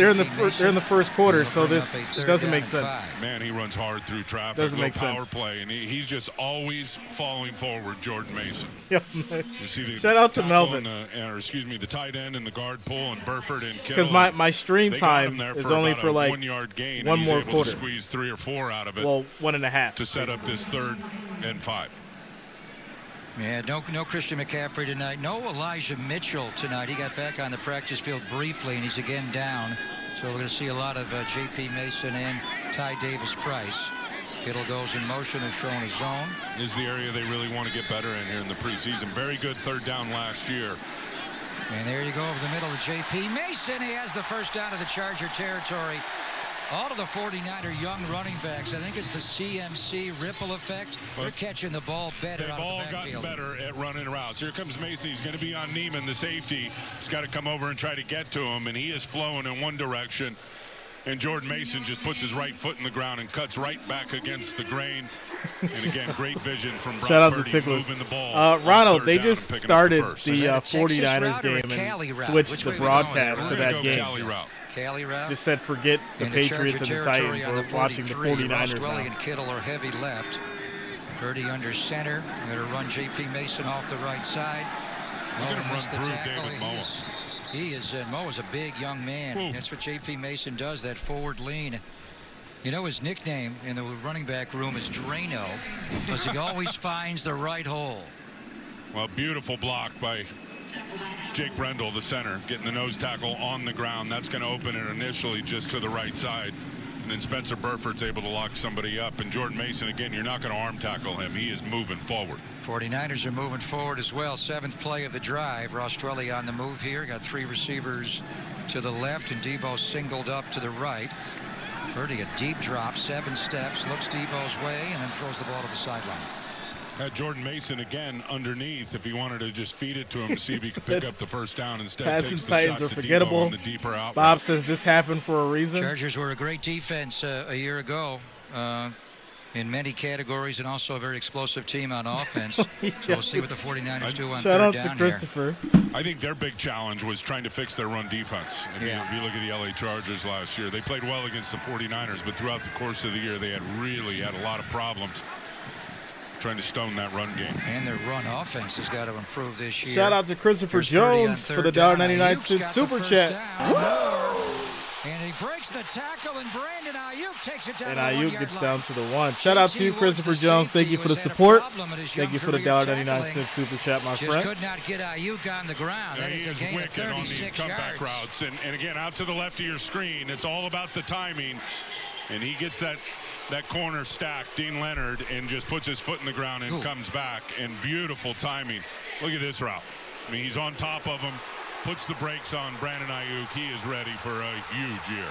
they're in the first quarter, so this it doesn't make sense. Man, he runs hard through traffic. Doesn't make power sense. Play, and he's just always falling forward. Jordan Mason. Yep. You see the Shout out to Melvin. The tight end and the guard pull and Burford and Kittle. Because my stream time is only for like 1 yard gain. One more able quarter. To squeeze 3 or 4 out of it. Well, 1.5 to set up this 3rd and 5. Yeah, no Christian McCaffrey tonight. No Elijah Mitchell tonight. He got back on the practice field briefly, and he's again down. So we're going to see a lot of J.P. Mason and Ty Davis-Price. Kittle goes in motion. They're showing his zone. This is the area they really want to get better in here in the preseason. Very good 3rd down last year. And there you go over the middle of J.P. Mason. He has the first down of the Charger territory. All of the 49er young running backs, I think it's the CMC ripple effect. They're catching the ball better. They've all gotten better at running routes. Here comes Mason. He's going to be on Neiman, the safety. He's got to come over and try to get to him, and he is flowing in one direction. And Jordan Mason just puts his right foot in the ground and cuts right back against the grain. And again, great vision from Brock Shout out Purdy to Ticklers. moving the ball. Ronald, they just started the 49ers game and switched the broadcast to that game. Cali route. Just said forget the Patriots and the Titans. We're watching the 49ers now. and Kittle are heavy left. Purdy under center. Going to run J.P. Mason off the right side. Look at him run through David Moa. He is, Moa's a big young man. Ooh. That's what J.P. Mason does, that forward lean. You know, his nickname in the running back room is Drano, because he always finds the right hole. Well, beautiful block by Jake Brendel, the center, getting the nose tackle on the ground. That's going to open it initially just to the right side. And then Spencer Burford's able to lock somebody up. And Jordan Mason, again, you're not going to arm tackle him. He is moving forward. 49ers are moving forward as well. 7th play of the drive. Ross Dwelly on the move here. Got 3 receivers to the left, and Debo singled up to the right. Purdy a deep drop, 7 steps, looks Debo's way, and then throws the ball to the sideline. Jordan Mason again underneath if he wanted to just feed it to him to see if he could pick up the first down. Instead Passing takes the Titans shot are to forgettable. Debo on the deeper out. Bob says this happened for a reason. Chargers were a great defense a year ago in many categories, and also a very explosive team on offense. Yes. So we'll see what the 49ers do on Shout third out down to Christopher. I think their big challenge was trying to fix their run defense. If you look at the LA Chargers last year, they played well against the 49ers, but throughout the course of the year, they had a lot of problems trying to stone that run game. And their run offense has got to improve this year. Shout out to Christopher Jones for the $1.99 super chat. And he breaks the tackle, and Brandon Ayuk takes it down And to the Ayuk 1-yard gets line. down to the 1. Shout out to you, Christopher Jones. Thank you for the support. Thank you for the $1.99 super chat, my Just friend. could not get Ayuk on the ground. Yeah, That he is is a gain of wicked on these 36 comeback yards. routes. And again, out to the left of your screen, it's all about the timing. And he gets that corner stacked, Dean Leonard, and just puts his foot in the ground and comes back. And beautiful timing. Look at this route. I mean, he's on top of him, puts the brakes on Brandon Ayuk. He is ready for a huge year.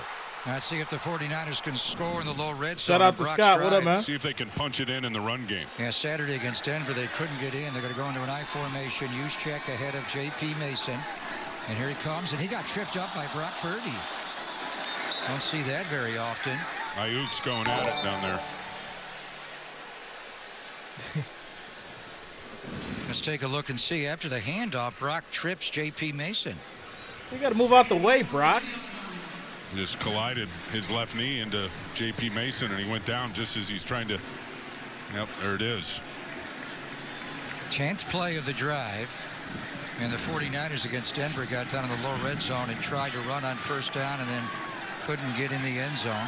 Let's see if the 49ers can score in the low red zone. Shout out to Scott. What up, man? See if they can punch it in the run game. Yeah, Saturday against Denver, they couldn't get in. They're going to go into an I formation. Use check ahead of J.P. Mason. And here he comes, and he got tripped up by Brock Purdy. Don't see that very often. Ayuk's going at it down there. Let's take a look and see. After the handoff, Brock trips J.P. Mason. You got to move out the way, Brock. Just collided his left knee into J.P. Mason, and he went down just as he's trying to. Yep, there it is. Chance play of the drive. And the 49ers against Denver got down in the low red zone and tried to run on first down and then couldn't get in the end zone.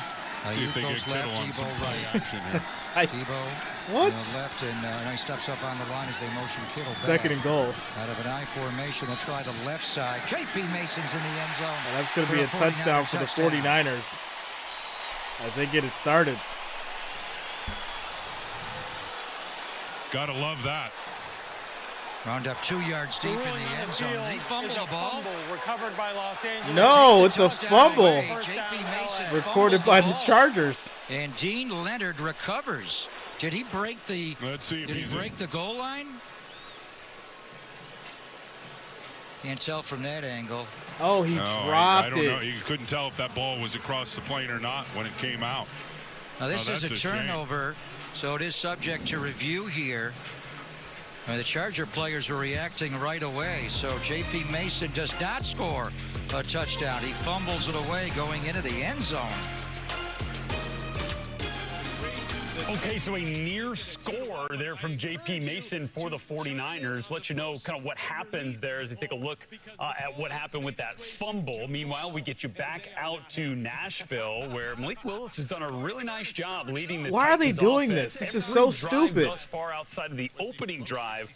See if they goes get left, Kittle on Debo some play right. action here. Debo What? Left, and now he steps up on the line as they motion Kittle back. Second and goal. Out of an I formation, they'll try the left side. J.P. Mason's in the end zone. And that's going to be a touchdown for the 49ers as they get it started. Gotta love that. Round up 2 yards deep in the end zone. They fumble the ball. Recovered by Los Angeles. No, it's a fumble recorded by the Chargers. And Dean Leonard recovers. Did he break the? Let's see if did he break the goal line? Can't tell from that angle. Oh, he dropped I don't it. know. You couldn't tell if that ball was across the plane or not when it came out. Now this is a shame. turnover, so it is subject to review here. The Charger players were reacting right away, so J.P. Mason does not score a touchdown. He fumbles it away going into the end zone. Okay, so a near score there from J.P. Mason for the 49ers. Let you know kind of what happens there as they take a look at what happened with that fumble. Meanwhile, we get you back out to Nashville, where Malik Willis has done a really nice job leading the Why are they Titans doing offense. this? This is Every so drive stupid. Thus far outside of the opening drive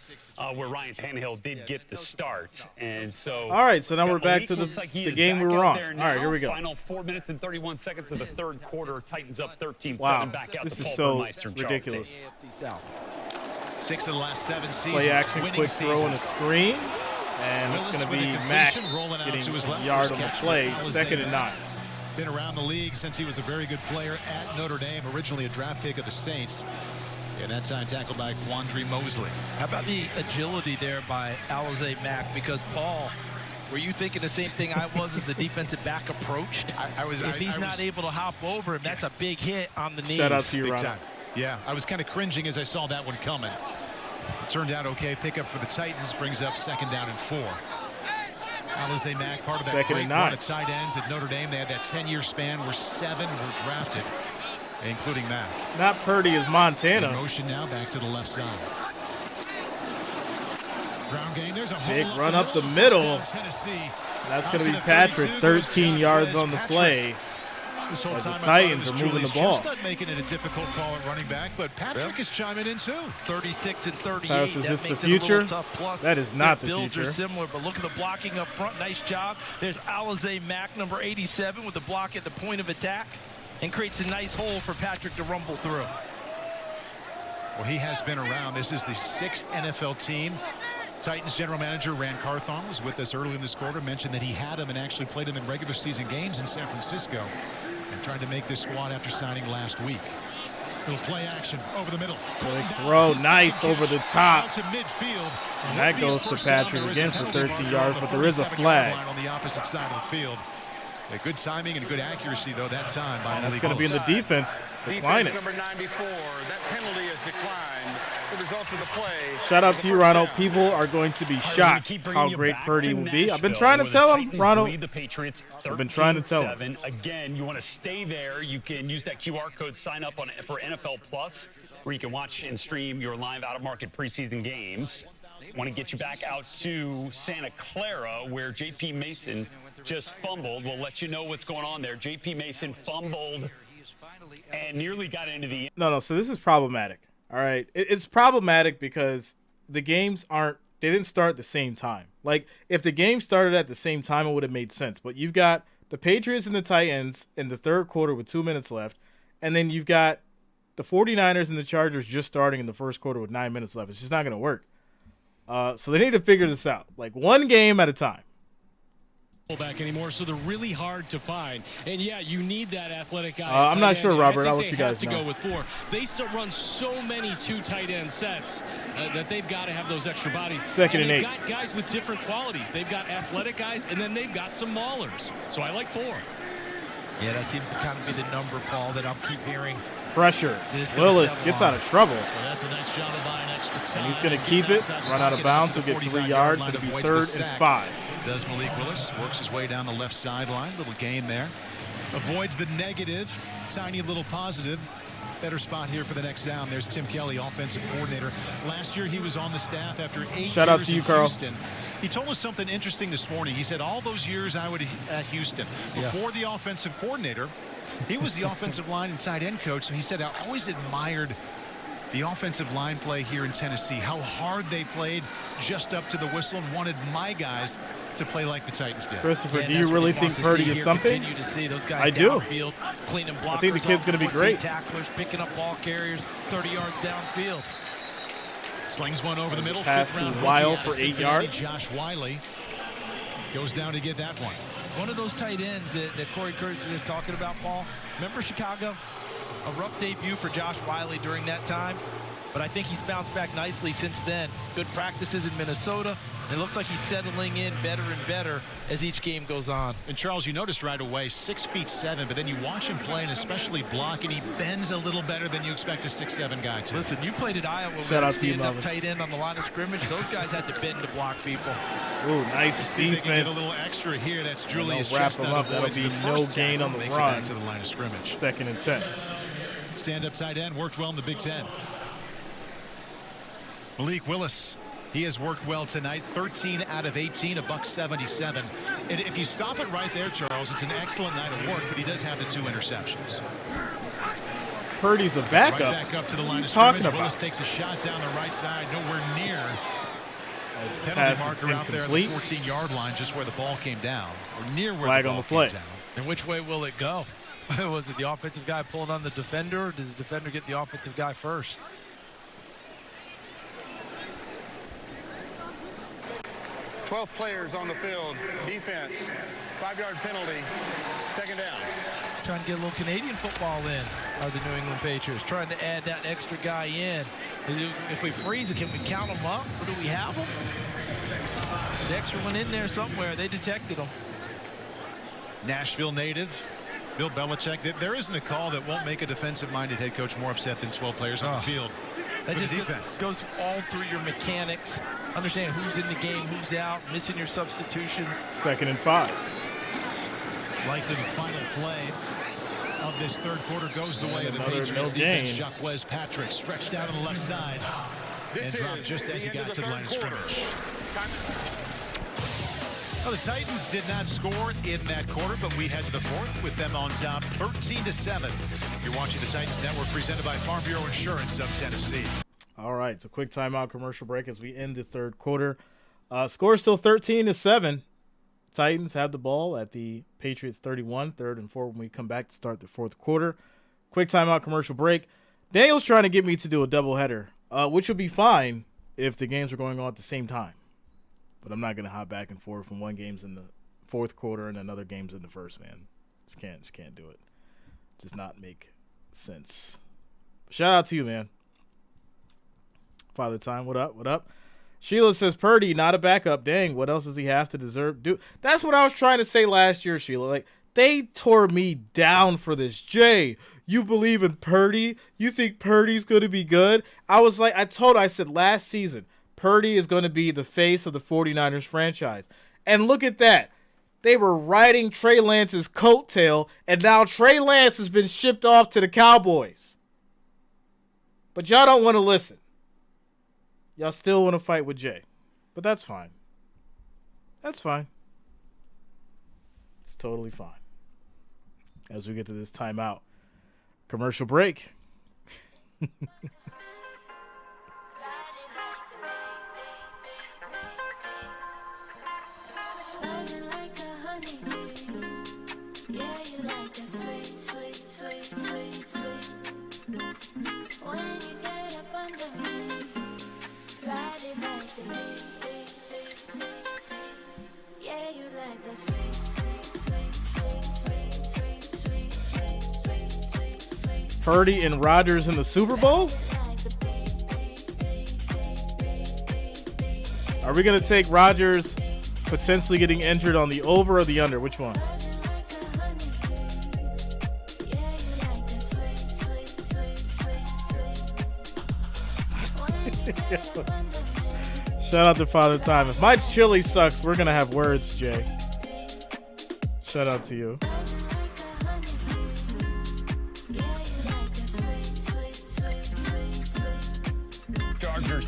where Ryan Tannehill did get the start. And so, all right, so now we're back Malik to looks like he the is game we back were out on. there All right, here we go. Final 4 minutes and 31 seconds of the third quarter. Titans up 13-7. Wow, Back out this to is Paul so Burmeister and Charles ridiculous. Davis. 6 of the last 7 seasons. Play action, winning quick throw, and a seasons. screen. And Willis it's going to with be a Mack completion, rolling out getting to his a left. yard First on the catch play, for second and 9. Been around the league since he was a very good player at Notre Dame, originally a draft pick of the Saints. And that time tackled by Quandre Mosley. How about the agility there by Alize Mack? Because, Paul, were you thinking the same thing I was as the defensive back approached? If he's not able to hop over him, that's a big hit on the knees. Shout out to you, Big Ron. time. Yeah, I was kind of cringing as I saw that one coming. It turned out okay. Pickup for the Titans brings up 2nd down and 4. Alize Mack, part of that Second great and run 9. at tight ends at Notre Dame. They had that 10-year span where 7 were drafted, including Mack. Not Purdy, is Montana. In motion now back to the left side. Ground game. There's a Big hole run up up the the middle. middle. Tennessee. That's Out going to to be the Patrick, 32 goes 13 Scott yards Perez. on the Patrick. play. This whole As the time I thought it Titans was are moving Julius the ball. Chestnut making it a difficult call at running back, but Patrick is chiming in too. 36 and 38. Cyrus, is that this the makes future? it a little tough. Plus, That is not their the builds future. are similar, but look at the blocking up front. Nice job. There's Alize Mack, number 87, with the block at the point of attack, and creates a nice hole for Patrick to rumble through. Well, he has been around. This is the 6th NFL team. Titans general manager Rand Carthon was with us early in this quarter, mentioned that he had him and actually played him in regular season games in San Francisco and trying to make this squad after signing last week. Little play action over the middle. Big throw, nice over the top. Out to midfield. And that goes to Patrick again for 13 yards, but there is a flag. On the opposite side of the field. A good timing and good accuracy, though, that time by And that's Malik going to be in the Willis. defense. Decline Defense it. number 94. That penalty is declined. The result of the play. Shout out to you, Ronald. People are going to be shocked how great Purdy will be. I've been trying to tell him, Ronald. Lead the Patriots I've been trying to tell him. 13-7. Again, you want to stay there. You can use that QR code, sign up for NFL Plus, where you can watch and stream your live out-of-market preseason games. Want to get you back out to Santa Clara, where J.P. Mason just fumbled. We'll let you know what's going on there. J.P. Mason fumbled and nearly got into the... No, so this is problematic. All right. It's problematic because the games they didn't start at the same time. Like, if the game started at the same time, it would have made sense. But you've got the Patriots and the Titans in the third quarter with 2 minutes left. And then you've got the 49ers and the Chargers just starting in the first quarter with 9 minutes left. It's just not going to work. So they need to figure this out, like one game at a time. Back anymore, so they're really hard to find. And yeah, you need that athletic guy. I'm not sure, Robert. I'll let you guys know. They have to go with 4. They still run so many 2 tight end sets that they've got to have those extra bodies. Second and 8. They've got guys with different qualities. They've got athletic guys, and then they've got some maulers. So I like 4. Yeah, that seems to kind of be the number, Paul, that I'll keep hearing. Pressure. Willis gets out of trouble. Well, that's a nice job of buying extra time. And he's going to keep it, run out of bounds, he'll get 3 yards. It'll be 3rd and 5. Does Malik Willis, works his way down the left sideline. Little gain there. Avoids the negative, tiny little positive. Better spot here for the next down. There's Tim Kelly, offensive coordinator. Last year he was on the staff after 8 years Shout out to you, Carl. Houston. He told us something interesting this morning. He said all those years I was at Houston, before the offensive coordinator, he was the offensive line and tight end coach. And he said, I always admired the offensive line play here in Tennessee, how hard they played just up to the whistle, and wanted my guys to play like the Titans did. Christopher, do you really think Purdy is something? To see those guys I do. Downfield, cleaning blockers, I think the kid's going to be great. Tacklers, picking up ball carriers, 30 yards downfield. Slings one over the middle. Pass to Weil for 8 yards. Josh Wiley goes down to get that one. One of those tight ends that Corey Curtis is talking about, Paul. Remember Chicago? A rough debut for Josh Wiley during that time, but I think he's bounced back nicely since then. Good practices in Minnesota. It looks like he's settling in better and better as each game goes on. And Charles, you noticed right away, 6'7", but then you watch him play and especially block, and he bends a little better than you expect a 6'7" guy to. Listen, you played at Iowa with a stand-up tight end on the line of scrimmage. Those guys had to bend to block people. Ooh, nice defense. Get a little extra here. That's Julius. Wrap him up. That'll be no gain on the run. To the line of scrimmage. 2nd and 10. Stand-up tight end worked well in the Big Ten. Malik Willis. He has worked well tonight. 13 out of 18, $177. And if you stop it right there, Charles, it's an excellent night of work, but he does have the 2 interceptions. Purdy's a backup. Right back up to the line of scrimmage. Willis takes a shot down the right side, nowhere near. Penalty marker out there on the 14-yard line, just where the ball came down, or near where Flag the ball on the play. came down. And which way will it go? Was it the offensive guy pulling on the defender, or does the defender get the offensive guy first? 12 players on the field. Defense. 5-yard penalty. 2nd down. Trying to get a little Canadian football in are the New England Patriots. Trying to add that extra guy in. If we freeze it, can we count them up? Or do we have them? The extra one in there somewhere. They detected them. Nashville native Bill Belichick. There isn't a call that won't make a defensive-minded head coach more upset than 12 players on the field. That just defense goes all through your mechanics. Understand who's in the game, who's out, missing your substitutions. 2nd and 5. Likely the final play of this third quarter goes the way of the Patriots defense. Jacquez Patrick stretched out on the left side and dropped just as he got to the line of scrimmage. Well, the Titans did not score in that quarter, but we head to the fourth with them on top 13-7. You're watching the Titans Network presented by Farm Bureau Insurance of Tennessee. All right, so quick timeout commercial break as we end the third quarter. Score still 13-7. Titans have the ball at the Patriots 31, 3rd and 4 when we come back to start the fourth quarter. Quick timeout commercial break. Daniel's trying to get me to do a doubleheader, which would be fine if the games were going on at the same time. But I'm not going to hop back and forth from one game's in the fourth quarter and another game's in the first, man. Just can't do it. Does not make sense. Shout out to you, man. Father Time, what up? Sheila says, Purdy, not a backup. Dang, what else does he have to deserve? Dude, that's what I was trying to say last year, Sheila. Like, they tore me down for this. Jay, you believe in Purdy? You think Purdy's going to be good? I was like, I said last season, Purdy is going to be the face of the 49ers franchise. And look at that. They were riding Trey Lance's coattail, and now Trey Lance has been shipped off to the Cowboys. But y'all don't want to listen. Y'all still want to fight with Jay. But that's fine. That's fine. It's totally fine. As we get to this timeout. Commercial break. Purdy and Rodgers in the Super Bowl? Are we going to take Rodgers potentially getting injured on the over or the under? Which one? Shout out to Father Time. If my chili sucks, we're going to have words, Jay. Shout out to you.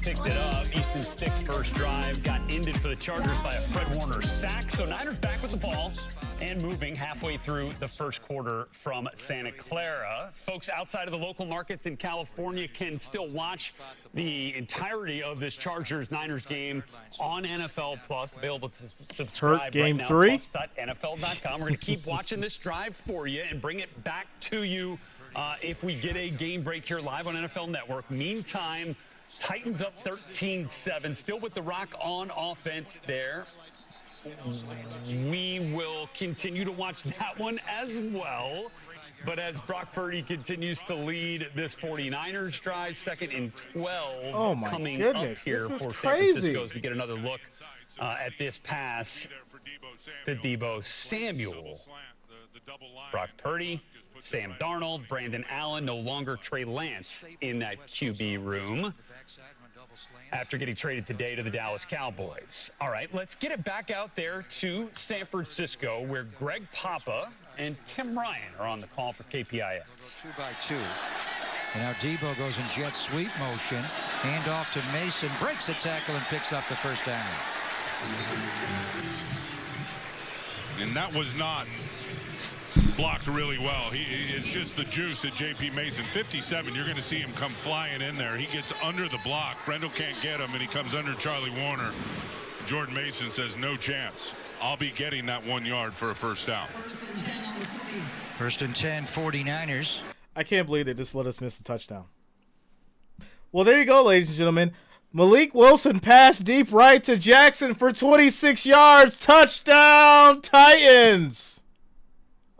Picked it up. Easton Stick's first drive got ended for the Chargers by a Fred Warner sack. So Niners back with the ball and moving halfway through the first quarter from Santa Clara. Folks outside of the local markets in California can still watch the entirety of this Chargers-Niners game on NFL Plus. Available to subscribe game right now. 3. Plus.nfl.com. We're going to keep watching this drive for you and bring it back to you if we get a game break here live on NFL Network. Meantime, Titans up 13-7, still with the Rock on offense there. We will continue to watch that one as well. But as Brock Purdy continues to lead this 49ers drive, 2nd and 12 coming up here for San Francisco as we get another look at this pass to Deebo Samuel. Brock Purdy, Sam Darnold, Brandon Allen, no longer Trey Lance in that QB room after getting traded today to the Dallas Cowboys. All right, let's get it back out there to San Francisco, where Greg Papa and Tim Ryan are on the call for KPIX. 2-by-2. And now Deebo goes in jet sweep motion. Hand off to Mason, breaks the tackle and picks up the first down. And that was not blocked really well. It's just the juice at J.P. Mason. 57, you're going to see him come flying in there. He gets under the block. Brendel can't get him, and he comes under Charlie Warner. Jordan Mason says, no chance. I'll be getting that 1 yard for a first down. First and 10, 49ers. I can't believe they just let us miss a touchdown. Well, there you go, ladies and gentlemen. Malik Wilson passed deep right to Jackson for 26 yards. Touchdown, Titans.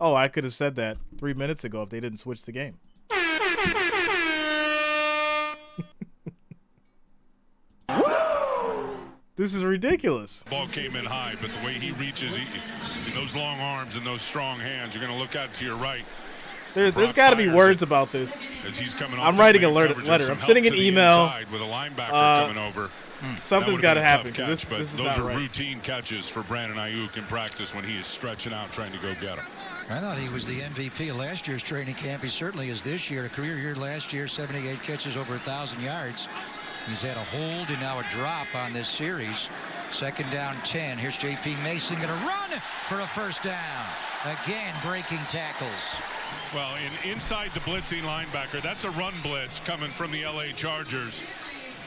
Oh, I could have said that 3 minutes ago if they didn't switch the game. This is ridiculous. Ball came in high, but the way he reaches, in those long arms and those strong hands, you're going to look out to your right. There's got to be words about this. As he's coming I'm writing a letter. I'm sending an email. With a linebacker coming over. Something's got to happen. This is those not are right. Routine catches for Brandon Ayuk in practice when he is stretching out trying to go get him. I thought he was the MVP of last year's training camp. He certainly is this year. A career year last year, 78 catches, over 1,000 yards. He's had a hold and now a drop on this series. 2nd down 10. Here's J.P. Mason going to run for a first down. Again, breaking tackles. Well, inside the blitzing linebacker, that's a run blitz coming from the L.A. Chargers.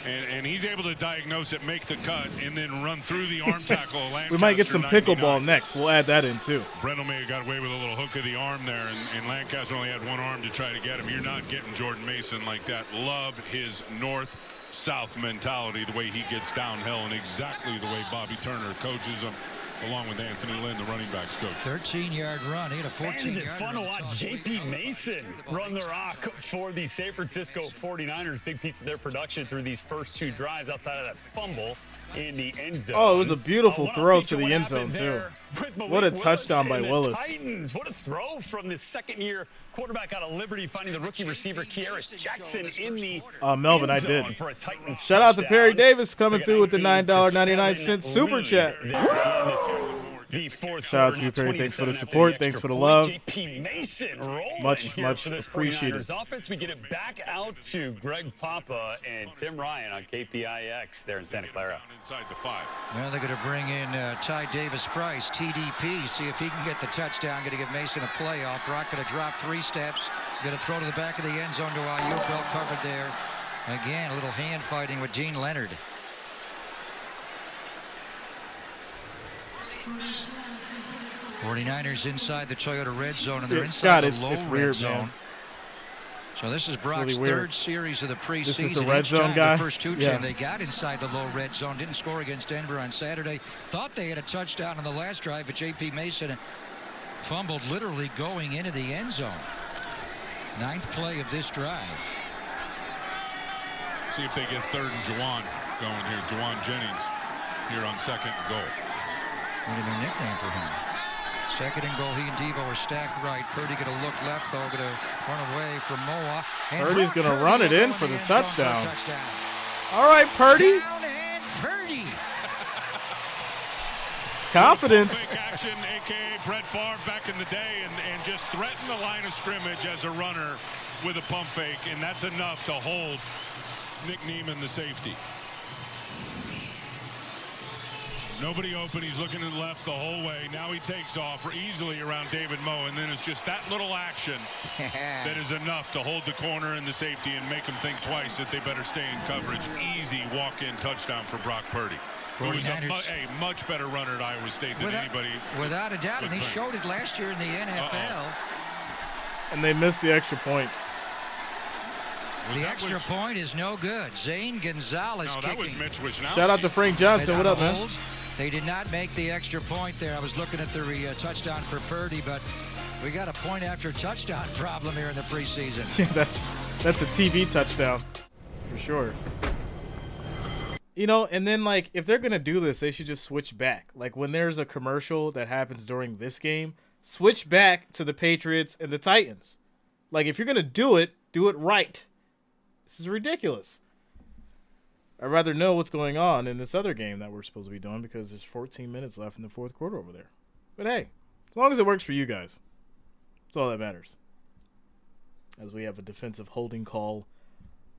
And he's able to diagnose it, make the cut, and then run through the arm tackle. We might get some pickleball next. We'll add that in, too. Brendel may have got away with a little hook of the arm there, and Lancaster only had one arm to try to get him. You're not getting Jordan Mason like that. Love his north-south mentality, the way he gets downhill, and exactly the way Bobby Turner coaches him, along with Anthony Lynn, the running backs coach. 13-yard run. He had a 14-yard Is it fun to watch J.P. Mason run the rock for the San Francisco 49ers? Big piece of their production through these first 2 drives outside of that fumble in the end zone. Oh, it was a beautiful throw to the end zone, too. What a touchdown by Willis. Titans. What a throw from the second-year quarterback out of Liberty, finding the rookie receiver Kearis Jackson in the Melvin, end I zone did. for a Titans Shout out to touchdown. Perry Davis coming through with the $9.99 super chat. The fourth Shout out to you, quarter, Perry. Thanks for the 20-7 after support. extra Thanks for the point. love. J.P. Mason rolling Much here for this appreciated. 49ers offense. We get it back out to Greg Papa and Tim Ryan on KPIX there in Santa Clara. Inside the 5. Now they're going to bring in Ty Davis-Price, TDP, see if he can get the touchdown. Going to give Mason a playoff. Brock going to drop 3 steps. Going to throw to the back of the end zone to Ayuk. Well covered there. Again, a little hand fighting with Gene Leonard. '49ers inside the Toyota red zone, and they're inside the low red zone. Man. So this is Brock's really third series of the preseason. This is the red zone guy. The first 2 teams they got inside the low red zone. Didn't score against Denver on Saturday. Thought they had a touchdown on the last drive, but J.P. Mason fumbled literally going into the end zone. 9th play of this drive. See if they get 3rd and Juwan going here. Juwan Jennings here on 2nd and goal. What a new nickname for him. 2nd and goal. He and Devo are stacked right. Purdy going to look left, though. Going to run away from Moa. And Purdy's going to run it in for the touchdown. Touchdown. All right, Purdy. Down and Purdy. Confidence. Quick action, a.k.a. Brett Favre back in the day, and just threaten the line of scrimmage as a runner with a pump fake, and that's enough to hold Nick Neiman, the safety. Nobody open. He's looking to the left the whole way. Now he takes off easily around David Moe, and then it's just that little action that is enough to hold the corner and the safety and make them think twice that they better stay in coverage. Easy walk-in touchdown for Brock Purdy, who was a much better runner at Iowa State than anybody. Without a doubt, and they showed it last year in the NFL. And they missed the extra point. The extra point is no good. Zane Gonzalez kicking. That was Mitch Wisnowski. Shout out to Frank Johnson. What up, man? They did not make the extra point there. I was looking at the touchdown for Purdy, but we got a point after touchdown problem here in the preseason. that's a TV touchdown for sure. You know, and then, like, if they're going to do this, they should just switch back. Like, when there's a commercial that happens during this game, switch back to the Patriots and the Titans. Like, if you're going to do it right. This is ridiculous. I'd rather know what's going on in this other game that we're supposed to be doing because there's 14 minutes left in the 4th quarter over there. But hey, as long as it works for you guys, that's all that matters. As we have a defensive holding call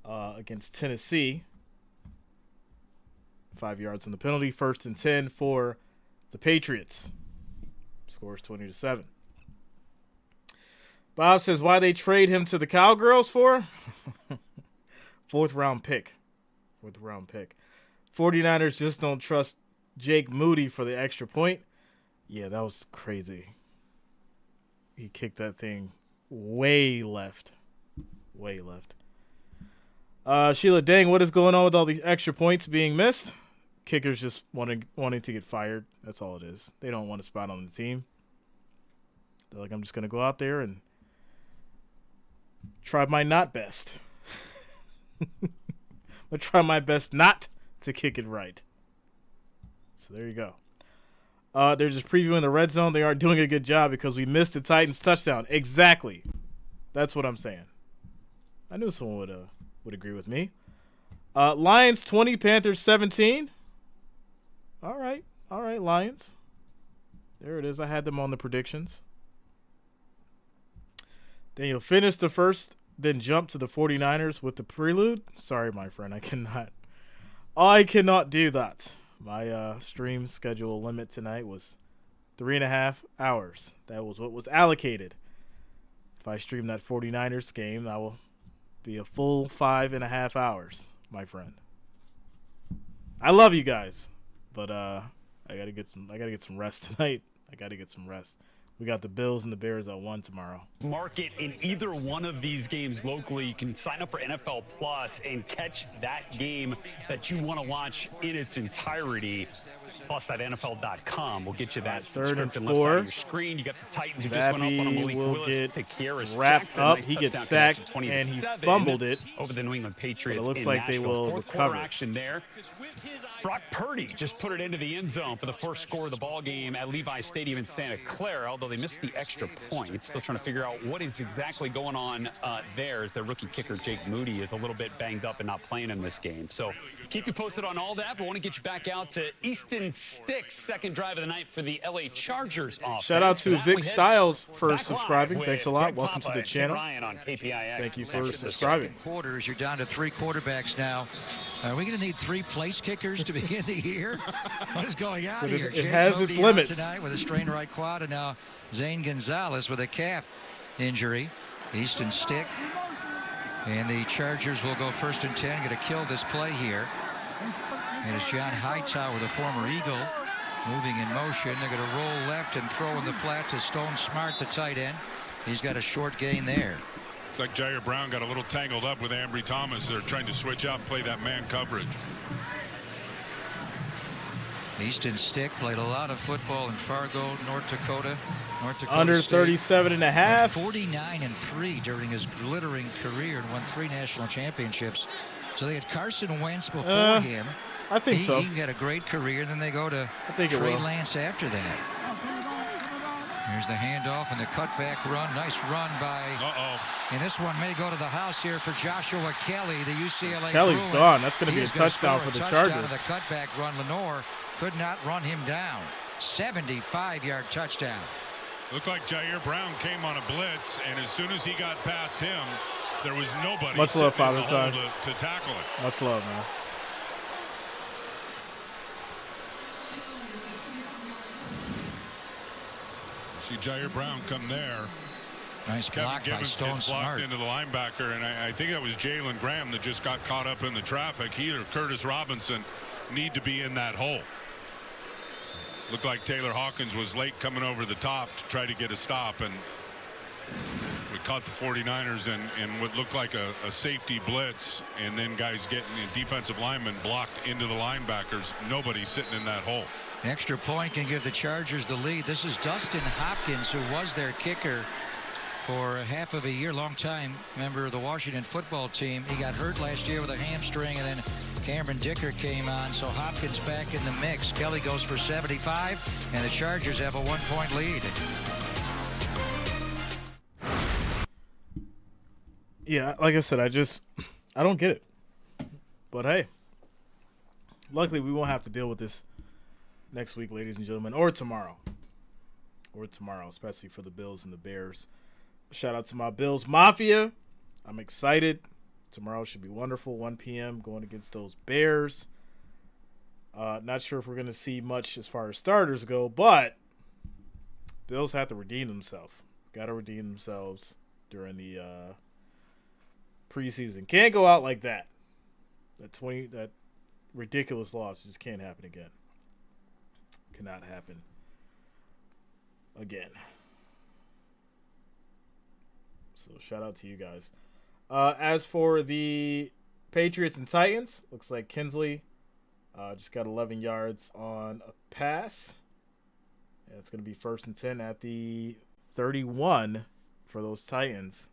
against Tennessee. 5 yards on the penalty. 1st and 10 for the Patriots. Score is 20-7. Bob says, why they trade him to the Cowgirls for? 4th round pick. 4th round pick. 49ers just don't trust Jake Moody for the extra point. Yeah, that was crazy. He kicked that thing way left. Way left. Sheila, dang, what is going on with all these extra points being missed? Kickers just wanting to get fired. That's all it is. They don't want a spot on the team. They're like, I'm just going to go out there and try my not best. I'm going to try my best not to kick it right. So there you go. They're just previewing the red zone. They aren't doing a good job because we missed the Titans touchdown. Exactly. That's what I'm saying. I knew someone would agree with me. Lions 20, Panthers 17. All right, Lions. There it is. I had them on the predictions. Then you'll finish the first, then jump to the 49ers with the prelude. Sorry, my friend, I cannot do that. My stream schedule limit tonight was 3.5 hours. That was what was allocated. If I stream that 49ers game, I will be a full 5.5 hours, my friend. I love you guys, but I gotta get some rest tonight. I gotta get some rest. We got the Bills and the Bears at 1 tomorrow. Market in either one of these games locally. You can sign up for NFL Plus and catch that game that you want to watch in its entirety. Plus.nfl.com will get you that subscription left side of your screen. You got the Titans who just went up on Malik Willis to Kieris Jackson. Up. Nice he gets sacked and he fumbled it over the New England Patriots. But it looks in like Nashville. They will Fourth recover. Quarter action there. Brock Purdy just put it into the end zone for the first score of the ball game at Levi Stadium in Santa Clara. although they missed the extra point. Still trying to figure out what is exactly going on there, as their rookie kicker, Jake Moody, is a little bit banged up and not playing in this game. So keep you posted on all that, but I want to get you back out to Easton Stick's second drive of the night for the LA Chargers offense. Shout out to Vic Styles for subscribing. Thanks a lot. Welcome to the channel. Thank you for subscribing. Quarters, you're down to 3 quarterbacks now. Are we going to need 3 place kickers to begin the year? What is going on here? It has its limits. Tonight with a strained right quad, and now Zane Gonzalez with a calf injury. Easton Stick. And the Chargers will go 1st and 10, going to kill this play here. And it's John Hightower, the former Eagle, moving in motion. They're going to roll left and throw in the flat to Stone Smart, the tight end. He's got a short gain there. It's like Jair Brown got a little tangled up with Ambry Thomas. They're trying to switch out and play that man coverage. Easton Stick played a lot of football in Fargo, North Dakota. Under 37.5. 49-3 during his glittering career and won 3 national championships. So they had Carson Wentz before him. I think so. He had a great career, and then they go to Trey Lance after that. Here's the handoff and the cutback run. Nice run by. And this one may go to the house here for Joshua Kelly, the UCLA. Kelly's Bruin. gone. That's going to be a touchdown for the Chargers. The cutback run. Lenore could not run him down. 75-yard touchdown. Looked like Jair Brown came on a blitz, and as soon as he got past him, there was nobody Much love, Father in the Time. hole to tackle it. Much love, man. See Jair Brown come there. Nice block by Stone Smart. Smart. Into the linebacker, and I think that was Jalen Graham that just got caught up in the traffic. He or Curtis Robinson need to be in that hole. Looked like Taylor Hawkins was late coming over the top to try to get a stop, and we caught the 49ers in what looked like a safety blitz, and then guys getting defensive linemen blocked into the linebackers. Nobody sitting in that hole. Extra point can give the Chargers the lead. This is Dustin Hopkins, who was their kicker for half of a year, long time member of the Washington football team. He got hurt last year with a hamstring, and then Cameron Dicker came on, so Hopkins back in the mix. Kelly goes for 75, and the Chargers have a 1-point lead. Yeah, like I said, I don't get it. But hey, luckily we won't have to deal with this next week, ladies and gentlemen, or tomorrow, especially for the Bills and the Bears. Shout out to my Bills Mafia. I'm excited. Tomorrow should be wonderful. 1 p.m. going against those Bears. Not sure if we're going to see much as far as starters go, but Bills have to redeem themselves. Got to redeem themselves during the preseason. Can't go out like that. That ridiculous loss just can't happen again. Cannot happen again. So shout out to you guys. As for the Patriots and Titans, looks like Kinsley just got 11 yards on a pass. And it's going to be 1st and 10 at the 31 for those Titans.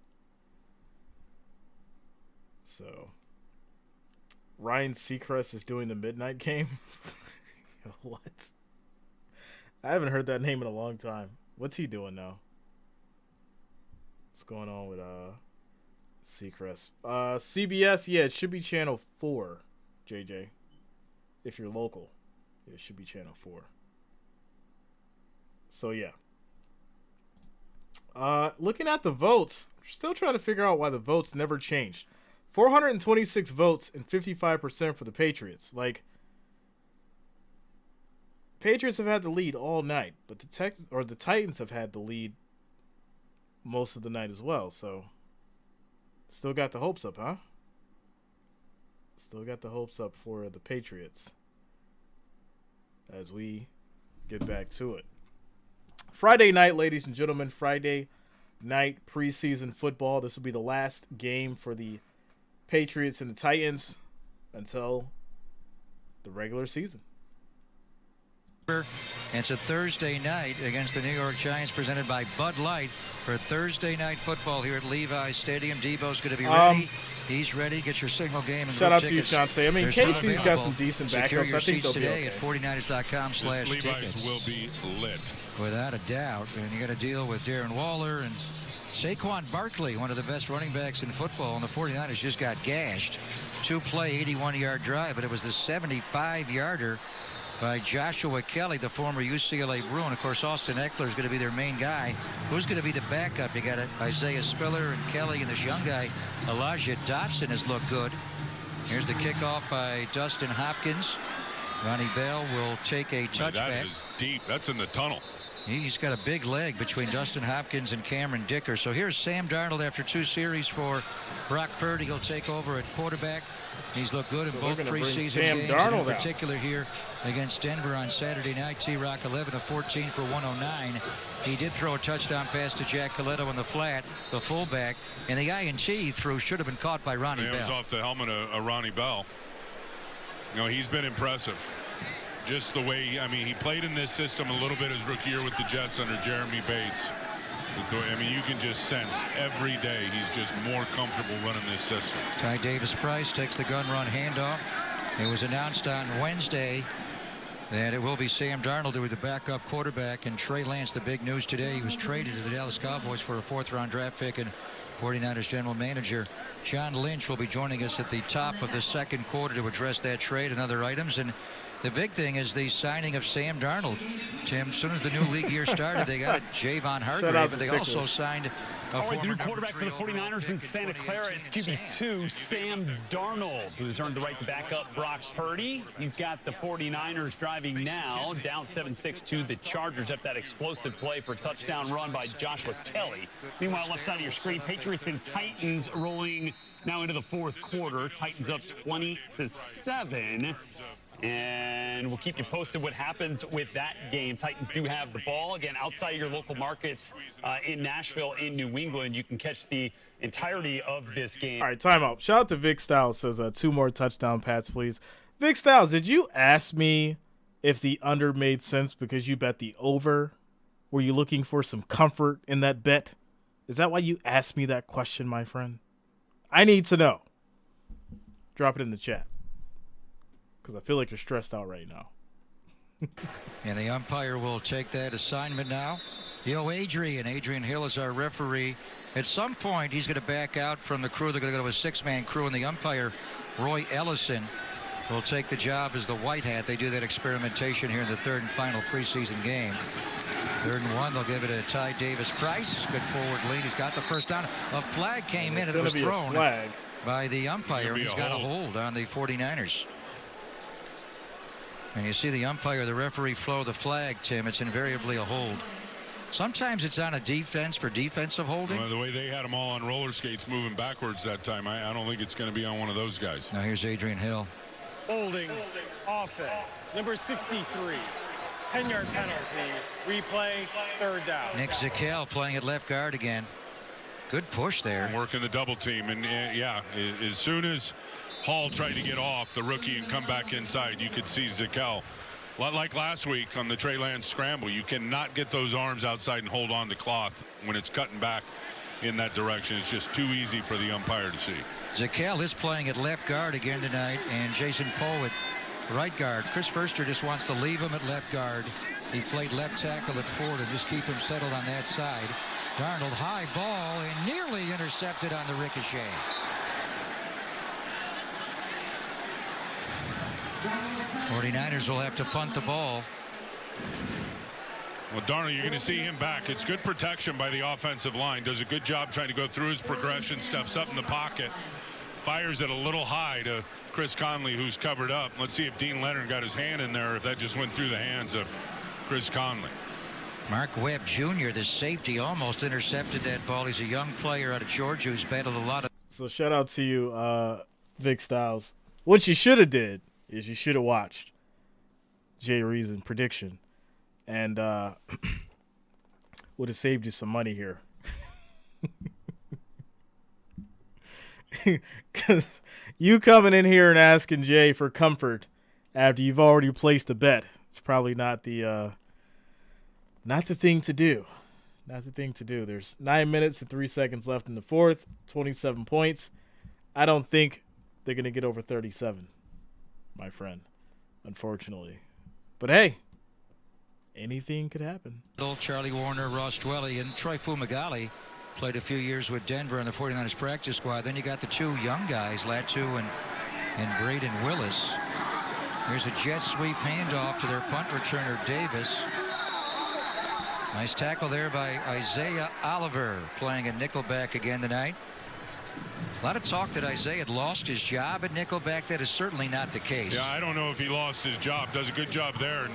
So Ryan Seacrest is doing the midnight game. What? I haven't heard that name in a long time. What's he doing now? What's going on with Seacrest? CBS, yeah, it should be channel 4, JJ. If you're local, it should be channel 4. So yeah. Looking at the votes, still trying to figure out why the votes never changed. 426 votes and 55% for the Patriots. Like, Patriots have had the lead all night, but the Titans have had the lead most of the night as well. So, still got the hopes up, huh? Still got the hopes up for the Patriots as we get back to it. Friday night, ladies and gentlemen, Friday night preseason football. This will be the last game for the Patriots and the Titans until the regular season. And it's a Thursday night against the New York Giants, presented by Bud Light for Thursday night football here at Levi's Stadium. Debo's going to be ready. He's ready. Get your single game and shout out to you, Chauncey. I mean, Casey's got some decent Secure backups. your I think seats they'll today be okay. at 49ers.com/tickets. Levi's will be lit. Without a doubt. And you got to deal with Darren Waller and Saquon Barkley, one of the best running backs in football. And the 49ers just got gashed. 2-play, 81-yard drive, but it was the 75-yarder by Joshua Kelly, the former UCLA Bruin. Of course, Austin Eckler is going to be their main guy. Who's going to be the backup? You got Isaiah Spiller and Kelly, and this young guy, Elijah Dotson, has looked good. Here's the kickoff by Dustin Hopkins. Ronnie Bell will take a touchback. That is deep. That's in the tunnel. He's got a big leg between Dustin Hopkins and Cameron Dicker. So here's Sam Darnold after 2 series for Brock Purdy. He'll take over at quarterback. He's looked good in both preseason games, and in particular here against Denver on Saturday night. T-Rock 11 of 14 for 109. He did throw a touchdown pass to Jack Coletto in the flat, the fullback, and the INT throw should have been caught by Ronnie Bell. It was off the helmet of Ronnie Bell. You know, he's been impressive. Just the way, I mean, he played in this system a little bit his rookie year with the Jets under Jeremy Bates. I mean, you can just sense every day he's just more comfortable running this system. Ty Davis-Price takes the gun run handoff. It was announced on Wednesday that it will be Sam Darnold who will be the backup quarterback, and Trey Lance, the big news today, he was traded to the Dallas Cowboys for a 4th-round draft pick, and 49ers general manager John Lynch will be joining us at the top of the second quarter to address that trade and other items. And the big thing is the signing of Sam Darnold. Tim, as soon as the new league year started, they got Javon Hargrave, but they also signed all right, the new quarterback for the 49ers in Santa Clara, it's QB2, Sam Darnold, who's earned the right to back up Brock Purdy. He's got the 49ers driving now, down 7-6 to the Chargers after that explosive play for a touchdown run by Joshua Kelly. Meanwhile, left side of your screen, Patriots and Titans rolling now into the 4th quarter. Titans up 20-7. And we'll keep you posted what happens with that game. Titans do have the ball. Again, outside your local markets in Nashville, in New England, you can catch the entirety of this game. All right, timeout. Shout out to Vic Styles. Says 2 more touchdown pats, please. Vic Styles, did you ask me if the under made sense because you bet the over? Were you looking for some comfort in that bet? Is that why you asked me that question, my friend? I need to know. Drop it in the chat. Because I feel like you're stressed out right now. And the umpire will take that assignment now. Adrian Hill is our referee. At some point, he's going to back out from the crew. They're going to go to a 6-man crew, and the umpire, Roy Ellison, will take the job as the white hat. They do that experimentation here in the 3rd and final preseason game. 3rd and 1, they'll give it to Ty Davis-Price. Good forward lead. He's got the first down. A flag came in, and it was thrown by the umpire. He's got a hold on the 49ers. And you see the umpire, the referee, flow the flag, Tim. It's invariably a hold. Sometimes it's on a defense for defensive holding. Well, the way they had them all on roller skates moving backwards that time, I don't think it's going to be on one of those guys. Now here's Adrian Hill. Holding offense. Number 63. 10-yard penalty. Replay, 3rd down. Nick Zakel playing at left guard again. Good push there. Working the double team. And, yeah, as soon as Hall tried to get off the rookie and come back inside, you could see Zakel. Like last week on the Trey Lance scramble, you cannot get those arms outside and hold on to cloth when it's cutting back in that direction. It's just too easy for the umpire to see. Zakel is playing at left guard again tonight, and Jason Poe at right guard. Chris Furster just wants to leave him at left guard. He played left tackle at Ford and just keep him settled on that side. Darnold, high ball, and nearly intercepted on the ricochet. '49ers will have to punt the ball. Well, Darnold, you're going to see him back. It's good protection by the offensive line. Does a good job trying to go through his progression, steps up in the pocket, fires it a little high to Chris Conley, who's covered up. Let's see if Dean Leonard got his hand in there, if that just went through the hands of Chris Conley. Mark Webb Jr., the safety, almost intercepted that ball. He's a young player out of Georgia who's battled a lot of. So shout out to you, Vic Styles. What you should have did is you should have watched Jreasn prediction, and would have saved you some money here. Because you coming in here and asking Jay for comfort after you've already placed a bet it's probably not the thing to do. Not the thing to do. There's 9 minutes and 3 seconds left in the fourth, 27 points. I don't think they're going to get over 37, my friend, unfortunately. But, hey, anything could happen. Charlie Warner, Ross Dwelly, and Troy Fumagalli played a few years with Denver on the 49ers practice squad. Then you got the two young guys, Latu and Braden Willis. Here's a jet sweep handoff to their punt returner, Davis. Nice tackle there by Isaiah Oliver, playing a nickelback again tonight. A lot of talk that Isaiah had lost his job at nickelback. That is certainly not the case. Yeah, I don't know if he lost his job. Does a good job there and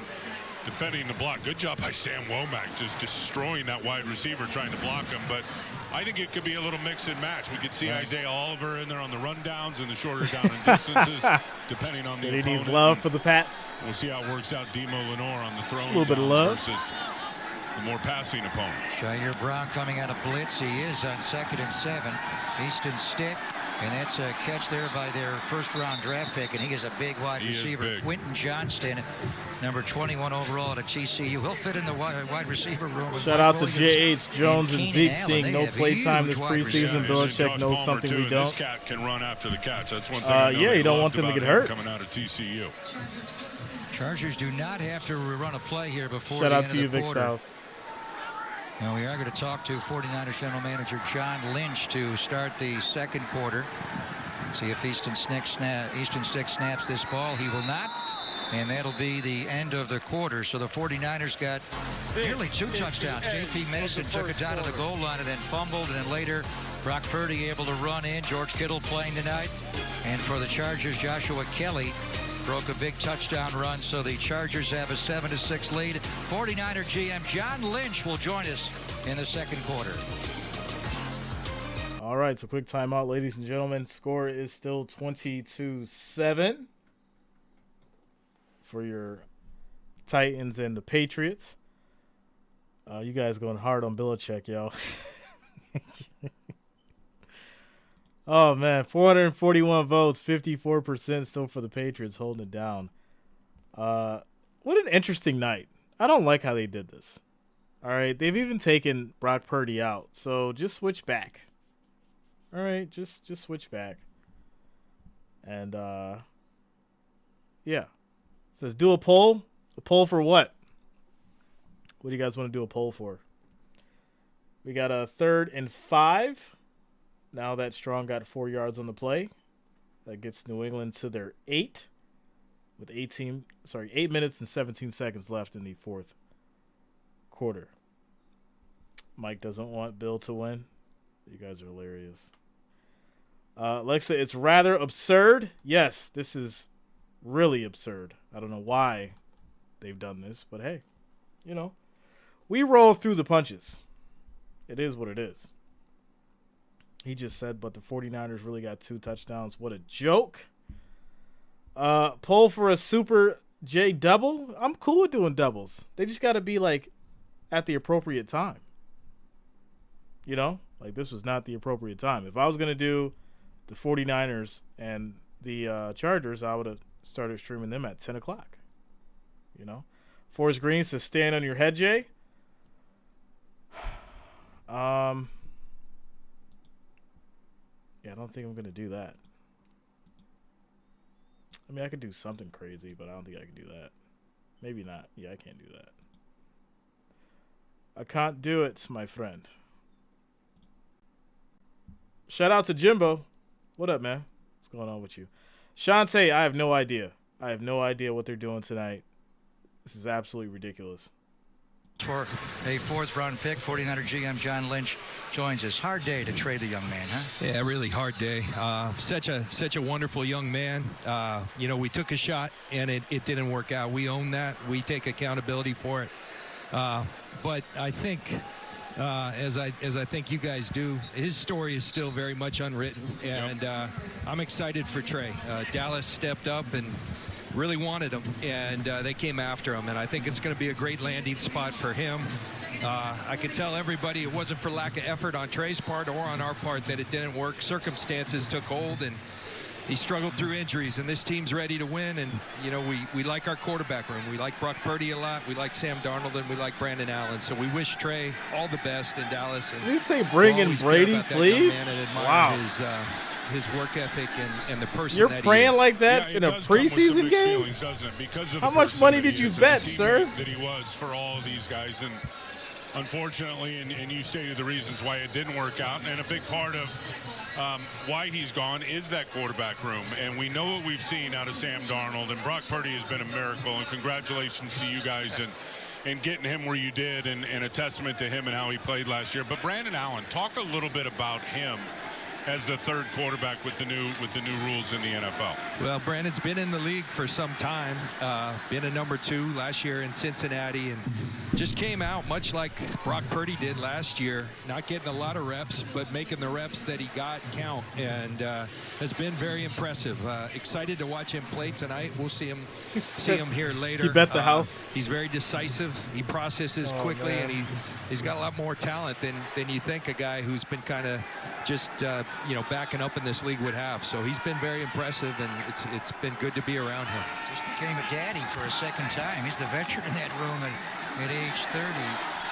defending the block. Good job by Sam Womack, just destroying that wide receiver trying to block him. But I think it could be a little mix and match. We could see Isaiah Oliver in there on the rundowns and the shorter down and distances, depending on the opponent. He needs love for the Pats. We'll see how it works out. Demo Lenore on the throwing. A little bit of love versus the more passing opponents. Jair Brown coming out of blitz. He is on 2nd and 7. Easton Stick, and that's a catch there by their first-round draft pick, and he is a big wide receiver. Quentin Johnston, number 21 overall at TCU. He'll fit in the wide receiver room. Shout out to J.H. Jones and Zeke seeing no play time this preseason. Belichick knows something we don't. This cat can run after the catch. That's one thing. Yeah, you don't want them to get hurt. Coming out of TCU. Chargers do not have to run a play here before Shout the out end to you, of the Vic quarter. Styles. Now we are going to talk to 49ers general manager John Lynch to start the second quarter. See if Easton Stick snaps this ball. He will not. And that'll be the end of the quarter. So the 49ers got nearly 2 touchdowns. J.P. Mason took it down to the goal line and then fumbled. And then later, Brock Purdy able to run in. George Kittle playing tonight. And for the Chargers, Joshua Kelly broke a big touchdown run. So the Chargers have a 7-6 lead. 49er GM John Lynch will join us in the second quarter. All right, so quick timeout, ladies and gentlemen. Score is still 22-7 for your Titans and the Patriots. You guys going hard on Belichick, yo. Oh, man, 441 votes, 54% still for the Patriots, holding it down. What an interesting night. I don't like how they did this. All right, they've even taken Brock Purdy out, so just switch back. All right, just switch back. And, yeah. It says do a poll. A poll for what? What do you guys want to do a poll for? We got a 3rd and 5. Now that Strong got 4 yards on the play. That gets New England to their 8 with 8 minutes and 17 seconds left in the fourth quarter. Mike doesn't want Bill to win. You guys are hilarious. Alexa, it's rather absurd. Yes, this is really absurd. I don't know why they've done this, but hey, you know, we roll through the punches. It is what it is. He just said, but the 49ers really got 2 touchdowns. What a joke. Poll for a Super J double. I'm cool with doing doubles. They just got to be like at the appropriate time. You know, like this was not the appropriate time. If I was going to do the 49ers and the Chargers, I would have started streaming them at 10 o'clock. You know, Forrest Green says stand on your head, Jay. Yeah, I don't think I'm going to do that. I mean, I could do something crazy, but I don't think I can do that. Maybe not. Yeah, I can't do that. I can't do it, my friend. Shout out to Jimbo. What up, man? What's going on with you? Shantae, I have no idea. I have no idea what they're doing tonight. This is absolutely ridiculous. For a 4th-round pick, 49er GM John Lynch joins us. Hard day to trade the young man, huh? Yeah, really hard day. Such a wonderful young man. You know, we took a shot, and it didn't work out. We own that. We take accountability for it. But I think, as I think you guys do, his story is still very much unwritten, and I'm excited for Trey. Dallas stepped up and really wanted him, and they came after him, and I think it's going to be a great landing spot for him. I could tell everybody it wasn't for lack of effort on Trey's part or on our part that it didn't work. Circumstances took hold, and he struggled through injuries, and this team's ready to win. And, you know, we like our quarterback room. We like Brock Purdy a lot. We like Sam Darnold, and we like Brandon Allen. So we wish Trey all the best in Dallas. And did you say bring in Brady, please? Wow. His work ethic and the person You're that praying he is. like that in a preseason game? How much money did you bet, sir? That he was for all of these guys. And unfortunately, and you stated the reasons why it didn't work out, and a big part of why he's gone is that quarterback room. And we know what we've seen out of Sam Darnold, and Brock Purdy has been a miracle, and congratulations to you guys and getting him where you did, and a testament to him and how he played last year. But Brandon Allen, talk a little bit about him as the third quarterback with the new rules in the NFL. Well, Brandon's been in the league for some time, been a number 2 last year in Cincinnati, and just came out much like Brock Purdy did last year, not getting a lot of reps, but making the reps that he got count, and has been very impressive. Excited to watch him play tonight. We'll see him here later. He bet the house. He's very decisive. He processes quickly, man. and he's got a lot more talent than you think a guy who's been kind of just backing up in this league would have. So he's been very impressive, and it's been good to be around him. Just became a daddy for a second time. He's the veteran in that room at age 30.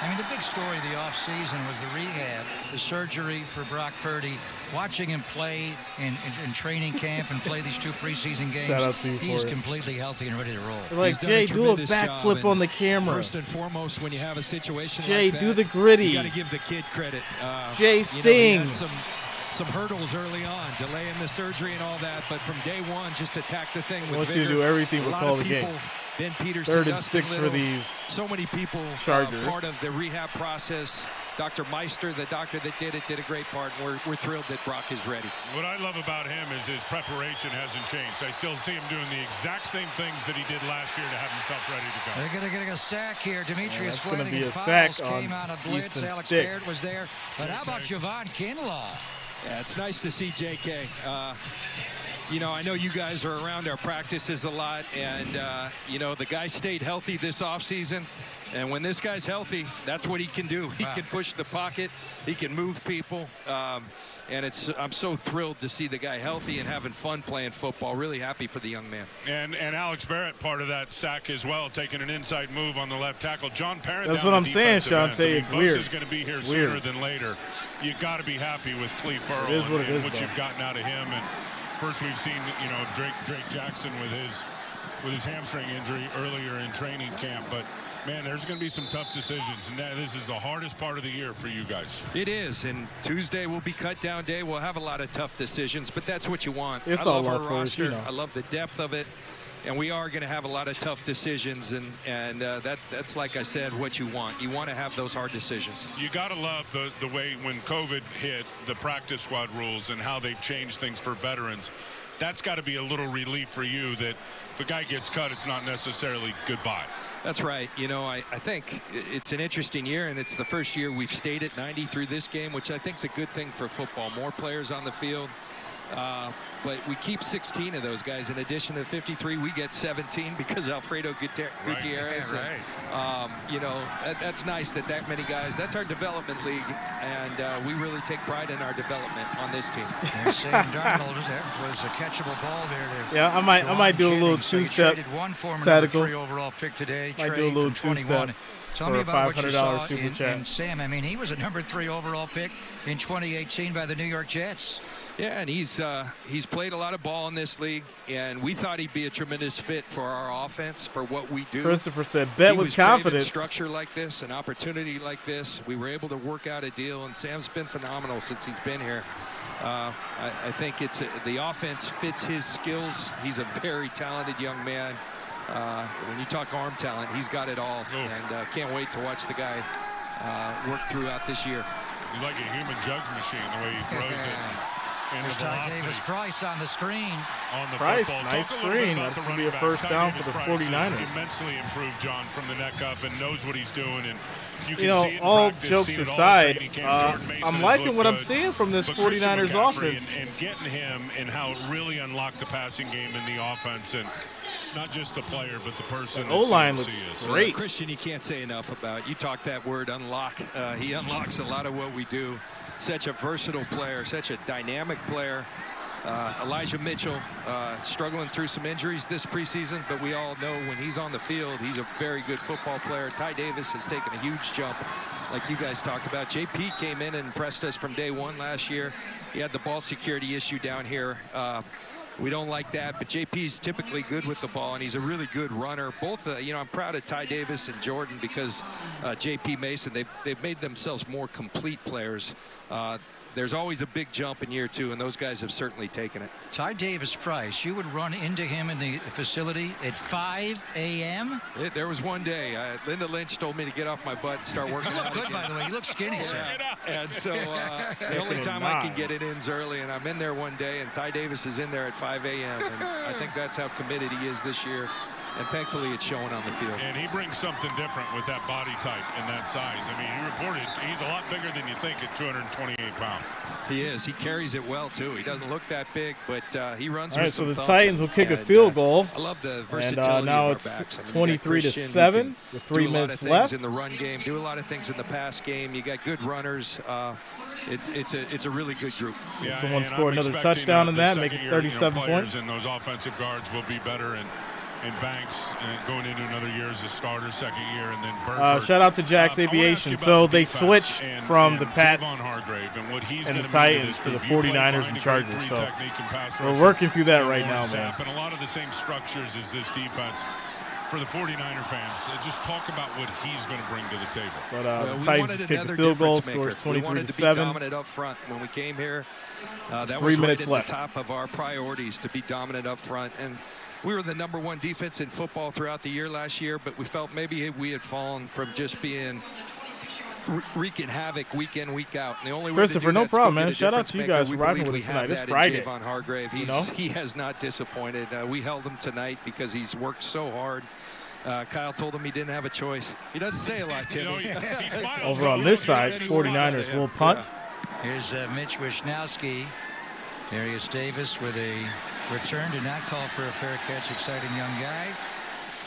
I mean, the big story of the offseason was the rehab, the surgery for Brock Purdy. Watching him play in training camp and play these 2 preseason games, Shout out to you, he's Forrest. completely healthy and ready to roll. They're like, Jay, do a backflip on the camera. First and foremost, when you have a situation Jay, like that, do the gritty. you got to give the kid credit. Jay, sing. He had some hurdles early on, delaying the surgery and all that, but from day one, just attack the thing with I want vigor. you to do everything A but lot call of the game. people, Ben Peterson, 3rd and Dustin 6 Little, for these so many people Chargers. part of the rehab process. Dr. Meister, the doctor that did it, did a great part. We're thrilled that Brock is ready. What I love about him is his preparation hasn't changed. I still see him doing the exact same things that he did last year to have himself ready to go. They're going to get a sack here. Demetrius that's gonna be Fleming a Files sack on came out of blitz. Easton Alex Stick. Baird was there. But how about Javon Kinlaw? Yeah, it's nice to see JK. I know you guys are around our practices a lot, and, the guy stayed healthy this offseason. And when this guy's healthy, that's what he can do. He can push the pocket. He can move people. And I'm so thrilled to see the guy healthy and having fun playing football. Really happy for the young man. And Alex Barrett, part of that sack as well, taking an inside move on the left tackle. John Parent. That's what I'm saying, Shantae. It's weird. Is going to be here it's sooner weird. than later. You got to be happy with Cleve Farrell and what you've gotten out of him. And first, we've seen Drake Jackson with his hamstring injury earlier in training camp, but. Man, there's going to be some tough decisions, and this is the hardest part of the year for you guys. It is, and Tuesday will be cut-down day. We'll have a lot of tough decisions, but that's what you want. It's I love all our love for us, roster. I love the depth of it, and we are going to have a lot of tough decisions, and that's, like I said, what you want. You want to have those hard decisions. You got to love the way when COVID hit, the practice squad rules and how they've changed things for veterans. That's got to be a little relief for you that if a guy gets cut, it's not necessarily goodbye. That's right. I think it's an interesting year, and it's the first year we've stayed at 90 through this game, which I think is a good thing for football. More players on the field. But we keep 16 of those guys. In addition to 53, we get 17 because Alfredo Gutierrez. Right. And, that's nice that many guys. That's our development league, and we really take pride in our development on this team. Sam Darnold was a catchable ball there. Yeah, I might do a little two-step tactical. 3 overall pick today. Might do a little two-step. Tell me about what you saw super chat. in Sam. I mean, he was a number 3 overall pick in 2018 by the New York Jets. Yeah, and he's played a lot of ball in this league, and we thought he'd be a tremendous fit for our offense, for what we do. Christopher said, bet with confidence. Structure like this, an opportunity like this, we were able to work out a deal, and Sam's been phenomenal since he's been here. I think the offense fits his skills. He's a very talented young man. When you talk arm talent, he's got it all, and can't wait to watch the guy work throughout this year. He's like a human jugs machine, the way he throws it. And his velocity. Davis Price on the screen. On the Price, football. nice screen. That's going to be a first down for the 49ers. Immensely improved, John, from the neck up and knows what he's doing. And you can see it in all practice, jokes aside, I'm liking what I'm seeing from this 49ers offense. And getting him and how it really unlocked the passing game in the offense. And not just the player, but the person. The O-line looks great. Christian, you can't say enough about. You talk that word, unlock. He unlocks a lot of what we do. Such a versatile player, such a dynamic player. Elijah Mitchell struggling through some injuries this preseason, but we all know when he's on the field, he's a very good football player. Ty Davis has taken a huge jump, like you guys talked about. JP came in and impressed us from day one last year. He had the ball security issue down here. We don't like that, but JP's typically good with the ball, and he's a really good runner. Both, I'm proud of Ty Davis and Jordan because JP Mason, they've made themselves more complete players. There's always a big jump in year 2, and those guys have certainly taken it. Ty Davis Price, you would run into him in the facility at 5 a.m.? There was one day, Linda Lynch told me to get off my butt and start working out. You look good, by the way. You look skinny, sir. And so the only time I can get it in's early, and I'm in there one day, and Ty Davis is in there at 5 a.m., and I think that's how committed he is this year. And thankfully, it's showing on the field. And he brings something different with that body type and that size. I mean, he reported he's a lot bigger than you think at 228 pounds. He is. He carries it well, too. He doesn't look that big, but he runs All right, with some so the thump. Titans will kick a field goal. I love the versatility and now of it's our backs. I mean, 23-7 with 3 minutes left. Do a lot of things in the run game, do a lot of things in the pass game. You got good runners. It's a really good group. Yeah, someone scored another touchdown in that, make it 37 points. And those offensive guards will be better. And Banks going into another year as a starter, second year, and then Burford. Shout out to Jack's Aviation. So they switched from the Pats and the Titans to the 49ers and Chargers. So we're working through that right now, man. And a lot of the same structures as this defense. For the 49er fans, just talk about what he's going to bring to the table. But the Titans kicked the field goal, scores 23-7. We wanted to be dominant up front when we came here. That 3 was minutes right left. at the top of our priorities to be dominant up front. And we were the #1 defense in football throughout the year last year, but we felt maybe we had fallen from just being wreaking havoc week in, week out. And the only way Christopher, to do no that's problem, go man. get a Shout out difference to you maker. guys We for riding believe with we us tonight. have It's that in Friday. Javon Hargrave. He has not disappointed. We held him tonight because he's worked so hard. Kyle told him he didn't have a choice. He doesn't say a lot, Timmy. Over on this side, 49ers will punt. Here's Mitch Wisnowski. Darius Davis with a return, did not call for a fair catch. Exciting young guy.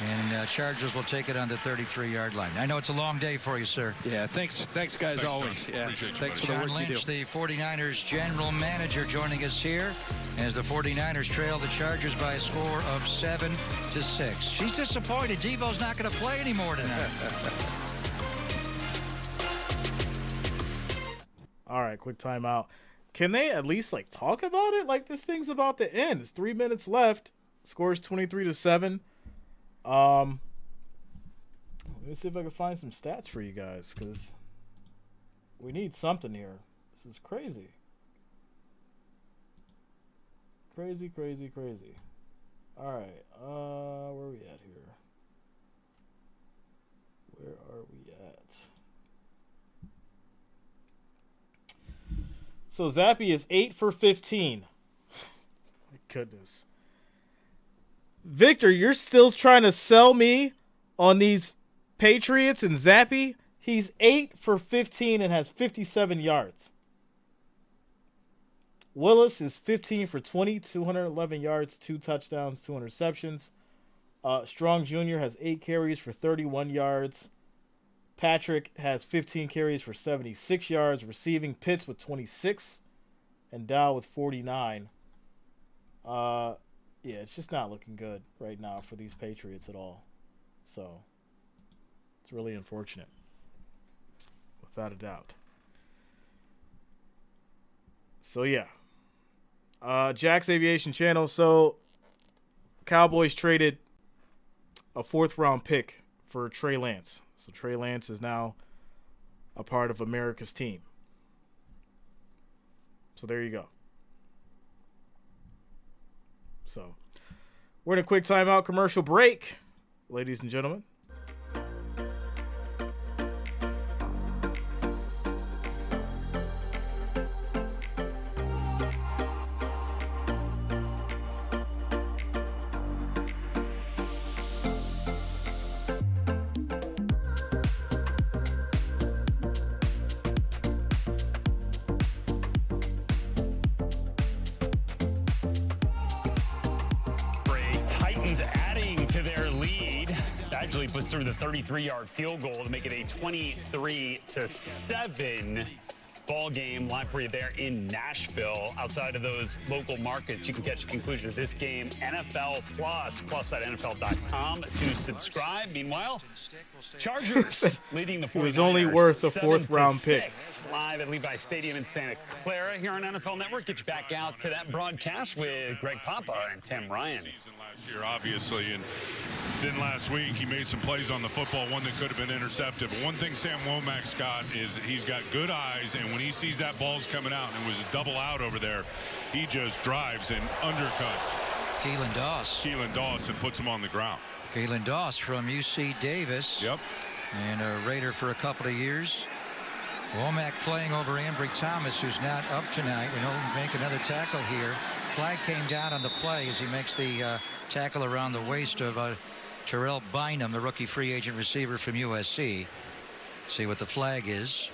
And Chargers will take it on the 33-yard line. I know it's a long day for you, sir. Yeah, thanks guys, always. Yeah, thanks for the John work Lynch, you do. the 49ers general manager, joining us here as the 49ers trail the Chargers by a score of 7-6. She's disappointed. Devo's not going to play anymore tonight. All right, quick timeout. Can they at least talk about it? Like this thing's about to end. It's 3 minutes left. Scores 23-7. Let me see if I can find some stats for you guys because we need something here. This is crazy. Crazy. All right. Where are we at here? Where are we at? So Zappy is 8 for 15. My goodness. Victor, you're still trying to sell me on these Patriots and Zappy? He's 8 for 15 and has 57 yards. Willis is 15 for 20, 211 yards, 2 touchdowns, 2 interceptions. Strong Jr. has 8 carries for 31 yards. Patrick has 15 carries for 76 yards. Receiving, Pitts with 26 and Dow with 49. Yeah, it's just not looking good right now for these Patriots at all. So, it's really unfortunate. Without a doubt. So, yeah. Jack's Aviation Channel. So, Cowboys traded a 4th-round pick for Trey Lance. So, Trey Lance is now a part of America's team. So, there you go. So, we're in a quick timeout commercial break, ladies and gentlemen. Actually puts through the 33-yard field goal to make it a 23-7 ball game live for you there in Nashville. Outside of those local markets, you can catch the conclusion of this game, NFL plus at NFL.com to subscribe. Meanwhile, Chargers leading the 49ers. It was only worth a 4th-round pick. Live at Levi Stadium in Santa Clara here on NFL Network. Get you back out to that broadcast with Greg Papa and Tim Ryan. Last year, obviously, and then last week he made some plays on the football, one that could have been intercepted. But one thing Sam Womack's got is he's got good eyes, and when he sees that ball's coming out, and it was a double out over there, he just drives and undercuts Keelan Doss and puts him on the ground. Keelan Doss from UC Davis. Yep. And a Raider for a couple of years. Womack playing over Ambry Thomas, who's not up tonight, and he'll make another tackle here. Flag came down on the play as he makes the tackle around the waist of Terrell Bynum, the rookie free agent receiver from USC. See what the flag is.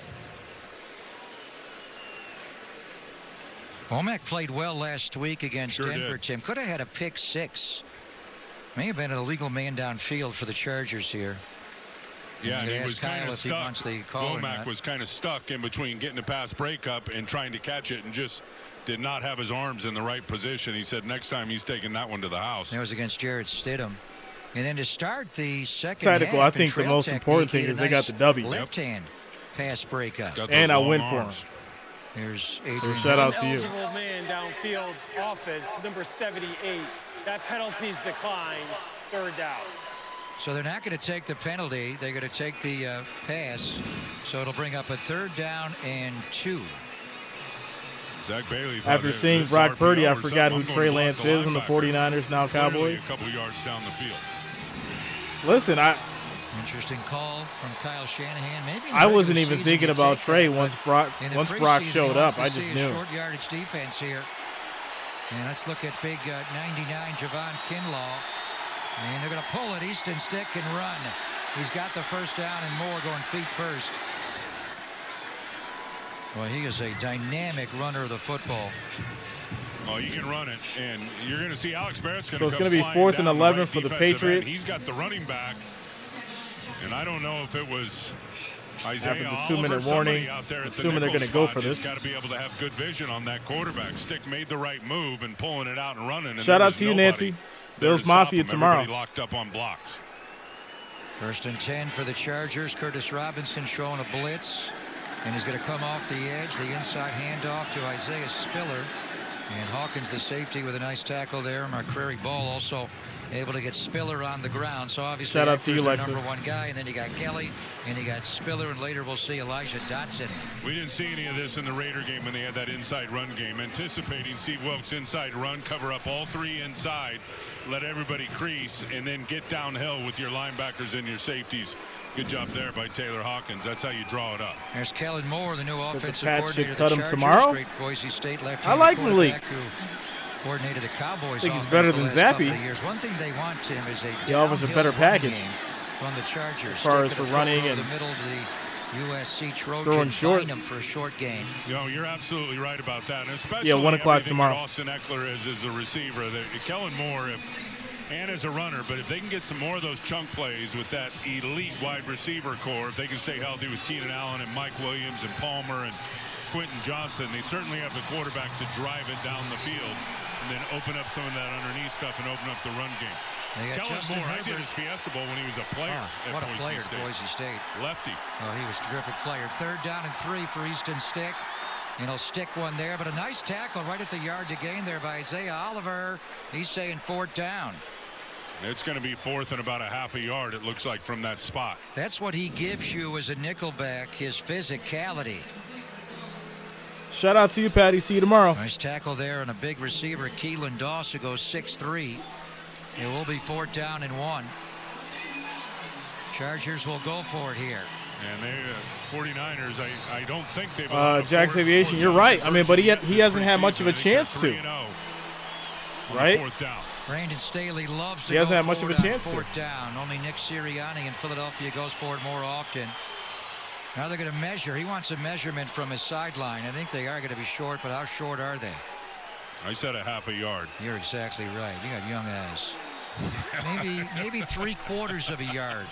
Womack played well last week against Denver, Tim. Could have had a pick 6. May have been an illegal man downfield for the Chargers here. Yeah, and he was kind of stuck. Womack was kind of stuck in between getting a pass breakup and trying to catch it, and just did not have his arms in the right position. He said next time he's taking that one to the house. That was against Jarrett Stidham. And then to start the second Tactical, half, I think the most important thing is they got the W. Left-hand pass breakup. And I went for him. Here's So Adrian. shout out to you. Eligible man downfield offense, number 78. That penalty's declined. 3rd down. So they're not going to take the penalty. They're going to take the pass. So it'll bring up a 3rd down and 2. Zach Bailey. After seeing Brock Purdy, I forgot who Trey Lance is in the 49ers, now Cowboys. A couple of yards down the field. Listen, interesting call from Kyle Shanahan. Maybe I wasn't even thinking about Trey once Brock showed up. I just knew. Short yardage defense here. And let's look at big 99 Javon Kinlaw. And they're going to pull it. Easton Stick and run. He's got the 1st down and more going feet first. Well, he is a dynamic runner of the football. Oh, you can run it, and you're going to see Alex Barrett's going to. So it's going to be 4th and 11 for the Patriots. He's got the running back, and I don't know if it was Isaiah after the 2-minute Oliver, warning. out there Assuming they're going to go for this. Got to be able to have good vision on that quarterback. Stick made the right move and pulling it out and running. And shout out to you, Nancy. Bills Mafia tomorrow. Locked up on blocks. 1st and 10 for the Chargers. Curtis Robinson showing a blitz. And he's going to come off the edge. The inside handoff to Isaiah Spiller. And Hawkins, the safety, with a nice tackle there. McCrary Ball also able to get Spiller on the ground. So obviously, shout out to you, Lexa. Number 1 guy. And then you got Kelly. And you got Spiller. And later we'll see Elijah Dotson. We didn't see any of this in the Raider game when they had that inside run game. Anticipating Steve Wilkes' inside run, cover up all 3 inside, let everybody crease, and then get downhill with your linebackers and your safeties. Good job there by Taylor Hawkins. That's how you draw it up. There's Kellen Moore, the new offensive Pat coordinator. should cut him Chargers, tomorrow. Great Boise State left. I like Malik. Who coordinated the Cowboys. I think he's better than Zappy. One thing they want, Tim, is a he offers a better package from the Chargers. As far as for running and the middle of the USC Trojans, throwing short. Him for a short gain. You know, you're absolutely right about that. And especially 1 o'clock tomorrow. Austin Eckler is a receiver. Kellen Moore, and as a runner, but if they can get some more of those chunk plays with that elite wide receiver core, if they can stay healthy with Keenan Allen and Mike Williams and Palmer and Quentin Johnson, they certainly have the quarterback to drive it down the field and then open up some of that underneath stuff and open up the run game. Kellen Moore, I did his Fiesta Bowl when he was a player at what a Boise player State. at Boise State. Lefty. Oh, he was a terrific player. 3rd down and 3 for Easton Stick. And he'll stick one there, but a nice tackle right at the yard to gain there by Isaiah Oliver. He's saying 4th down. It's going to be 4th and about a half a yard, it looks like, from that spot. That's what he gives you as a nickelback, his physicality. Shout out to you, Patty. See you tomorrow. Nice tackle there and a big receiver, Keelan Doss, who goes 6'3". It will be 4th down and 1. Chargers will go for it here. And they 49ers, I don't think they've Jack's Aviation, you're right. I mean, but he hasn't had much of a chance to. Right? 4th down. Brandon Staley loves to he hasn't had much of a chance to. 4th down. Only Nick Sirianni in Philadelphia goes for it more often. Now they're going to measure. He wants a measurement from his sideline. I think they are going to be short, but how short are they? I said a half a yard. You're exactly right. You got young eyes. maybe 3/4 of a yard.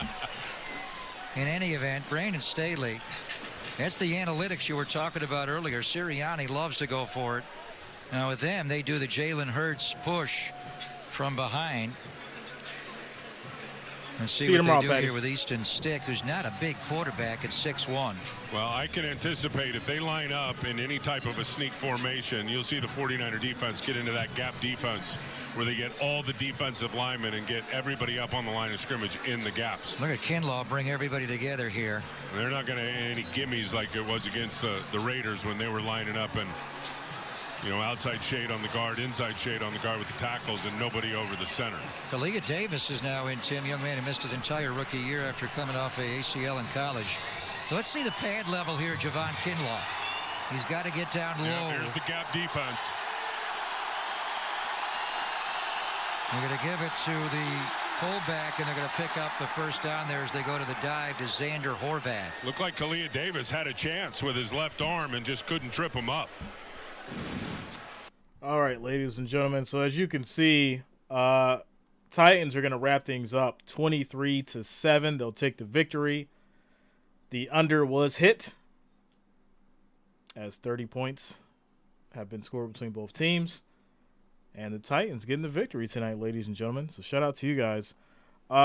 In any event, Brandon Staley That's the analytics you were talking about earlier. Sirianni loves to go for it. Now with them, they do the Jalen Hurts push from behind. Let's see what they do here with Easton Stick, who's not a big quarterback at 6'1". Well, I can anticipate if they line up in any type of a sneak formation, you'll see the 49er defense get into that gap defense where they get all the defensive linemen and get everybody up on the line of scrimmage in the gaps. Look at Kinlaw bring everybody together here. They're not going to any gimmies like it was against the Raiders when they were lining up and, you know, outside shade on the guard, inside shade on the guard with the tackles, and nobody over the center. Kalia Davis is now in, Tim. Young man who missed his entire rookie year after coming off a ACL in college. So let's see the pad level here, Javon Kinlaw. He's got to get down low. Yeah, there's the gap defense. They're going to give it to the fullback, and they're going to pick up the first down there as they go to the dive to Xander Horvath. Looked like Kalia Davis had a chance with his left arm and just couldn't trip him up. All right, ladies and gentlemen. So as you can see, Titans are going to wrap things up 23-7. They'll take the victory. The under was hit as 30 points have been scored between both teams. And the Titans getting the victory tonight, ladies and gentlemen. So shout out to you guys.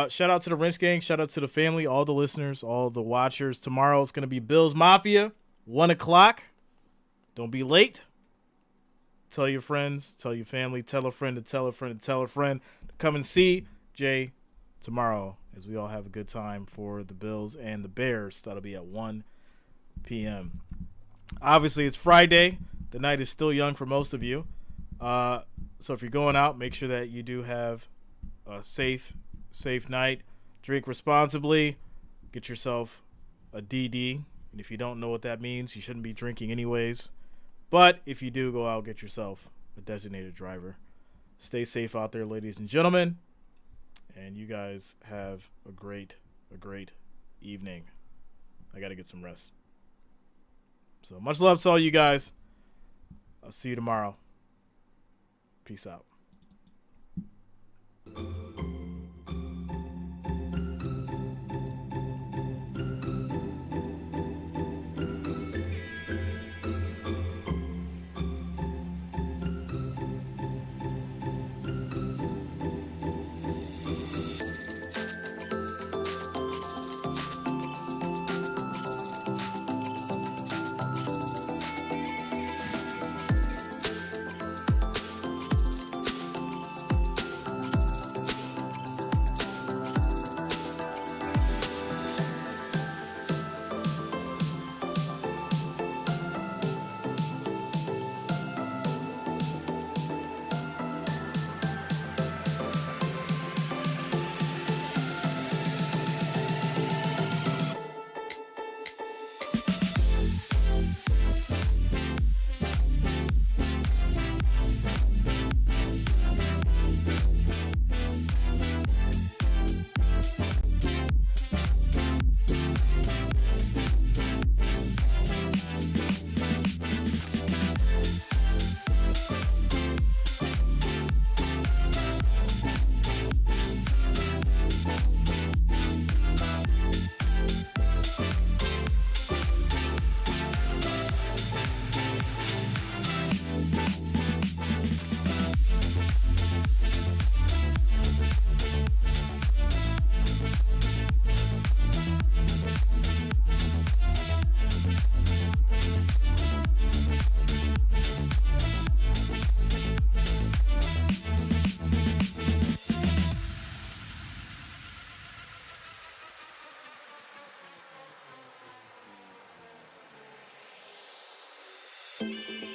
Shout out to the Wrench Gang. Shout out to the family, all the listeners, all the watchers. Tomorrow it's going to be Bills Mafia, 1 o'clock. Don't be late. Tell your friends, tell your family, tell a friend to tell a friend to tell a friend to come and see Jay tomorrow as we all have a good time for the Bills and the Bears. That'll be at 1 p.m. Obviously, it's Friday. The night is still young for most of you. So if you're going out, make sure that you do have a safe night. Drink responsibly. Get yourself a DD. And if you don't know what that means, you shouldn't be drinking anyways. But if you do, go out, get yourself a designated driver. Stay safe out there, ladies and gentlemen. And you guys have a great evening. I got to get some rest. So much love to all you guys. I'll see you tomorrow. Peace out. Thank you.